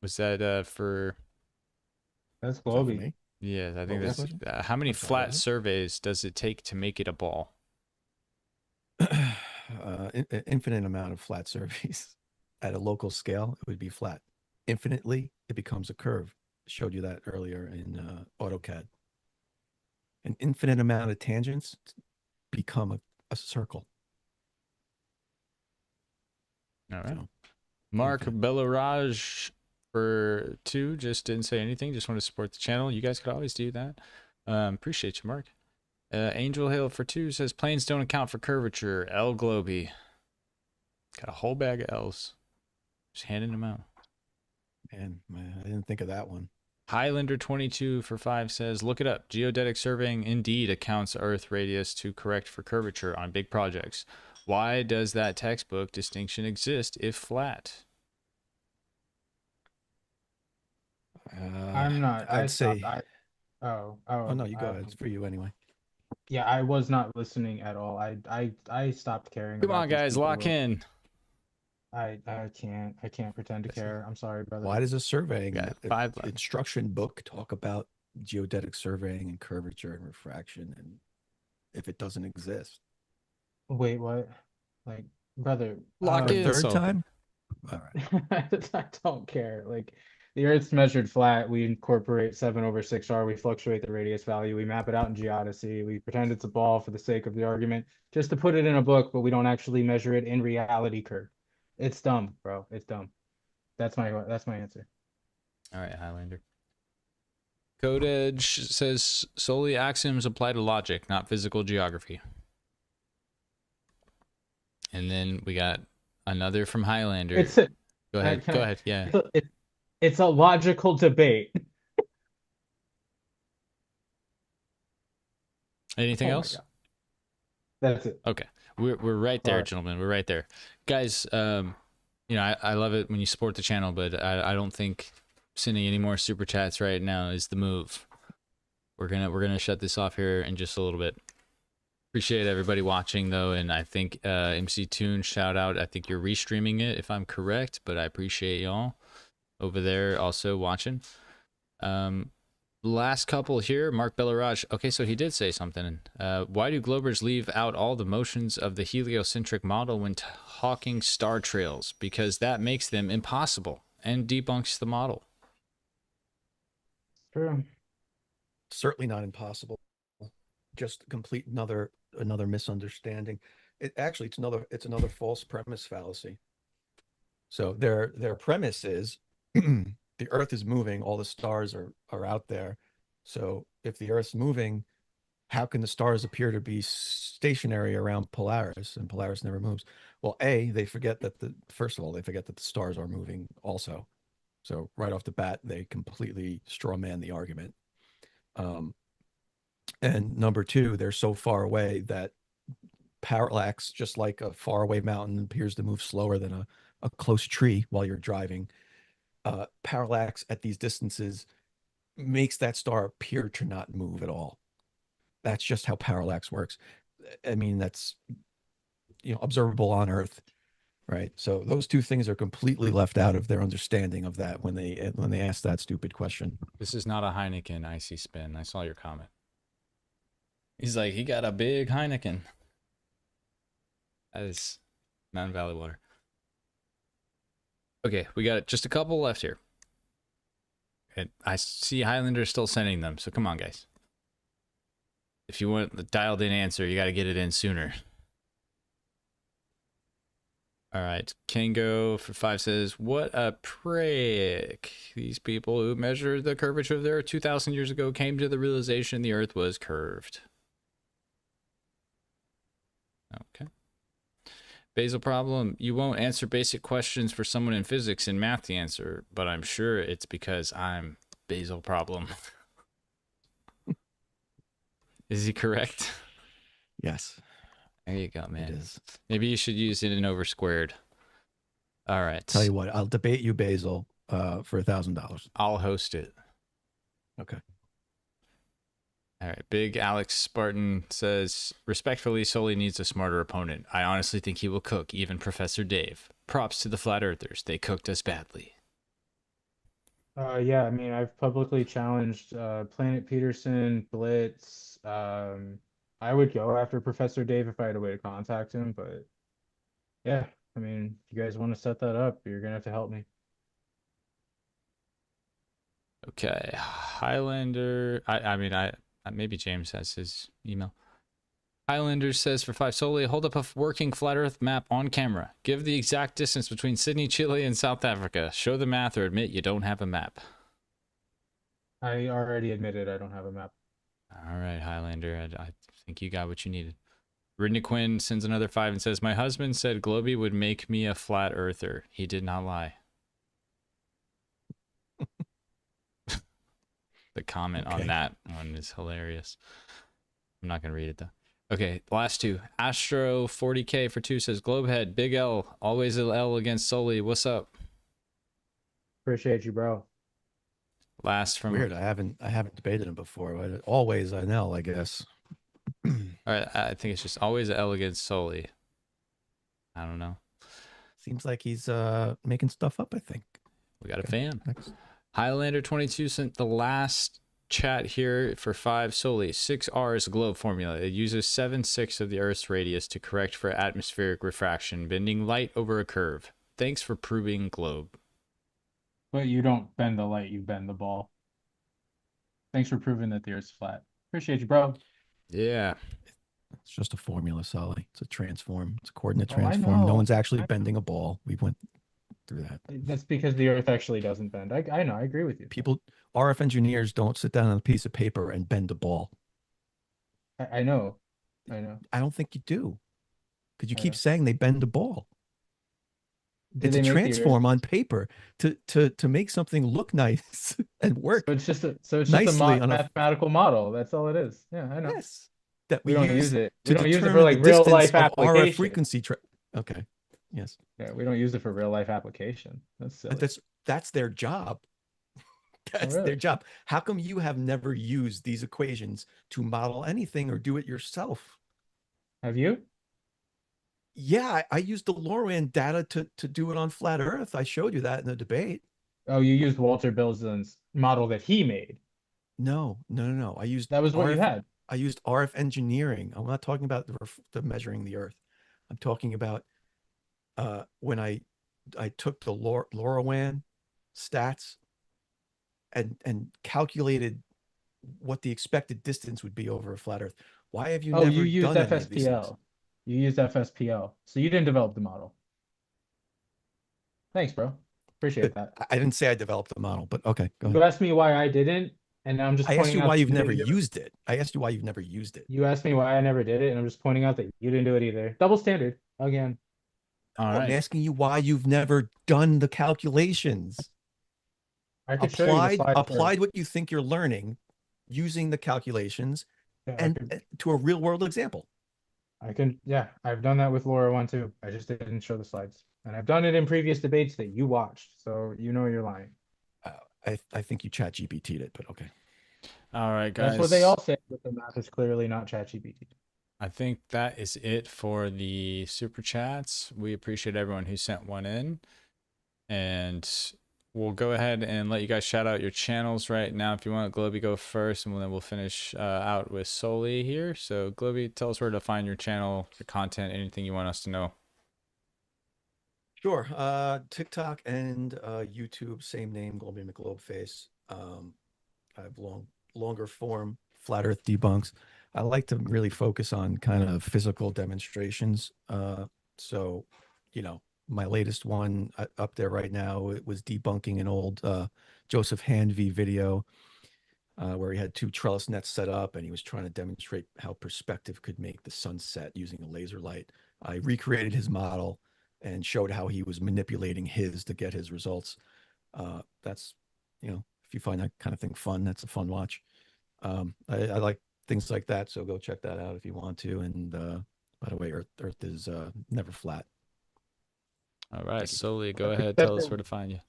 Was that for... That's Is that for Globey. me? Yeah, I think What that's... was how many I'm sorry, flat what was it? surveys does it take to make it a ball? Infinite amount of flat surveys. At a local scale, it would be flat. Infinitely, it becomes a curve. Showed you that earlier in AutoCAD. An infinite amount of tangents become a circle. All right. So, Mark infinite. Bellarage for 2 just didn't say anything. Just want to support the channel. You guys could always do that. Appreciate you, Mark. Angel Hill for 2 says planes don't account for curvature. L Globey. Got a whole bag of L's. Just handing them out. Man, I didn't think of that one. Highlander 22 for 5 says, look it up. Geodetic surveying indeed accounts Earth radius to correct for curvature on big projects. Why does that textbook distinction exist if flat? I'm not. I'd say. Oh, No, you go ahead. It's for you anyway. Yeah, I was not listening at all. I stopped caring. Come about on, these guys, people. lock in. I can't pretend to care. I'm sorry, brother. Why does a surveying Five left. instruction book talk about geodetic surveying and curvature and refraction, and if it doesn't exist? Wait, what? Like, brother, Lock in. Third time? All right. I don't care. Like, the Earth's measured flat. We incorporate 7/6R. We fluctuate the radius value. We map it out in geodesy. We pretend it's a ball for the sake of the argument, just to put it in a book, but we don't actually measure it in reality curve. It's dumb, bro. It's dumb. That's my answer. All right, Highlander. Code Edge says Soli axioms apply to logic, not physical geography. And then we got another from Highlander. Go ahead. Yeah. It's a logical debate. Anything else? That's it. Okay. We're right there, gentlemen. We're right there. Guys, I love it when you support the channel, but I don't think sending any more super chats right now is the move. We're gonna shut this off here in just a little bit. Appreciate everybody watching though, and I think MC Toon, shout out. I think you're restreaming it if I'm correct, but I appreciate y'all over there also watching. Last couple here, Mark Bellarage. Okay, so he did say something. Why do Globers leave out all the motions of the heliocentric model when talking star trails? Because that makes them impossible and debunks the model. True. Certainly not impossible. Just complete another misunderstanding. It's another false premise fallacy. So their premise is the Earth is moving, all the stars are out there. So if the Earth's moving, how can the stars appear to be stationary around Polaris, and Polaris never moves? Well, they forget that the stars are moving also. So right off the bat, they completely strawman the argument. And number two, they're so far away that parallax, just like a faraway mountain appears to move slower than a close tree while you're driving, parallax at these distances makes that star appear to not move at all. That's just how parallax works. I mean, that's observable on Earth, right? So those two things are completely left out of their understanding of that when they ask that stupid question. This is not a Heineken icy spin. I saw your comment. He's like, he got a big Heineken. That is Mountain Valley water. Okay, we got just a couple left here. And I see Highlander still sending them, so come on, guys. If you want the dialed in answer, you got to get it in sooner. All right, Kango for 5 says, what a prick. These people who measured the curvature of the Earth 2,000 years ago came to the realization the Earth was curved. Okay. Basil problem, you won't answer basic questions for someone in physics and math to answer, but I'm sure it's because I'm Basil problem. Is he correct? Yes. There you go, man. It is. Maybe you should use it in over squared. All right. Tell you what, I'll debate you, Basil, for $1,000. I'll host it. Okay. All right. Big Alex Spartan says, respectfully, Soli needs a smarter opponent. I honestly think he will cook even Professor Dave. Props to the Flat Earthers. They cooked us badly. Yeah, I mean, I've publicly challenged Planet Peterson, Blitz. I would go after Professor Dave if I had a way to contact him, but yeah, I mean, if you guys want to set that up, you're gonna have to help me. Okay. Highlander. I mean, maybe James has his email. Highlander says for 5 Soli, hold up a working flat earth map on camera. Give the exact distance between Sydney, Chile, and South Africa. Show the math or admit you don't have a map. I already admitted I don't have a map. All right, Highlander. I think you got what you needed. Ridney Quinn sends another 5 and says, my husband said Globey would make me a flat earther. He did not lie. The comment on that one is hilarious. I'm not going to read it though. Okay, last 2. Astro 40K for 2 says, Globehead, Big L, always an L against Soli. What's up? Appreciate you, bro. Last from Weird. I haven't debated him before, but always an L, I guess. All right, I think it's just always an L against Soli. I don't know. Seems like he's making stuff up, I think. We got a fan. Next. Highlander 22 sent the last chat here for 5 Soli. 6R is a globe formula. It uses 7/6 of the Earth's radius to correct for atmospheric refraction, bending light over a curve. Thanks for proving globe. But you don't bend the light, you bend the ball. Thanks for proving that the Earth's flat. Appreciate you, bro. Yeah. It's just a formula, Soli. It's a transform. It's a coordinate I transform. know. No one's actually bending a ball. We went through that. That's because the Earth actually doesn't bend. I know. I agree with you. People, RF engineers don't sit down on a piece of paper and bend a ball. I know. I know. I don't think you do. Because you I keep know. saying they bend a ball. Did It's they a make the transform Earth- on paper to make something look nice and work So it's just a nicely on a mathematical model. That's all it is. Yeah, I know. yes that We don't use it. We to don't use it for determine like the real distance life of RF application. frequency. Okay, yes, Yeah, we don't use it for real life application. That's silly. that's their job. That's really? their job. How come you have never used these equations to model anything or do it yourself? Have you? Yeah, I used the LoRaWAN data to do it on flat Earth. I showed you that in the debate. Oh, you used Walter Bilson's model that he made. No. I used That was what you had. I used RF engineering. I'm not talking about the measuring the Earth. I'm talking about when I took the LoRaWAN stats and calculated what the expected distance would be over a flat Earth. Why have you never you used done any of these things? FSPL. You used FSPL. So you didn't develop the model. Thanks, bro. Appreciate that. I didn't say I developed the model, but okay, go You ahead. asked me why I didn't, and I'm just I asked pointing you out why that you've you never didn't do it. used it. I asked you why you've never used it. You asked me why I never did it, and I'm just pointing out that you didn't do it either. Double standard again. All I'm right. asking you why you've never done the calculations. I could show you the slides Applied what you think you're learning using the calculations and to a real world example. Yeah, I've done that with LoRaWAN too. I just didn't show the slides. And I've done it in previous debates that you watched, so you know you're lying. I think you chat GPT'd it, but okay. All right, guys. That's what they all say, but the math is clearly not ChatGPT. I think that is it for the super chats. We appreciate everyone who sent one in. And we'll go ahead and let you guys shout out your channels right now. If you want, Globey, go first, and then we'll finish out with Soli here. So, Globey, tell us where to find your channel, your content, anything you want us to know. Sure. TikTok and YouTube, same name, Globey McGlobeFace. I have longer form flat Earth debunks. I like to really focus on kind of physical demonstrations. So, you know, my latest one up there right now, it was debunking an old Joseph Hanvey video where he had 2 trellis nets set up and he was trying to demonstrate how perspective could make the sunset using a laser light. I recreated his model and showed how he was manipulating his to get his results. That's, you know, if you find that kind of thing fun, that's a fun watch. I like things like that, so go check that out if you want to. And by the way, Earth is never flat. All right, Soli, go ahead. Tell us where to find you.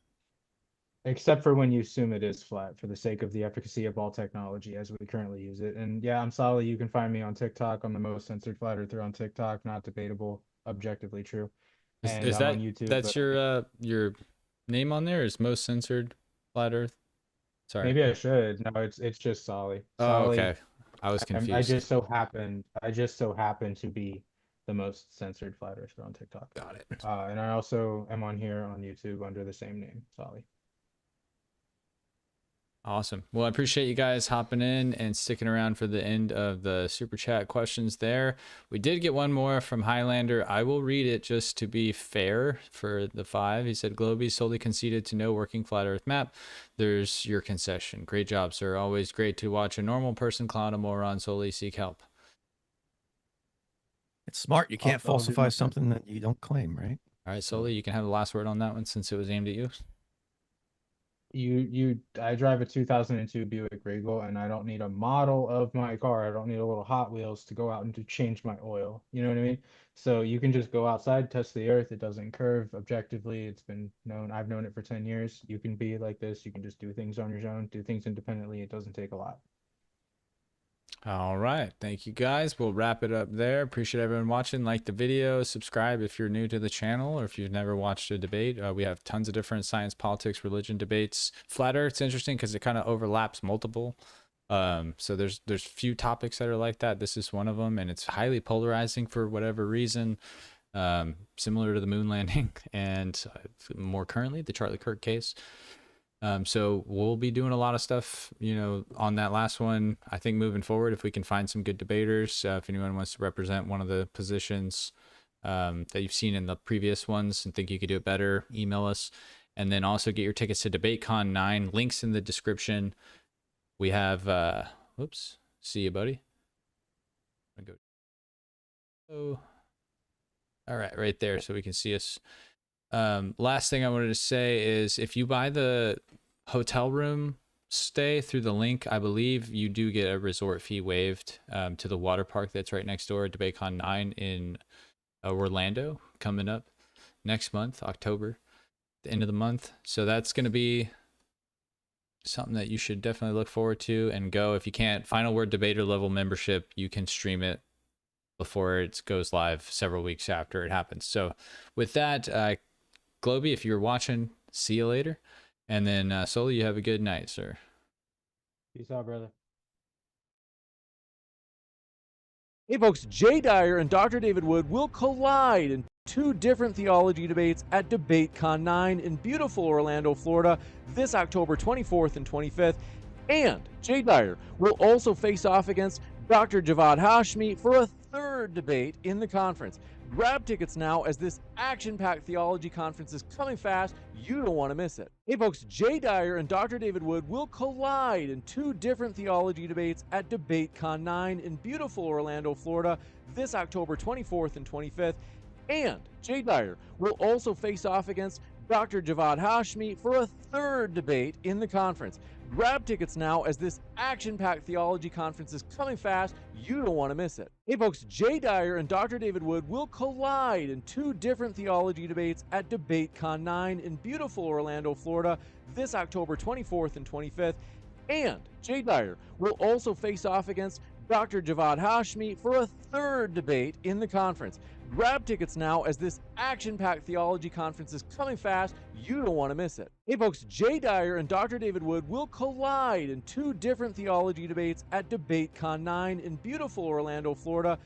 Except for when you assume it is flat for the sake of the efficacy of all technology as we currently use it. And yeah, I'm Soli. You can find me on TikTok. I'm the most censored flat earther on TikTok. Not debatable, objectively true. And Is I'm that on YouTube. that's your name on there? Is most censored flat Earth? Sorry. Maybe I should. No, it's just Soli. Oh, okay. I was confused. I just so happen to be the most censored flat earther on TikTok. Got it. And I also am on here on YouTube under the same name, Soli. Awesome. Well, I appreciate you guys hopping in and sticking around for the end of the super chat questions there. We did get one more from Highlander. I will read it just to be fair for the 5. He said, Globey solely conceded to no working flat earth map. There's your concession. Great job, sir. Always great to watch a normal person clown a moron. Solely seek help. It's smart. You can't falsify something that you don't claim, right? All right, Solely, you can have the last word on that one since it was aimed at you. I drive a 2002 Buick Regal, and I don't need a model of my car. I don't need a little Hot Wheels to go out and to change my oil. You know what I mean? So you can just go outside, test the earth. It doesn't curve objectively. It's been known. I've known it for 10 years. You can be like this. You can just do things on your own, do things independently. It doesn't take a lot. All right. Thank you, guys. We'll wrap it up there. Appreciate everyone watching. Like the video, subscribe if you're new to the channel or if you've never watched a debate. We have tons of different science, politics, religion debates. Flat Earth's interesting because it kind of overlaps multiple. So there's few topics that are like that. This is one of them, and it's highly polarizing for whatever reason. Similar to the moon landing and more currently the Charlie Kirk case. So we'll be doing a lot of stuff, you know, on that last one. I think moving forward, if we can find some good debaters, if anyone wants to represent one of the positions that you've seen in the previous ones and think you could do it better, email us. And then also get your tickets to DebateCon 9. Links in the description. We have, whoops, see you, buddy. Oh, all right, right there, so we can see us. Last thing I wanted to say is if you buy the hotel room stay through the link, I believe you do get a resort fee waived to the water park that's right next door, DebateCon 9 in Orlando, coming up next month, October, the end of the month. So that's going to be something that you should definitely look forward to and go. If you can't, Final Word debater level membership, you can stream it before it goes live several weeks after it happens. So with that, Globey, if you're watching, see you later. And then Soli, you have a good night, sir. Peace out, brother. Hey folks, Jay Dyer and Dr. David Wood will collide in 2 different theology debates at DebateCon 9 in beautiful Orlando, Florida, this October 24th and 25th. And Jay Dyer will also face off against Dr. Javad Hashmi for a 3rd debate in the conference. Grab tickets now as this action-packed theology conference is coming fast. You don't want to miss it. Hey folks, Jay Dyer and Dr. David Wood will collide in 2 different theology debates at DebateCon 9 in beautiful Orlando, Florida, this October 24th and 25th. And Jay Dyer will also face off against Dr. Javad Hashmi for a 3rd debate in the conference. Grab tickets now as this action-packed theology conference is coming fast. You don't want to miss it. Hey folks, Jay Dyer and Dr. David Wood will collide in 2 different theology debates at DebateCon 9 in beautiful Orlando, Florida, this October 24th and 25th. And Jay Dyer will also face off against Dr. Javad Hashmi for a 3rd debate in the conference. Grab tickets now as this action-packed theology conference is coming fast. You don't want to miss it. Hey folks, Jay Dyer and Dr. David Wood will collide in 2 different theology debates at DebateCon 9 in beautiful Orlando, Florida,